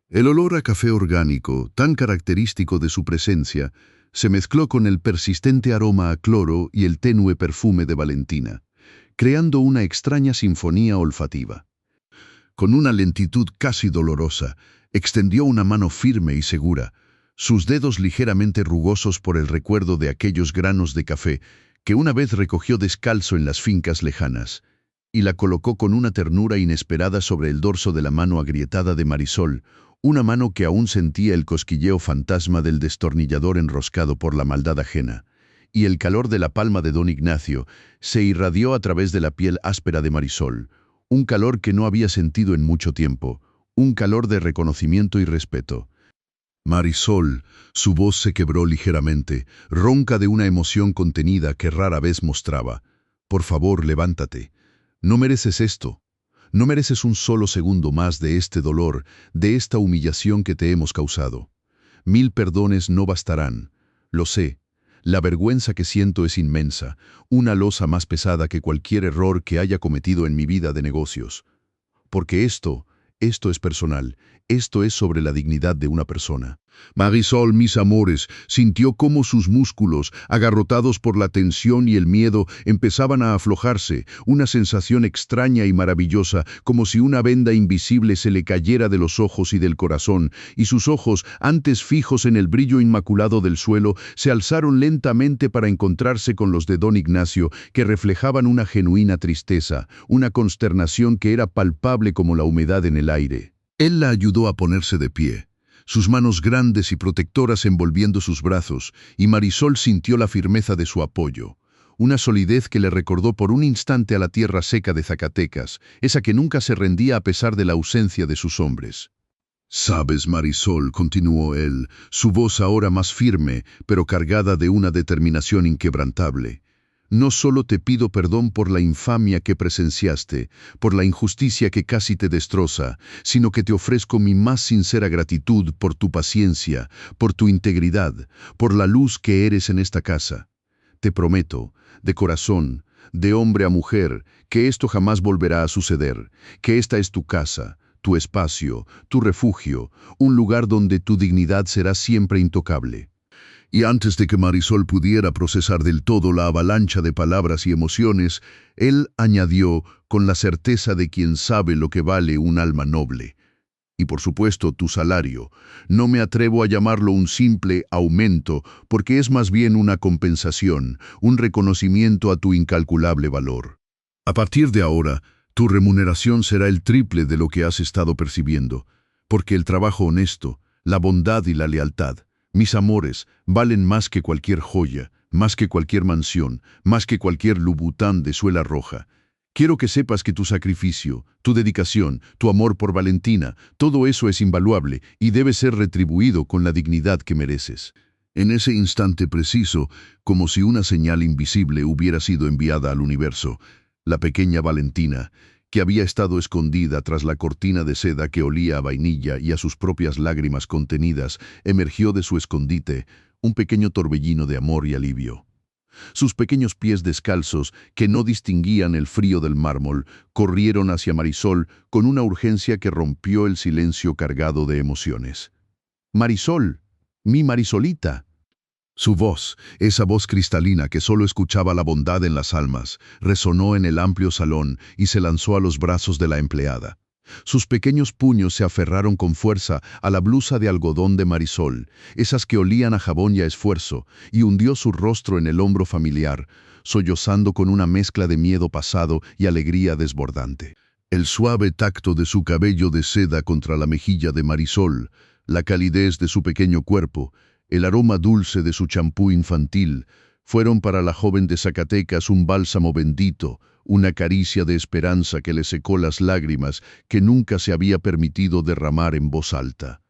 El olor a café orgánico, tan característico de su presencia, se mezcló con el persistente aroma a cloro y el tenue perfume de Valentina, creando una extraña sinfonía olfativa. Con una lentitud casi dolorosa, extendió una mano firme y segura, sus dedos ligeramente rugosos por el recuerdo de aquellos granos de café que una vez recogió descalzo en las fincas lejanas, y la colocó con una ternura inesperada sobre el dorso de la mano agrietada de Marisol, una mano que aún sentía el cosquilleo fantasma del destornillador enroscado por la maldad ajena, y el calor de la palma de don Ignacio se irradió a través de la piel áspera de Marisol, un calor que no había sentido en mucho tiempo, un calor de reconocimiento y respeto. Marisol, su voz se quebró ligeramente, ronca de una emoción contenida que rara vez mostraba. Por favor, levántate. No mereces esto. No mereces un solo segundo más de este dolor, de esta humillación que te hemos causado. 1000 perdones no bastarán. Lo sé. La vergüenza que siento es inmensa, una losa más pesada que cualquier error que haya cometido en mi vida de negocios. Porque esto es personal, esto es sobre la dignidad de una persona. Marisol, mis amores, sintió cómo sus músculos, agarrotados por la tensión y el miedo, empezaban a aflojarse, una sensación extraña y maravillosa, como si una venda invisible se le cayera de los ojos y del corazón, y sus ojos, antes fijos en el brillo inmaculado del suelo, se alzaron lentamente para encontrarse con los de don Ignacio, que reflejaban una genuina tristeza, una consternación que era palpable como la humedad en el aire. Él la ayudó a ponerse de pie, sus manos grandes y protectoras envolviendo sus brazos, y Marisol sintió la firmeza de su apoyo, una solidez que le recordó por un instante a la tierra seca de Zacatecas, esa que nunca se rendía a pesar de la ausencia de sus hombres. «Sabes, Marisol», continuó él, su voz ahora más firme, pero cargada de una determinación inquebrantable, «no solo te pido perdón por la infamia que presenciaste, por la injusticia que casi te destroza, sino que te ofrezco mi más sincera gratitud por tu paciencia, por tu integridad, por la luz que eres en esta casa. Te prometo, de corazón, de hombre a mujer, que esto jamás volverá a suceder, que esta es tu casa, tu espacio, tu refugio, un lugar donde tu dignidad será siempre intocable». Y antes de que Marisol pudiera procesar del todo la avalancha de palabras y emociones, él añadió con la certeza de quien sabe lo que vale un alma noble. Y por supuesto tu salario. No me atrevo a llamarlo un simple aumento, porque es más bien una compensación, un reconocimiento a tu incalculable valor. A partir de ahora, tu remuneración será el triple de lo que has estado percibiendo, porque el trabajo honesto, la bondad y la lealtad, mis amores, valen más que cualquier joya, más que cualquier mansión, más que cualquier Louboutin de suela roja. Quiero que sepas que tu sacrificio, tu dedicación, tu amor por Valentina, todo eso es invaluable y debe ser retribuido con la dignidad que mereces. En ese instante preciso, como si una señal invisible hubiera sido enviada al universo, la pequeña Valentina, que había estado escondida tras la cortina de seda que olía a vainilla y a sus propias lágrimas contenidas, emergió de su escondite, un pequeño torbellino de amor y alivio. Sus pequeños pies descalzos, que no distinguían el frío del mármol, corrieron hacia Marisol con una urgencia que rompió el silencio cargado de emociones. «Marisol, mi Marisolita». Su voz, esa voz cristalina que solo escuchaba la bondad en las almas, resonó en el amplio salón y se lanzó a los brazos de la empleada. Sus pequeños puños se aferraron con fuerza a la blusa de algodón de Marisol, esas que olían a jabón y a esfuerzo, y hundió su rostro en el hombro familiar, sollozando con una mezcla de miedo pasado y alegría desbordante. El suave tacto de su cabello de seda contra la mejilla de Marisol, la calidez de su pequeño cuerpo, el aroma dulce de su champú infantil, fueron para la joven de Zacatecas un bálsamo bendito, una caricia de esperanza que le secó las lágrimas que nunca se había permitido derramar en voz alta.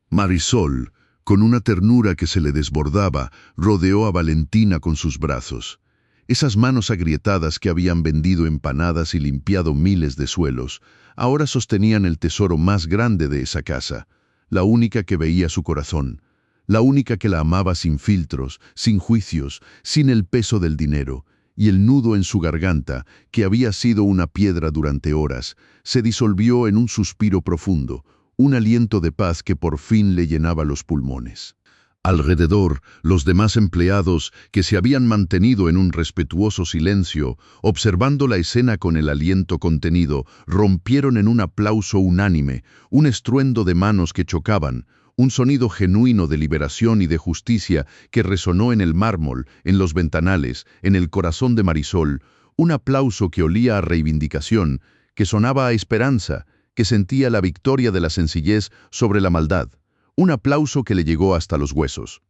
Marisol, con una ternura que se le desbordaba, rodeó a Valentina con sus brazos. Esas manos agrietadas que habían vendido empanadas y limpiado miles de suelos, ahora sostenían el tesoro más grande de esa casa, la única que veía su corazón, la única que la amaba sin filtros, sin juicios, sin el peso del dinero, y el nudo en su garganta, que había sido una piedra durante horas, se disolvió en un suspiro profundo, un aliento de paz que por fin le llenaba los pulmones. Alrededor, los demás empleados, que se habían mantenido en un respetuoso silencio, observando la escena con el aliento contenido, rompieron en un aplauso unánime, un estruendo de manos que chocaban, un sonido genuino de liberación y de justicia que resonó en el mármol, en los ventanales, en el corazón de Marisol, un aplauso que olía a reivindicación, que sonaba a esperanza, que sentía la victoria de la sencillez sobre la maldad, un aplauso que le llegó hasta los huesos.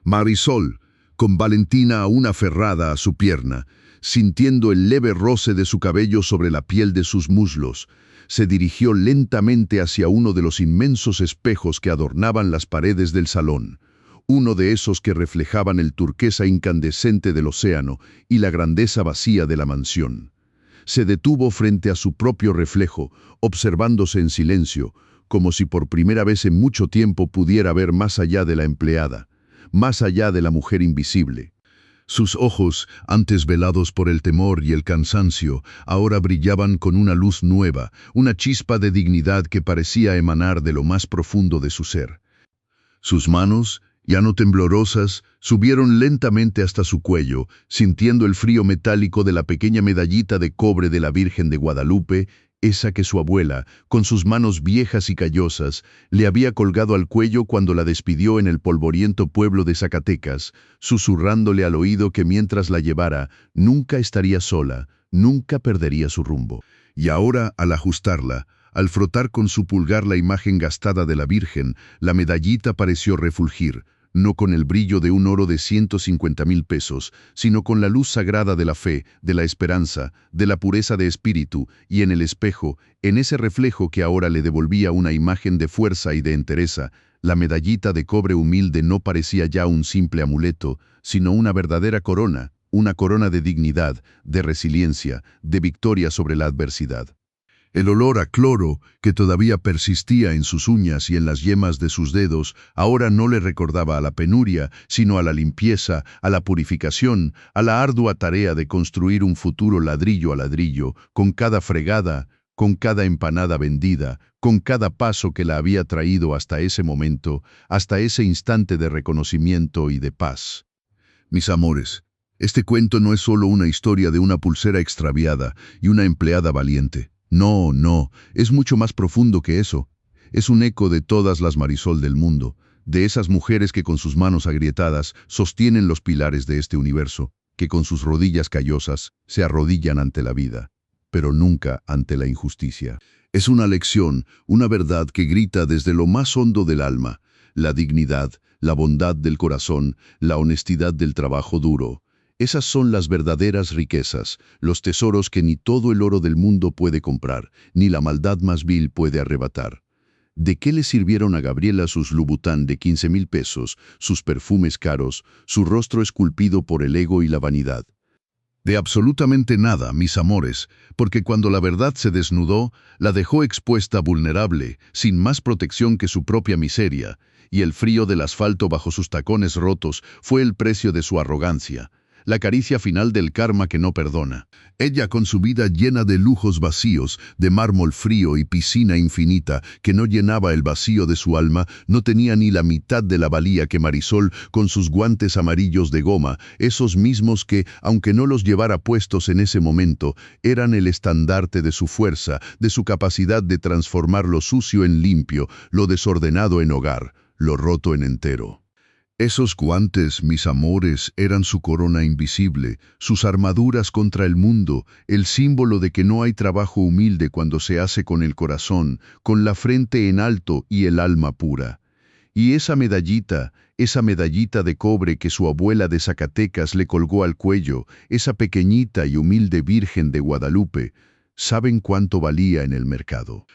Marisol, con Valentina aún aferrada a su pierna, sintiendo el leve roce de su cabello sobre la piel de sus muslos, se dirigió lentamente hacia uno de los inmensos espejos que adornaban las paredes del salón, uno de esos que reflejaban el turquesa incandescente del océano y la grandeza vacía de la mansión. Se detuvo frente a su propio reflejo, observándose en silencio, como si por primera vez en mucho tiempo pudiera ver más allá de la empleada, más allá de la mujer invisible. Sus ojos, antes velados por el temor y el cansancio, ahora brillaban con una luz nueva, una chispa de dignidad que parecía emanar de lo más profundo de su ser. Sus manos, ya no temblorosas, subieron lentamente hasta su cuello, sintiendo el frío metálico de la pequeña medallita de cobre de la Virgen de Guadalupe, esa que su abuela, con sus manos viejas y callosas, le había colgado al cuello cuando la despidió en el polvoriento pueblo de Zacatecas, susurrándole al oído que mientras la llevara, nunca estaría sola, nunca perdería su rumbo. Y ahora, al ajustarla, al frotar con su pulgar la imagen gastada de la Virgen, la medallita pareció refulgir, no con el brillo de un oro de 150,000 pesos, sino con la luz sagrada de la fe, de la esperanza, de la pureza de espíritu, y en el espejo, en ese reflejo que ahora le devolvía una imagen de fuerza y de entereza, la medallita de cobre humilde no parecía ya un simple amuleto, sino una verdadera corona, una corona de dignidad, de resiliencia, de victoria sobre la adversidad. El olor a cloro, que todavía persistía en sus uñas y en las yemas de sus dedos, ahora no le recordaba a la penuria, sino a la limpieza, a la purificación, a la ardua tarea de construir un futuro ladrillo a ladrillo, con cada fregada, con cada empanada vendida, con cada paso que la había traído hasta ese momento, hasta ese instante de reconocimiento y de paz. Mis amores, este cuento no es solo una historia de una pulsera extraviada y una empleada valiente. No, no, es mucho más profundo que eso. Es un eco de todas las Marisol del mundo, de esas mujeres que con sus manos agrietadas sostienen los pilares de este universo, que con sus rodillas callosas se arrodillan ante la vida, pero nunca ante la injusticia. Es una lección, una verdad que grita desde lo más hondo del alma, la dignidad, la bondad del corazón, la honestidad del trabajo duro. Esas son las verdaderas riquezas, los tesoros que ni todo el oro del mundo puede comprar, ni la maldad más vil puede arrebatar. ¿De qué le sirvieron a Gabriela sus Louboutin de 15,000 pesos, sus perfumes caros, su rostro esculpido por el ego y la vanidad? De absolutamente nada, mis amores, porque cuando la verdad se desnudó, la dejó expuesta vulnerable, sin más protección que su propia miseria, y el frío del asfalto bajo sus tacones rotos fue el precio de su arrogancia. la caricia final del karma que no perdona. Ella, con su vida llena de lujos vacíos, de mármol frío y piscina infinita que no llenaba el vacío de su alma, no tenía ni la mitad de la valía que Marisol con sus guantes amarillos de goma, esos mismos que, aunque no los llevara puestos en ese momento, eran el estandarte de su fuerza, de su capacidad de transformar lo sucio en limpio, lo desordenado en hogar, lo roto en entero. Esos guantes, mis amores, eran su corona invisible, sus armaduras contra el mundo, el símbolo de que no hay trabajo humilde cuando se hace con el corazón, con la frente en alto y el alma pura. Y esa medallita de cobre que su abuela de Zacatecas le colgó al cuello, esa pequeñita y humilde Virgen de Guadalupe, ¿saben cuánto valía en el mercado?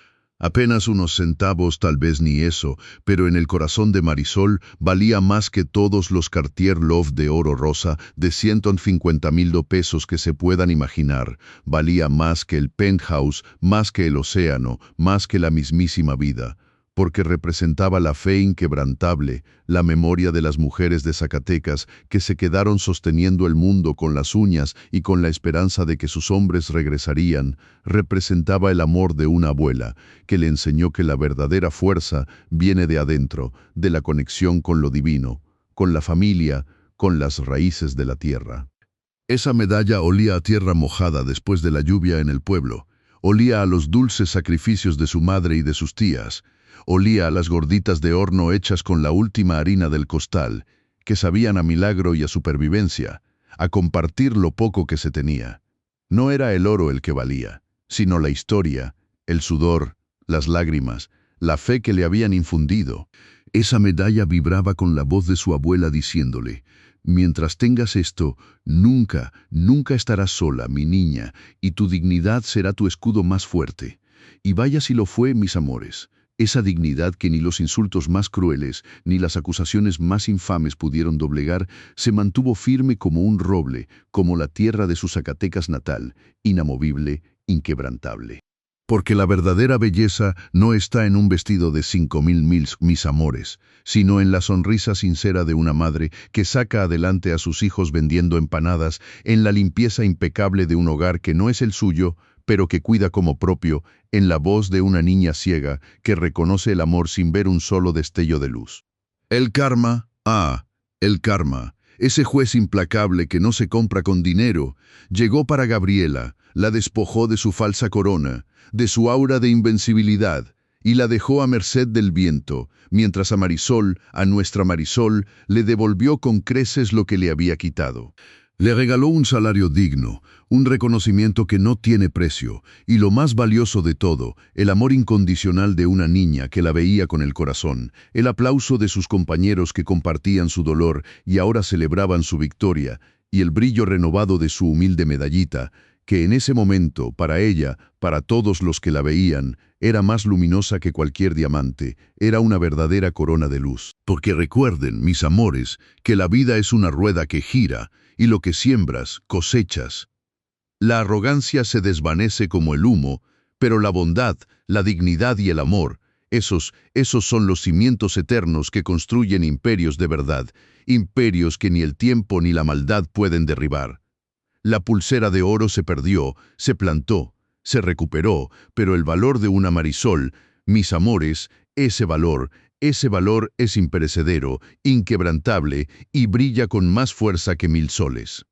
Apenas unos centavos, tal vez ni eso, pero en el corazón de Marisol valía más que todos los Cartier Love de oro rosa de 150,000 pesos que se puedan imaginar. Valía más que el penthouse, más que el océano, más que la mismísima vida, porque representaba la fe inquebrantable, la memoria de las mujeres de Zacatecas que se quedaron sosteniendo el mundo con las uñas y con la esperanza de que sus hombres regresarían. Representaba el amor de una abuela que le enseñó que la verdadera fuerza viene de adentro, de la conexión con lo divino, con la familia, con las raíces de la tierra. Esa medalla olía a tierra mojada después de la lluvia en el pueblo, olía a los dulces sacrificios de su madre y de sus tías, olía a las gorditas de horno hechas con la última harina del costal, que sabían a milagro y a supervivencia, a compartir lo poco que se tenía. No era el oro el que valía, sino la historia, el sudor, las lágrimas, la fe que le habían infundido. Esa medalla vibraba con la voz de su abuela diciéndole: «Mientras tengas esto, nunca, nunca estarás sola, mi niña, y tu dignidad será tu escudo más fuerte». Y vaya si lo fue, mis amores. Esa dignidad que ni los insultos más crueles, ni las acusaciones más infames pudieron doblegar, se mantuvo firme como un roble, como la tierra de su Zacatecas natal, inamovible, inquebrantable. Porque la verdadera belleza no está en un vestido de 5,000 mis amores, sino en la sonrisa sincera de una madre que saca adelante a sus hijos vendiendo empanadas, en la limpieza impecable de un hogar que no es el suyo, pero que cuida como propio, en la voz de una niña ciega que reconoce el amor sin ver un solo destello de luz. El karma, el karma, ese juez implacable que no se compra con dinero, llegó para Gabriela, la despojó de su falsa corona, de su aura de invencibilidad, y la dejó a merced del viento, mientras a Marisol, a nuestra Marisol, le devolvió con creces lo que le había quitado. Le regaló un salario digno, un reconocimiento que no tiene precio, y lo más valioso de todo, el amor incondicional de una niña que la veía con el corazón, el aplauso de sus compañeros que compartían su dolor y ahora celebraban su victoria, y el brillo renovado de su humilde medallita, que en ese momento, para ella, para todos los que la veían, era más luminosa que cualquier diamante, era una verdadera corona de luz. Porque recuerden, mis amores, que la vida es una rueda que gira, y lo que siembras, cosechas. La arrogancia se desvanece como el humo, pero la bondad, la dignidad y el amor, esos son los cimientos eternos que construyen imperios de verdad, imperios que ni el tiempo ni la maldad pueden derribar. La pulsera de oro se perdió, se plantó, se recuperó, pero el valor de una Marisol, mis amores, ese valor es imperecedero, inquebrantable y brilla con más fuerza que 1000 soles.